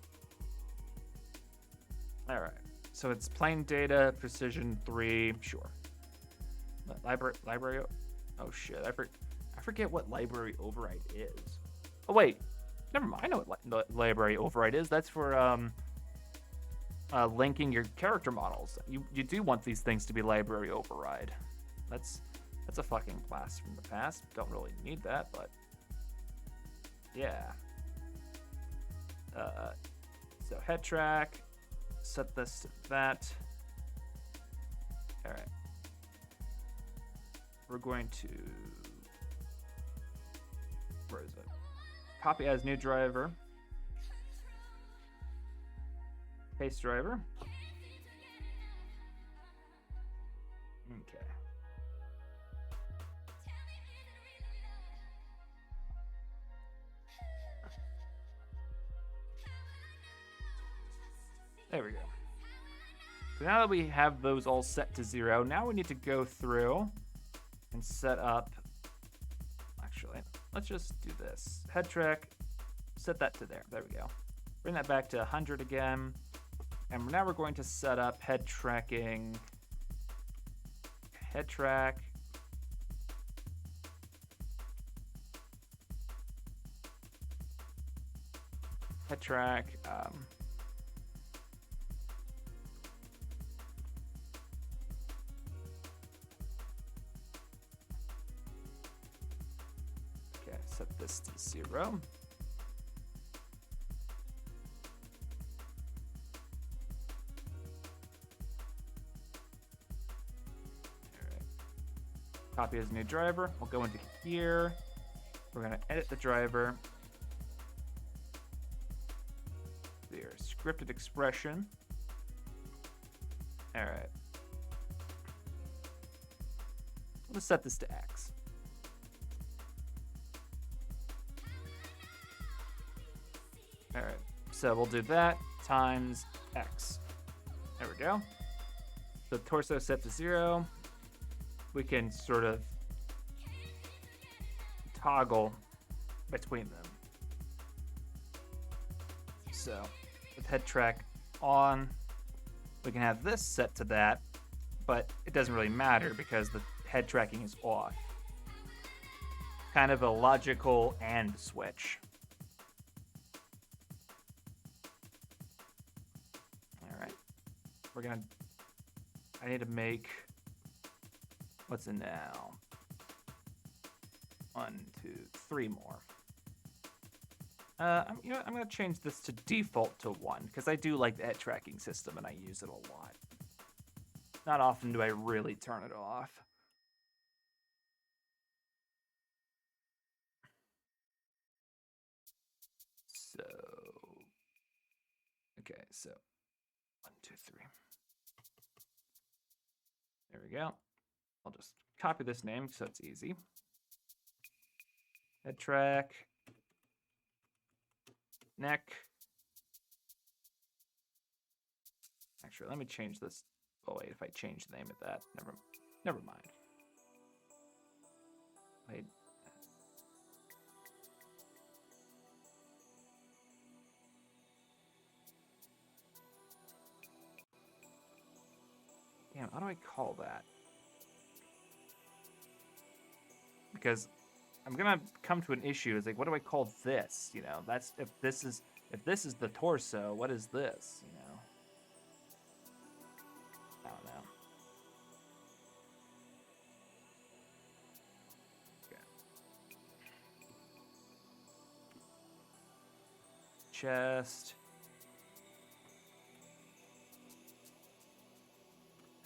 All right. So it's plain data, precision 3. Sure. Library. Oh shit! I forget what library override is. Oh wait. Never mind. I know what library override is. That's for linking your character models. You do want these things to be library override. That's a fucking blast from the past. Don't really need that, but yeah. So head track. Set this to that. All right. We're going to, where is it? Copy as new driver. Paste driver. There we go. So now that we have those all set to 0, now we need to go through and set up. Actually, let's just do this. Head track, set that to there. There we go. Bring that back to 100 again. And now we're going to set up head tracking. Head track. Head track. Okay, set this to 0. Copy as new driver. We'll go into here. We're going to edit the driver. There, scripted expression. All right. Let's set this to X. All right. So we'll do that times X. There we go. The torso set to 0. We can sort of toggle between them. So with head track on, we can have this set to that, but it doesn't really matter because the head tracking is off. Kind of a logical AND switch. All right. I need to make, what's in now? 1, 2, 3 more. I'm going to change this to default to 1 because I do like the head tracking system and I use it a lot. Not often do I really turn it off. So, okay, so 1, 2, 3. There we go. I'll just copy this name so it's easy. Head track. Neck. Actually, let me change this. Oh wait, if I change the name of that, never mind. Wait. Damn, how do I call that? Because I'm gonna come to an issue. It's like, what do I call this? You know, that's if this is the torso, what is this? You know, I don't know. Okay. Chest,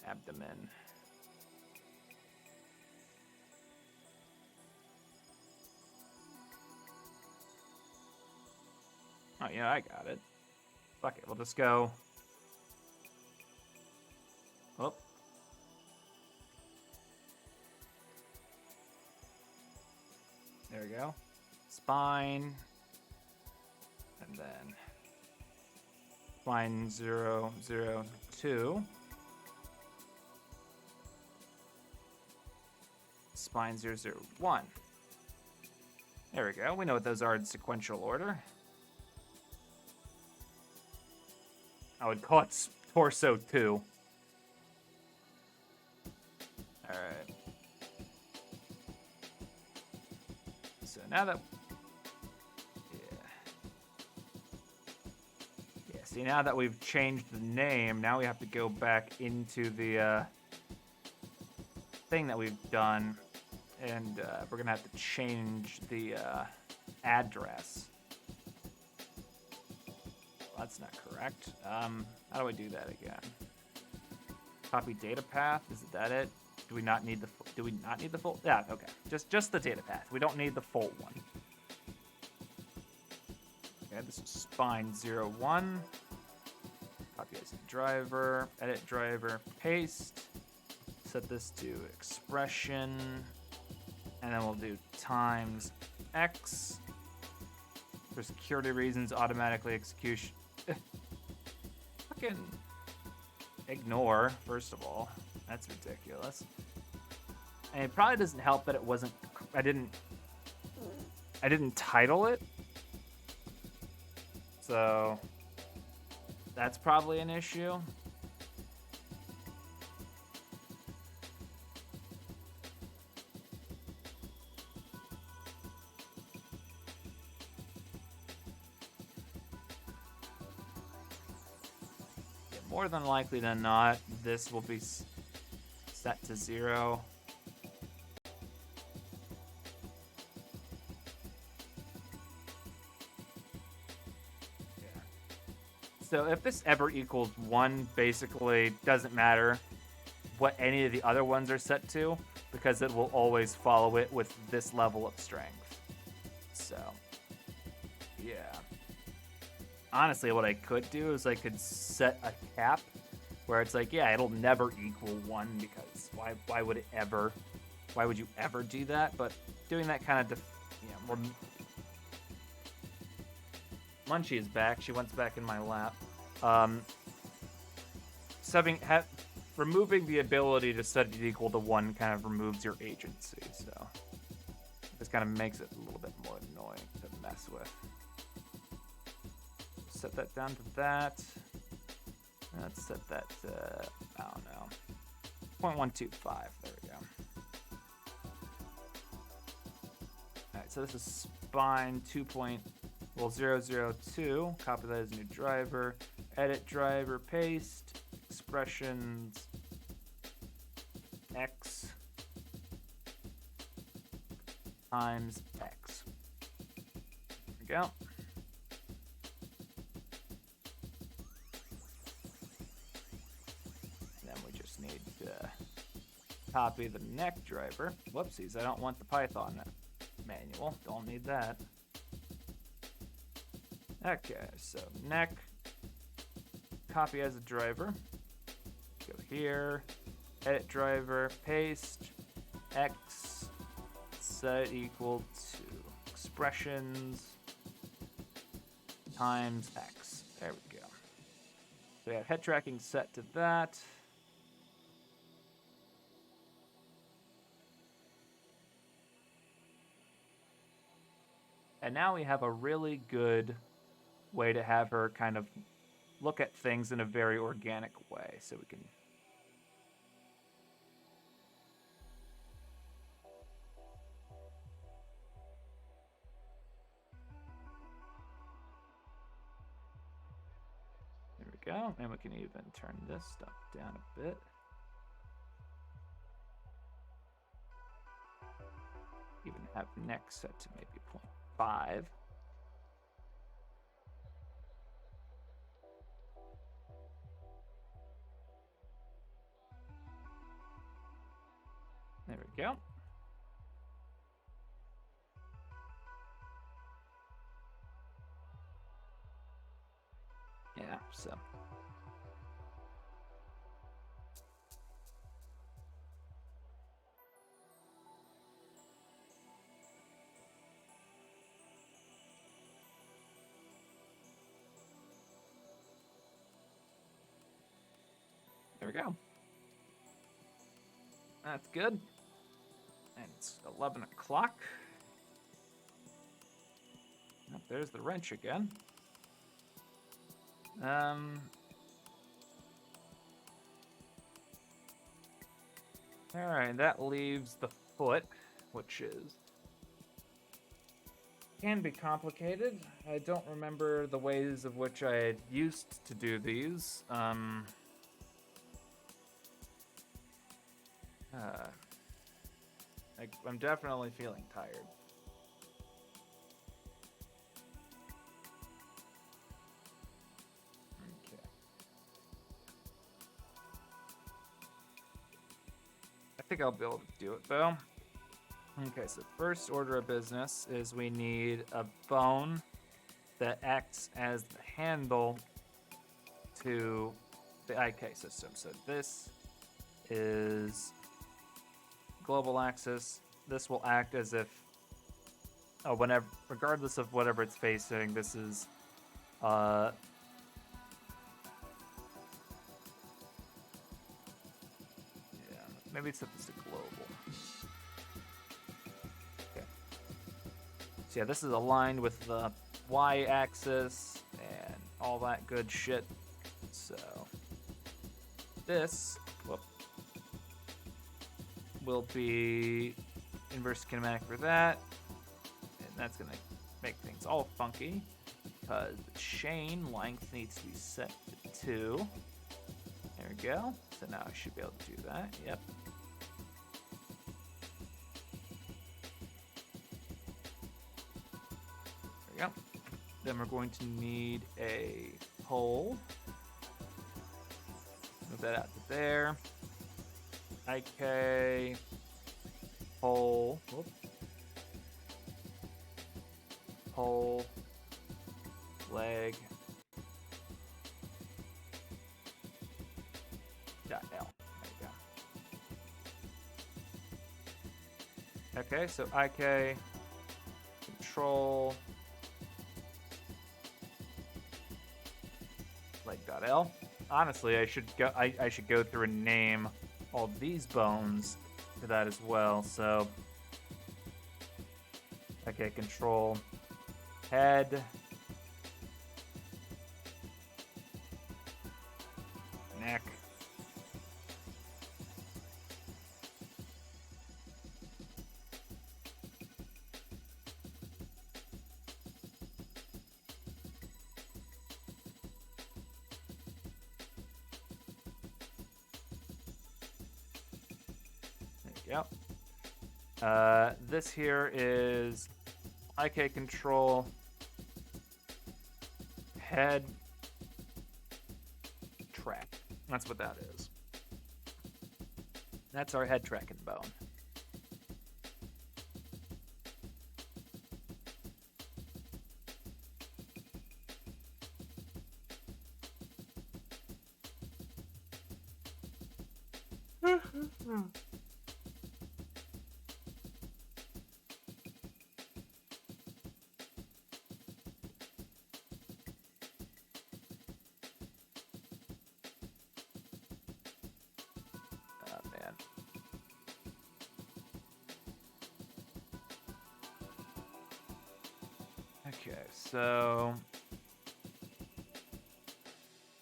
abdomen. Oh, yeah, I got it. Fuck it, we'll just go. Oh. There we go. Spine. And then spine 0, 0, 2. Spine 0, 0, 1. There we go. We know what those are in sequential order. I would call it torso 2. Alright. So now that... Yeah, see, now that we've changed the name, now we have to go back into the thing that we've done, and we're going to have to change the address. That's not correct. How do I do that again? Copy data path. Is that it? Do we not need the full? Yeah, okay. Just the data path. We don't need the full one. Okay, this is spine 0, 1. Copy as driver, edit driver, paste. Set this to expression, and then we'll do times X. For security reasons, automatically execution. fucking ignore, first of all. That's ridiculous. And it probably doesn't help that it wasn't... I didn't title it. So that's probably an issue. Yeah, more than likely than not, this will be set to 0. So if this ever equals 1, basically doesn't matter what any of the other ones are set to, because it will always follow it with this level of strength. So, yeah. Honestly, what I could do is I could set a cap where it's like, yeah, it'll never equal 1, because why would it ever? Why would you ever do that? But doing that kind of, Munchie is back. She wants back in my lap. Removing the ability to set it equal to 1 kind of removes your agency, so this kind of makes it a little bit more annoying to mess with. Set that down to that. Let's set that to, I don't know, 0.125. There we go. Alright, so this is spine 2.002. Copy that as new driver. Edit driver, paste. Expressions X times X. There we go. Then we just need to copy the neck driver. Whoopsies, I don't want the Python manual. Don't need that. Okay, so neck, copy as a driver. Go here, edit driver, paste, X, set equal to expressions times X. There we go. So we have head tracking set to that. And now we have a really good way to have her kind of look at things in a very organic way. So we can... There we go. And we can even turn this stuff down a bit. Even have next set to maybe 0.5. There we go. Yeah, so. There we go. That's good. And it's 11 o'clock. Oh, there's the wrench again. Alright, that leaves the foot, which can be complicated. I don't remember the ways of which I had used to do these. I'm definitely feeling tired. Okay. I think I'll be able to do it, though. Okay, so first order of business is we need a bone that acts as the handle to the IK system. So this is global axis. This will act as if, whenever, regardless of whatever it's facing, this is maybe set this to global. Okay. So yeah, this is aligned with the y-axis and all that good shit. So this will be inverse kinematic for that, and that's gonna make things all funky because the chain length needs to be set to 2. There we go. So now I should be able to do that. Yep. There we go. Then we're going to need a hole. Move that out to there. IK hole. Whoop. Hole. Leg. Dot L. There you go. Okay, so IK control leg dot L. Honestly, I should go through and name all these bones to that as well. So okay, control head, neck, yep. This here is IK control head track. That's what that is. That's our head tracking bone. Okay, so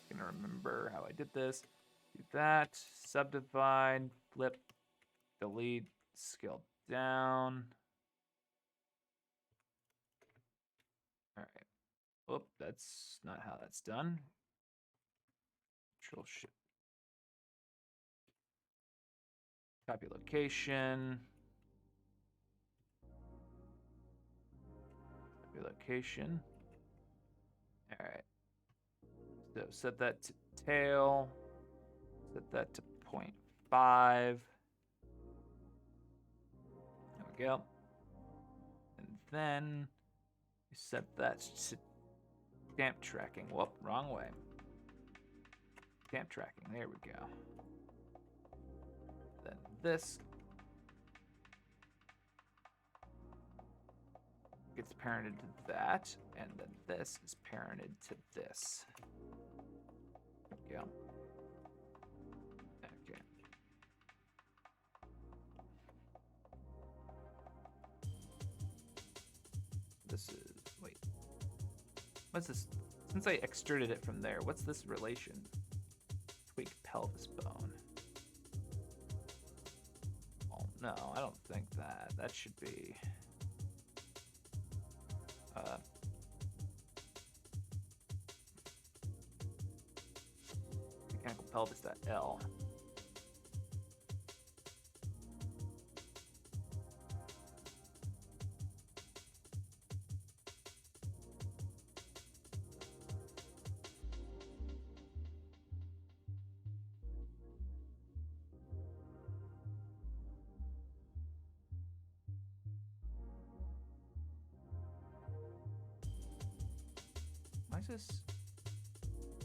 I'm gonna remember how I did this. Do that, subdivide, flip, delete, scale down. All right. Oop, that's not how that's done. Control Shift. Copy location. Location. All right. So set that to tail. Set that to 0.5. There we go. And then you set that to stamp tracking. Whoop, wrong way. Stamp tracking. There we go. Then this gets parented to that, and then this is parented to this. There we go. Okay. This is, wait. What's this? Since I extruded it from there, what's this relation? Tweak pelvis bone. Oh, no, I don't think that. That should be... mechanical pelvis.L.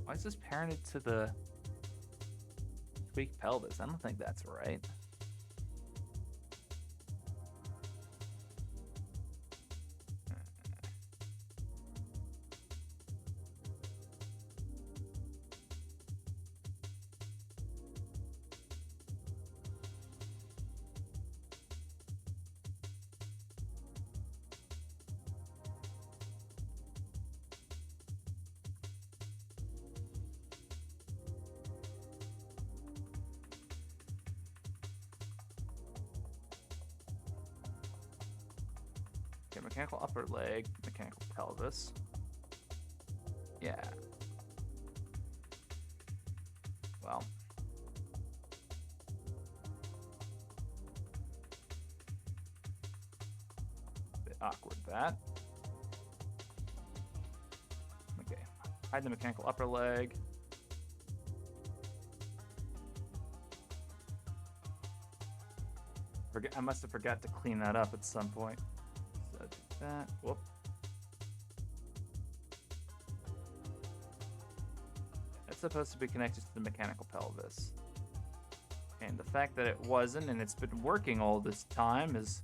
Why is this parented to the tweak pelvis? I don't think that's right. Okay, mechanical upper leg, mechanical pelvis. Yeah. Well. Bit awkward, that. Okay. Hide the mechanical upper leg. I must have forgot to clean that up at some point. So do that. Whoop. It's supposed to be connected to the mechanical pelvis. And the fact that it wasn't and it's been working all this time is,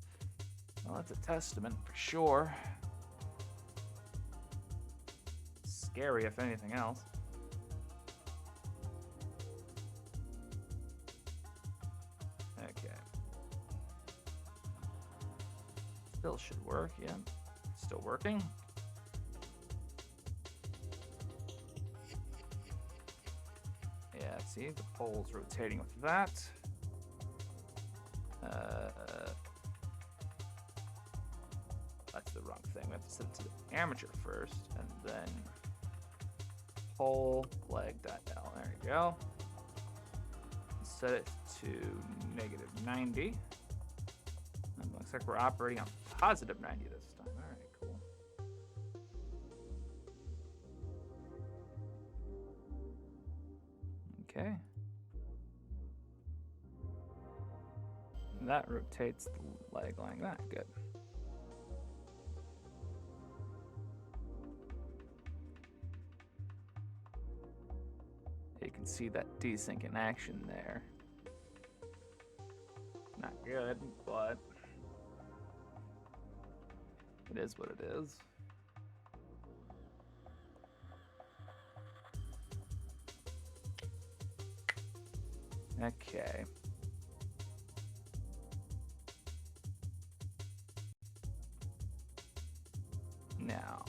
well, that's a testament for sure. Scary, if anything else. Okay. Still should work, yeah. Still working. Yeah, see, the pole's rotating with that. That's the wrong thing. We have to set it to the armature first, and then pole, leg, that down. There you go. Set it to -90. And looks like we're operating on +90 this time. All right, cool. Okay. And that rotates the leg like that. Good. You can see that desync in action there. Not good, but it is what it is. Okay. Now,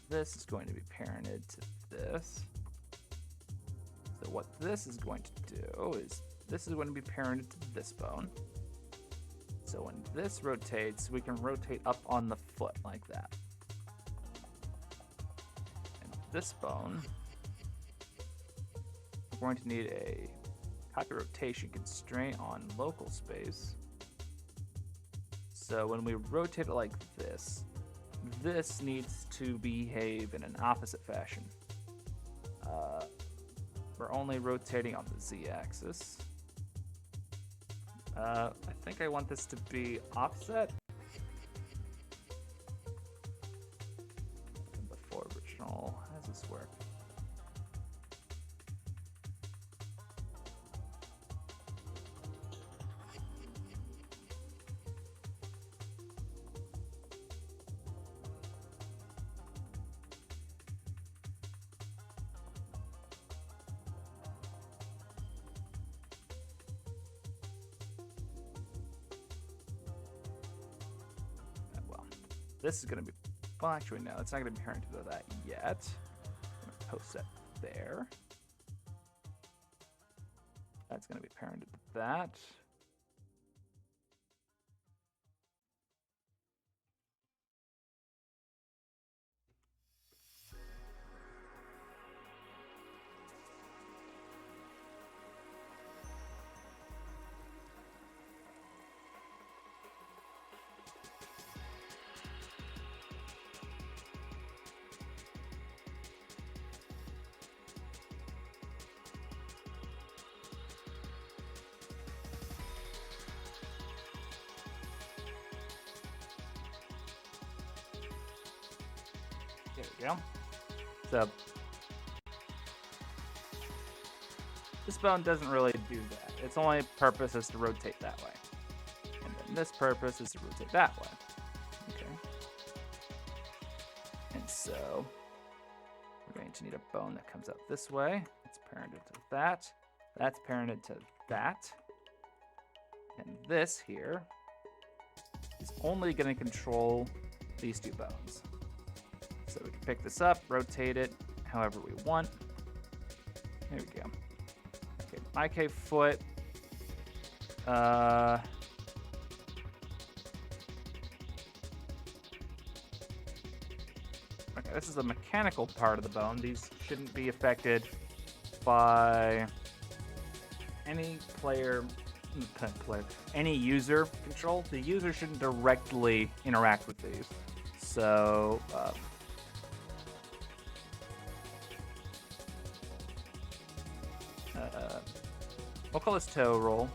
this is going to be parented to this. So what this is going to do is this is going to be parented to this bone. So when this rotates, we can rotate up on the foot like that. And this bone, we're going to need a copy rotation constraint on local space. So when we rotate it like this, this needs to behave in an opposite fashion. We're only rotating on the z-axis. I think I want this to be offset. Before original, how does this work? This is going to be, well, actually, no, it's not going to be parented to that yet. I'm going to post that there. That's going to be parented to that. There we go. So this bone doesn't really do that. Its only purpose is to rotate that way. And then this purpose is to rotate that way. Okay. And so we're going to need a bone that comes out this way. It's parented to that. That's parented to that. And this here is only going to control these two bones. So we can pick this up, rotate it however we want. There we go. Okay, IK foot. Okay, this is a mechanical part of the bone. These shouldn't be affected by any any user control. The user shouldn't directly interact with these. So, we'll call this toe roll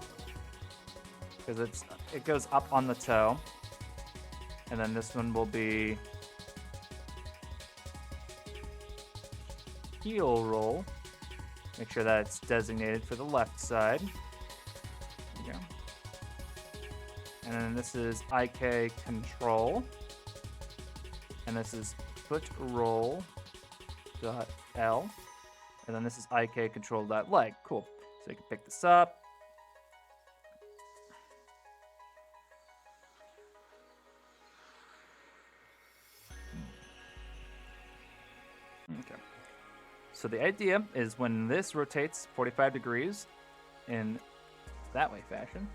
because it goes up on the toe, and then this one will be heel roll. Make sure that it's designated for the left side. There we go. And then this is IK control. And this is foot roll dot L. And then this is IK control dot leg. Cool. So you can pick this up. Okay. So the idea is when this rotates 45 degrees in that way fashion,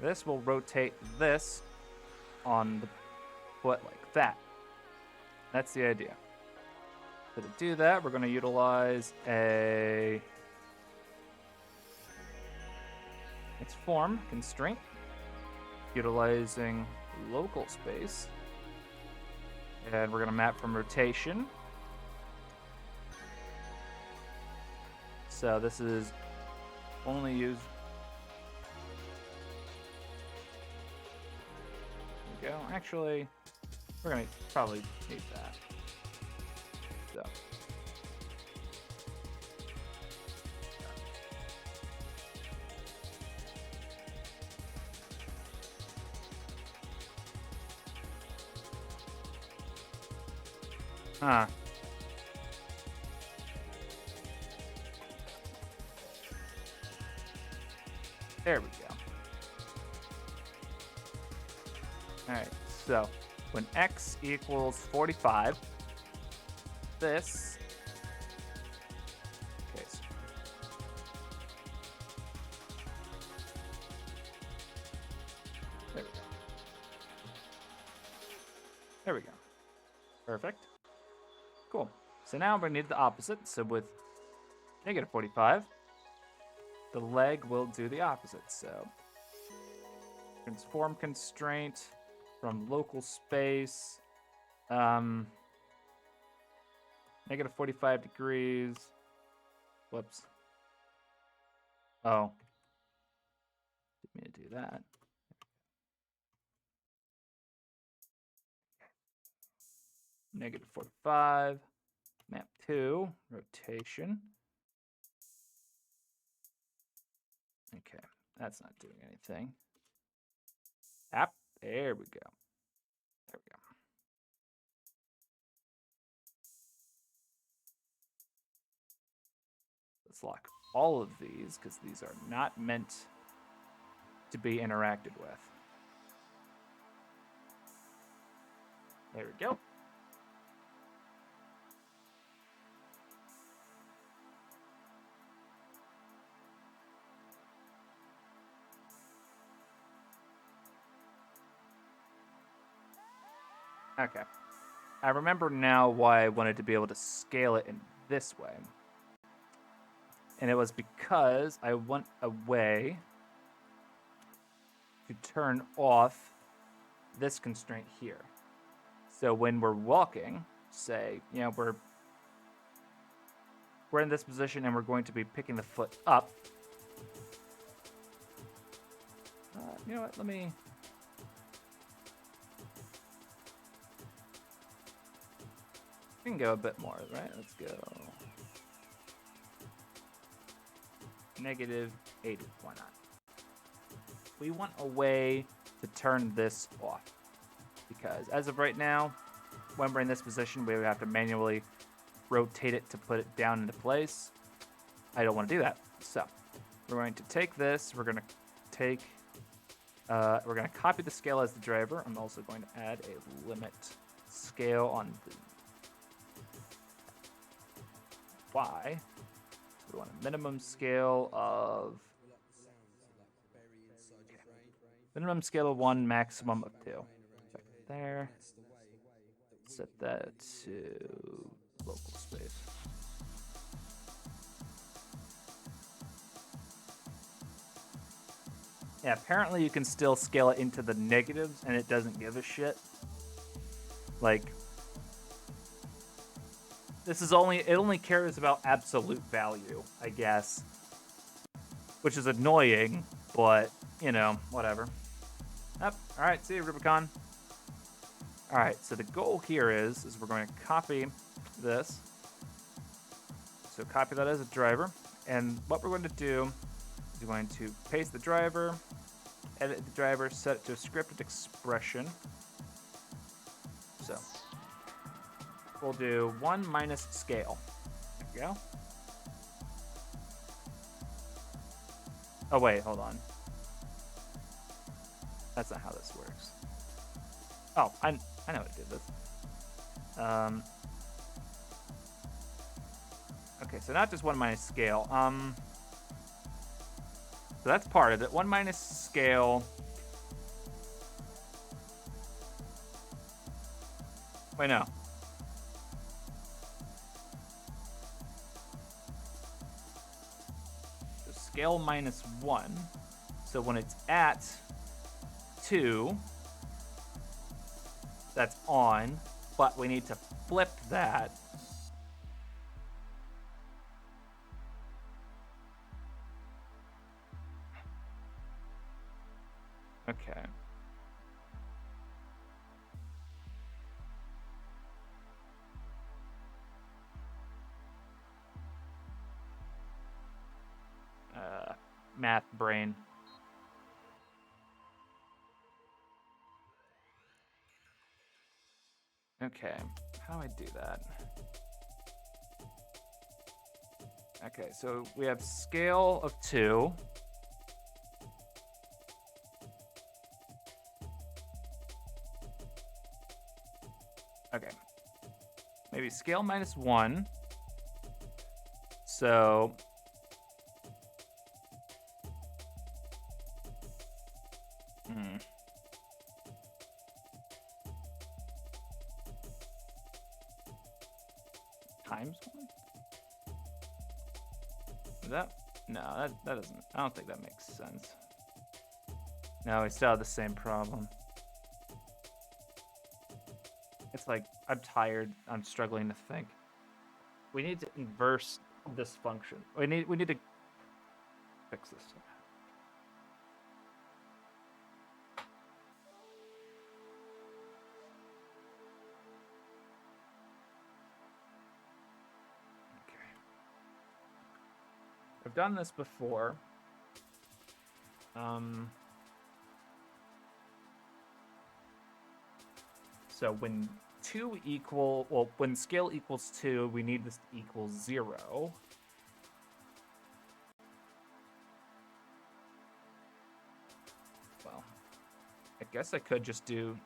this will rotate this on the foot like that. That's the idea. So to do that, we're going to utilize a its form constraint, utilizing local space, and we're going to map from rotation. So this is only used. There we go. Actually, we're gonna probably need that. So. Huh. There we go. Alright, so when x equals 45, this... Okay, so there we go. There we go. Perfect. Cool. So now we're going to need the opposite. So with negative 45, the leg will do the opposite. So transform constraint from local space, negative 45 degrees. Whoops. Oh. Didn't mean to do that. Negative 45, map 2, rotation. Okay, that's not doing anything. App, there we go. There we go. Let's lock all of these because these are not meant to be interacted with. There we go. Okay. I remember now why I wanted to be able to scale it in this way. And it was because I want a way to turn off this constraint here. So when we're walking, say, you know, we're in this position and we're going to be picking the foot up. You know what, let me... We can go a bit more, right? Let's go negative 80. Why not? We want a way to turn this off because as of right now, when we're in this position, we would have to manually rotate it to put it down into place. I don't want to do that. So we're going to take this. We're going to take. We're going to copy the scale as the driver. I'm also going to add a limit scale on the Y. We want a minimum scale of minimum scale of 1, maximum of 2. Check it there. Set that to local space. Yeah, apparently you can still scale it into the negatives and it doesn't give a shit. Like, it only cares about absolute value, I guess. Which is annoying, but, you know, whatever. Yep. Alright, see you, Rubicon. Alright, so the goal here is we're going to copy this. So copy that as a driver. And what we're going to do is we're going to paste the driver, edit the driver, set it to a scripted expression. So we'll do 1 minus scale. There we go. Oh, wait, hold on. That's not how this works. Oh, I know how to do this. Okay, so not just 1 minus scale. So that's part of it. 1 minus scale. Wait, no. So scale minus 1. So when it's at 2, that's on, but we need to flip that. Okay. Math brain. Okay, how do I do that? Okay, so we have scale of 2. Okay. Maybe scale minus 1. So times 1? Is that? No, that doesn't. I don't think that makes sense. No, we still have the same problem. It's like, I'm tired. I'm struggling to think. We need to inverse this function. We need to fix this. Okay. I've done this before. So when when scale equals 2, we need this to equal 0. Well, I guess I could just do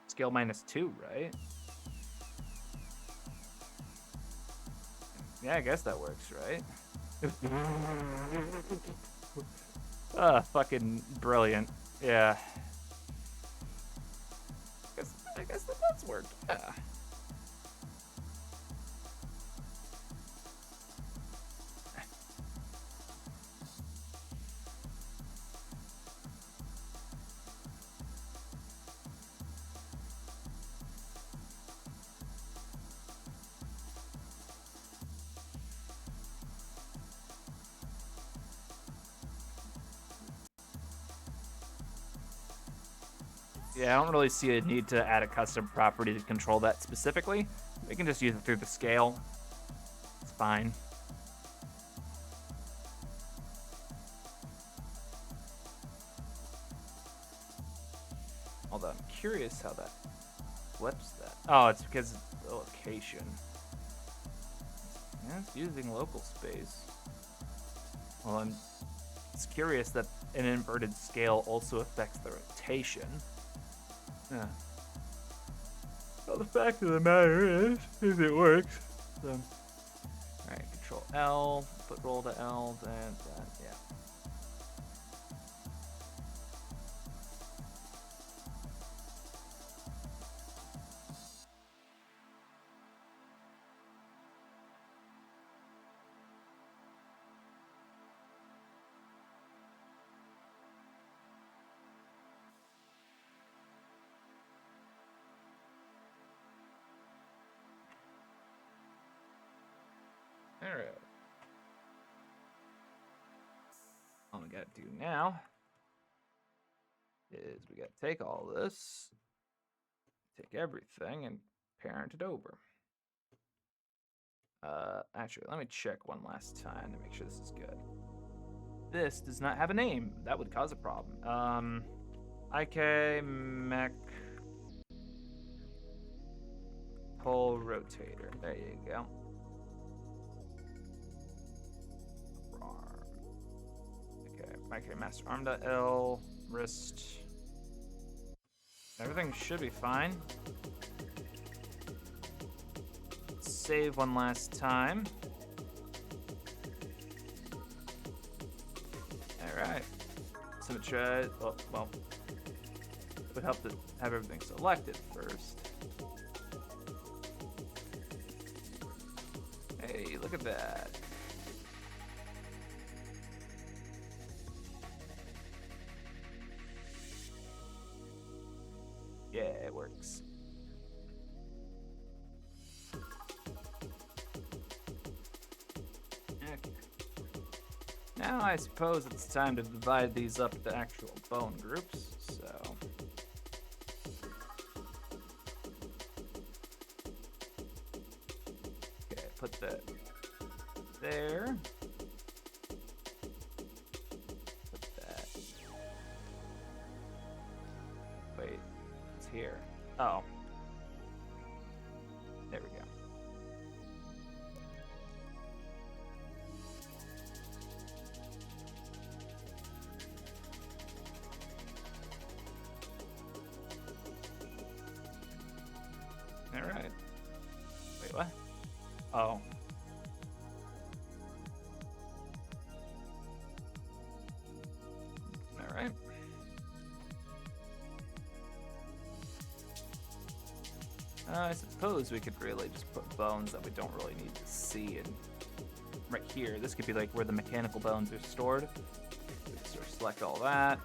scale minus 2, right? Yeah, I guess that works, right? Fucking brilliant. Yeah. I guess that does work. Yeah. Yeah, I don't really see a need to add a custom property to control that specifically. We can just use it through the scale. It's fine. Although I'm curious how that flips that. Oh, it's because of the location. Yeah, it's using local space. Well, it's curious that an inverted scale also affects the rotation. Yeah. Well, the fact of the matter is it works. So, alright, control L, put roll to L, then yeah. All right. All we gotta do now is we gotta take all this, take everything, and parent it over. Actually, let me check one last time to make sure this is good. This does not have a name. That would cause a problem. IK mech pole rotator. There you go. Arm. Okay, IK master arm.L, wrist. Everything should be fine. Save one last time. Alright. Symmetry. Oh, well. It would help to have everything selected first. Hey, look at that. Yeah, it works. Okay. Now I suppose it's time to divide these up into actual bone groups, so... Okay, put that there. Put that... Wait, it's here. Oh. There we go. All right. Wait, what? Oh. All right. I suppose we could really just put bones that we don't really need to see in right here. This could be like where the mechanical bones are stored. We can sort of select all that.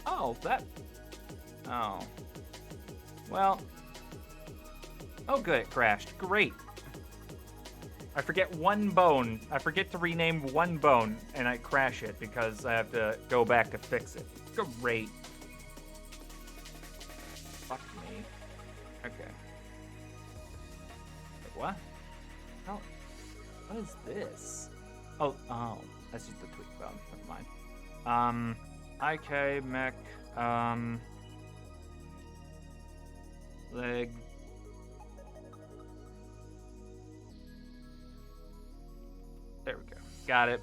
Oh, that... Oh. Well. Oh, good, it crashed. Great. I forget one bone. I forget to rename one bone, and I crash it because I have to go back to fix it. Great. Fuck me. Okay. Wait, what? Oh. What is this? Oh, that's just a tweak bone. Never mind. IK, mech, leg. There we go. Got it.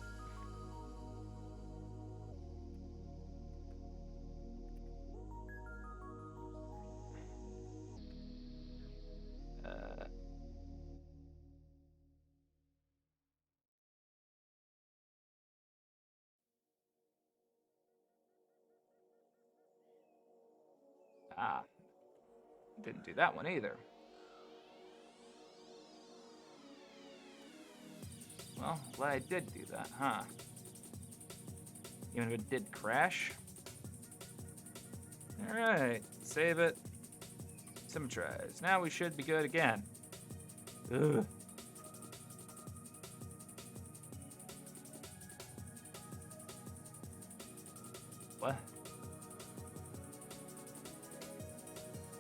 Didn't do that one either. Well, glad I did do that, huh? Even if it did crash. Alright, save it. Symmetrize. Now we should be good again. Ugh. What?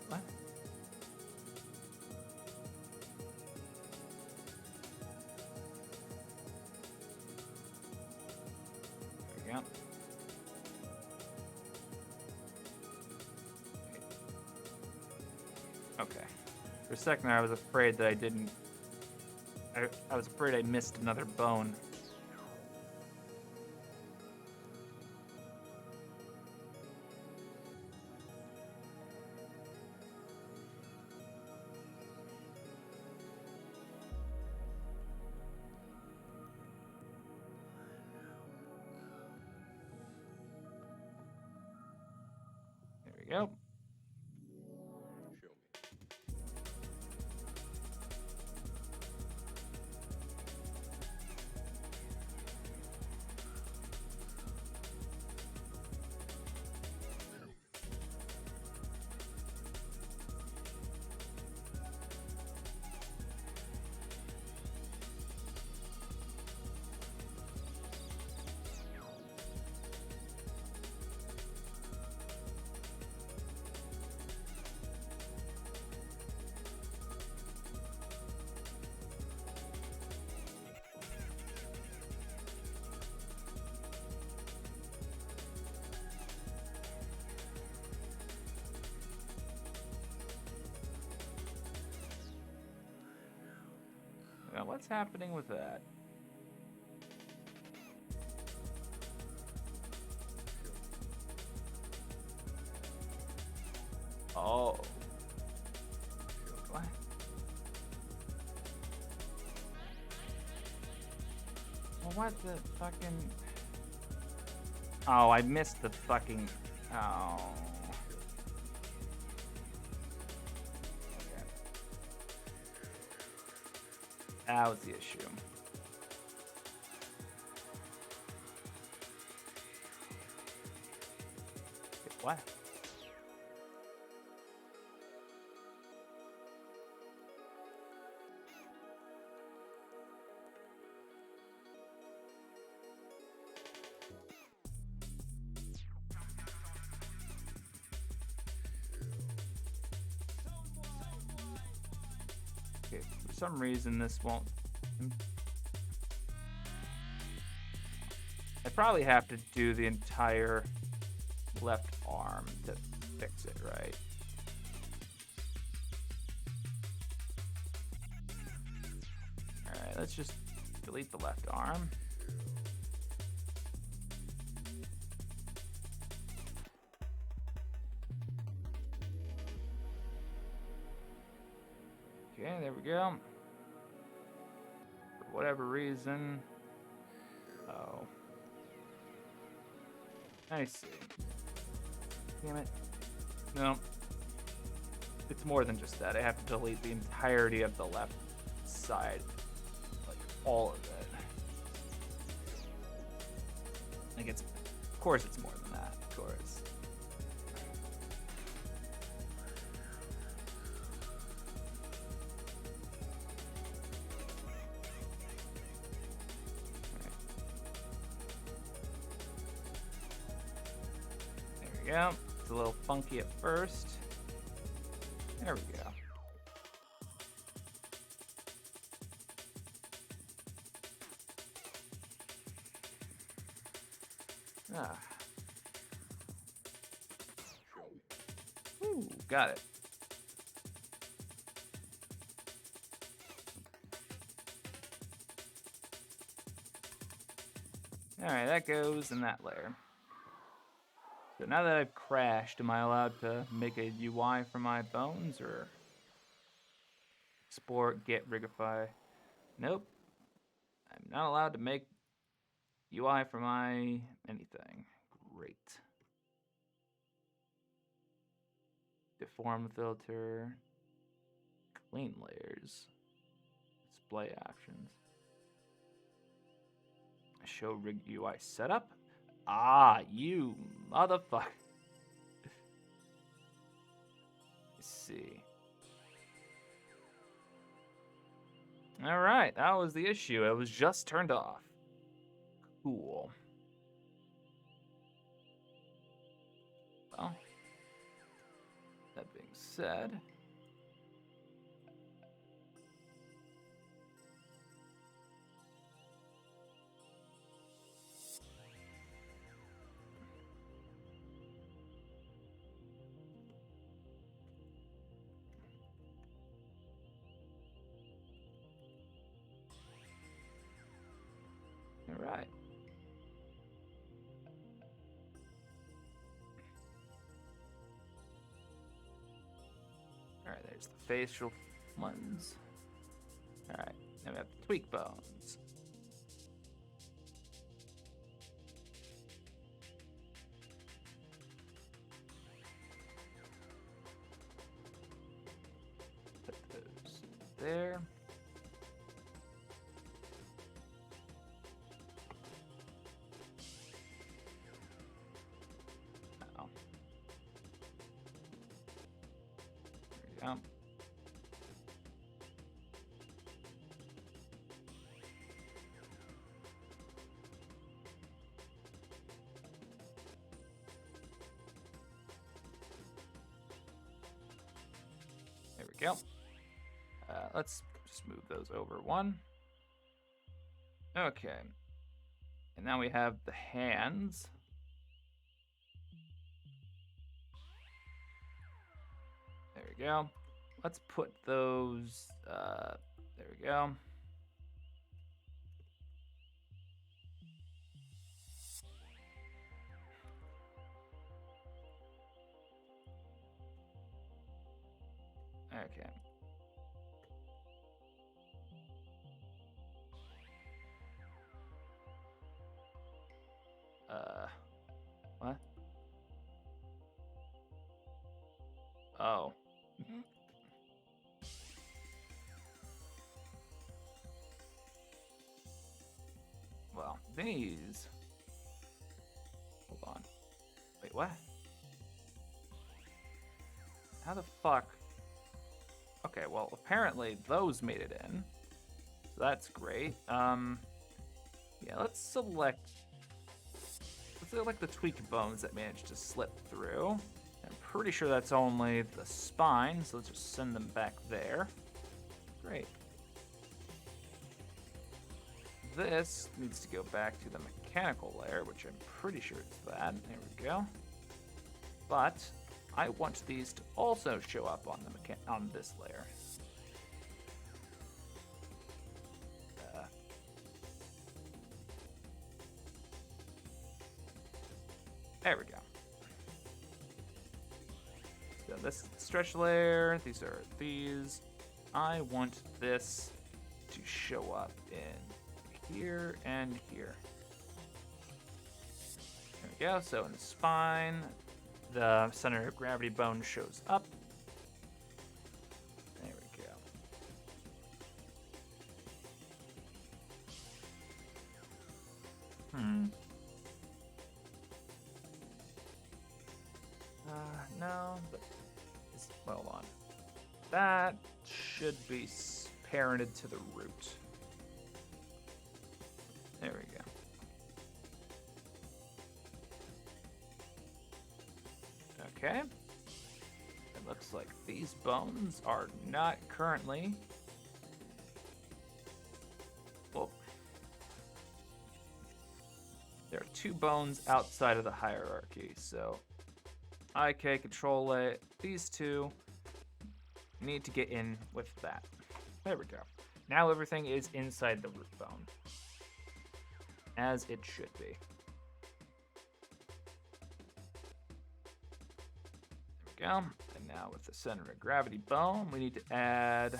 What? There we go. Okay. For a second there, I was afraid that I didn't... I was afraid I missed another bone. we go. Now, what's happening with that? Oh. What? Well, what the fucking... Oh, I missed the fucking... Oh. Okay. That was the issue. What? Okay, for some reason this won't... I probably have to do the entire left arm to fix it, right? Alright, let's just delete the left arm. Okay, there we go. For whatever reason... Oh. I see. Damn it. No. It's more than just that. I have to delete the entirety of the left side. Like, all of it. Like, it's... Of course it's more than that. Of course. Yeah, it's a little funky at first. There we go. Ah. Ooh, got it. Alright, that goes in that layer. So now that I've crashed, am I allowed to make a UI for my bones, or export, get, rigify? Nope. I'm not allowed to make UI for my anything. Great. Deform filter. Clean layers. Display options. Show rig UI setup. Ah, you motherfucker. Let's see. All right, that was the issue. It was just turned off. Cool. Well, that being said, all right. All right, there's the facial ones. All right, now we have the tweak bones. we go. Let's just move those over one. Okay. And now we have the hands. There we go. Let's put those, there we go. Okay. What? Oh. Well, these. Hold on. Wait, what? How the fuck? Okay, well, apparently those made it in. So that's great. Yeah, let's select the tweaked bones that managed to slip through. I'm pretty sure that's only the spine, so let's just send them back there. Great. This needs to go back to the mechanical layer, which I'm pretty sure it's that. There we go. But I want these to also show up on the on this layer. There we go. So this is the stretch layer. These are these. I want this to show up in here and here. There we go. So in the spine, the center of gravity bone shows up. There we go. No, but well, hold on. That should be parented to the root. There we go. Okay. It looks like these bones are not currently. Well, there are two bones outside of the hierarchy, so IK control it. These two need to get in with that. There we go. Now everything is inside the root bone, as it should be. There we go. And now with the center of gravity bone, we need to add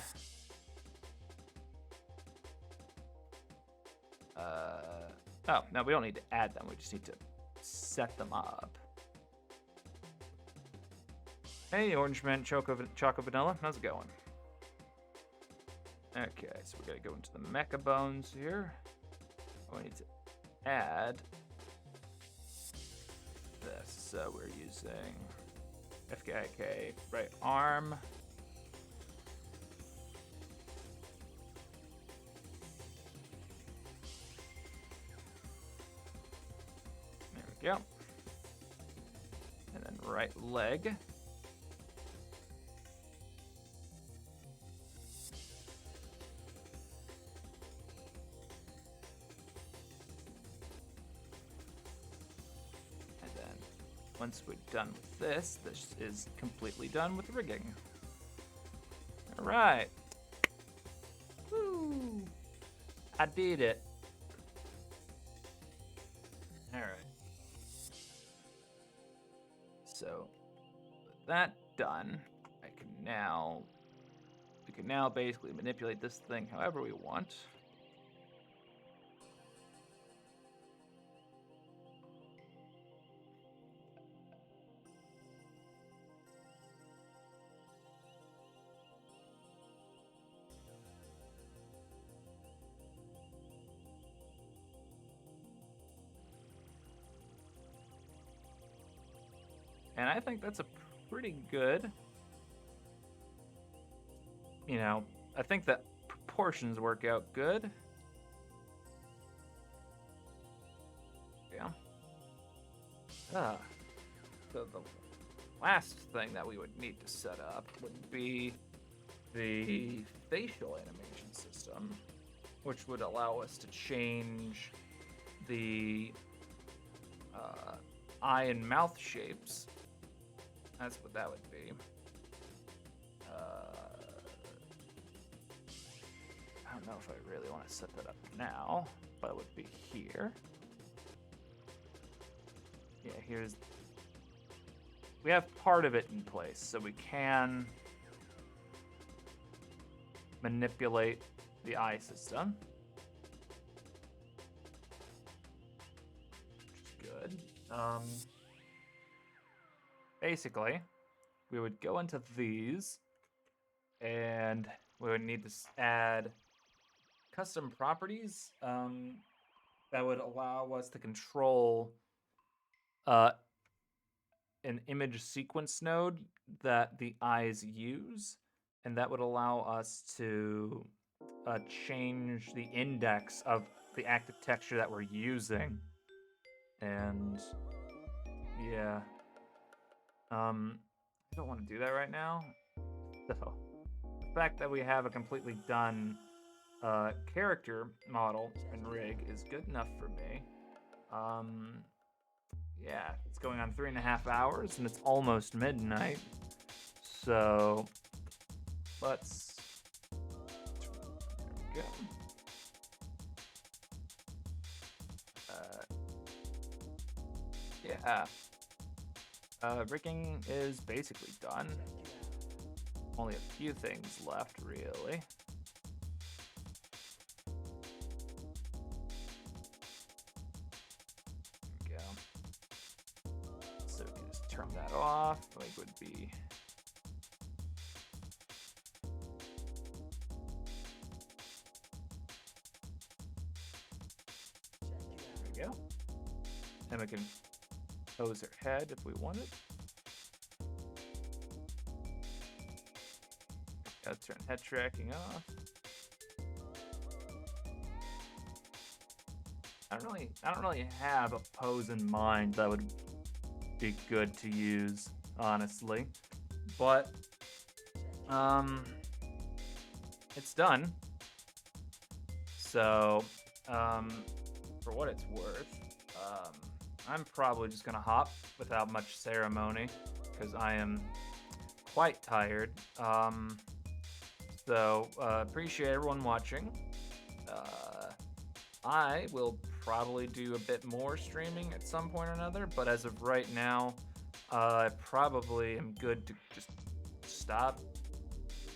oh, no, we don't need to add them. We just need to set them up. Hey, Orange Man, Choco Vanilla, how's it going? Okay, so we gotta go into the mecha bones here. We need to add this. So we're using FKIK right arm. There we go. And then right leg. Once we're done with this, this is completely done with rigging. All right. Woo! I did it. All right. So, with that done, we can now basically manipulate this thing however we want. And I think that's a pretty good, I think that proportions work out good. Yeah. So the last thing that we would need to set up would be the facial animation system, which would allow us to change the eye and mouth shapes. That's what that would be. I don't know if I really want to set that up now, but it would be here. Yeah, here's... We have part of it in place, so we can manipulate the eye system. Which is good. Basically, we would go into these, and we would need to add custom properties that would allow us to control an image sequence node that the eyes use, and that would allow us to change the index of the active texture that we're using. And yeah, I don't want to do that right now. So the fact that we have a completely done character model and rig is good enough for me. Yeah, it's going on 3.5 hours and it's almost midnight. So let's... There we go. Yeah. Rigging is basically done. Only a few things left, really. There we go. So we can just turn that off. Like would be... There we go. And we can pose her head if we wanted. Gotta turn head tracking off. I don't really have a pose in mind that would be good to use, honestly. But it's done. So for what it's worth, I'm probably just gonna hop without much ceremony because I am quite tired. So appreciate everyone watching. I will probably do a bit more streaming at some point or another, but as of right now, I probably am good to just stop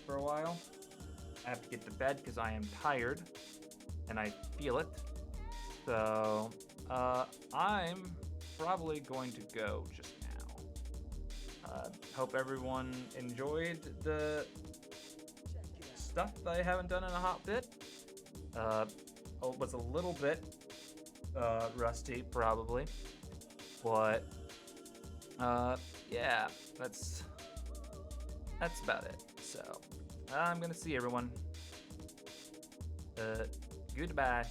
for a while. I have to get to bed because I am tired, and I feel it. So I'm probably going to go just now. Hope everyone enjoyed the stuff that I haven't done in a hot bit. It was a little bit rusty, probably, but yeah, that's about it. So I'm gonna see everyone. Goodbye.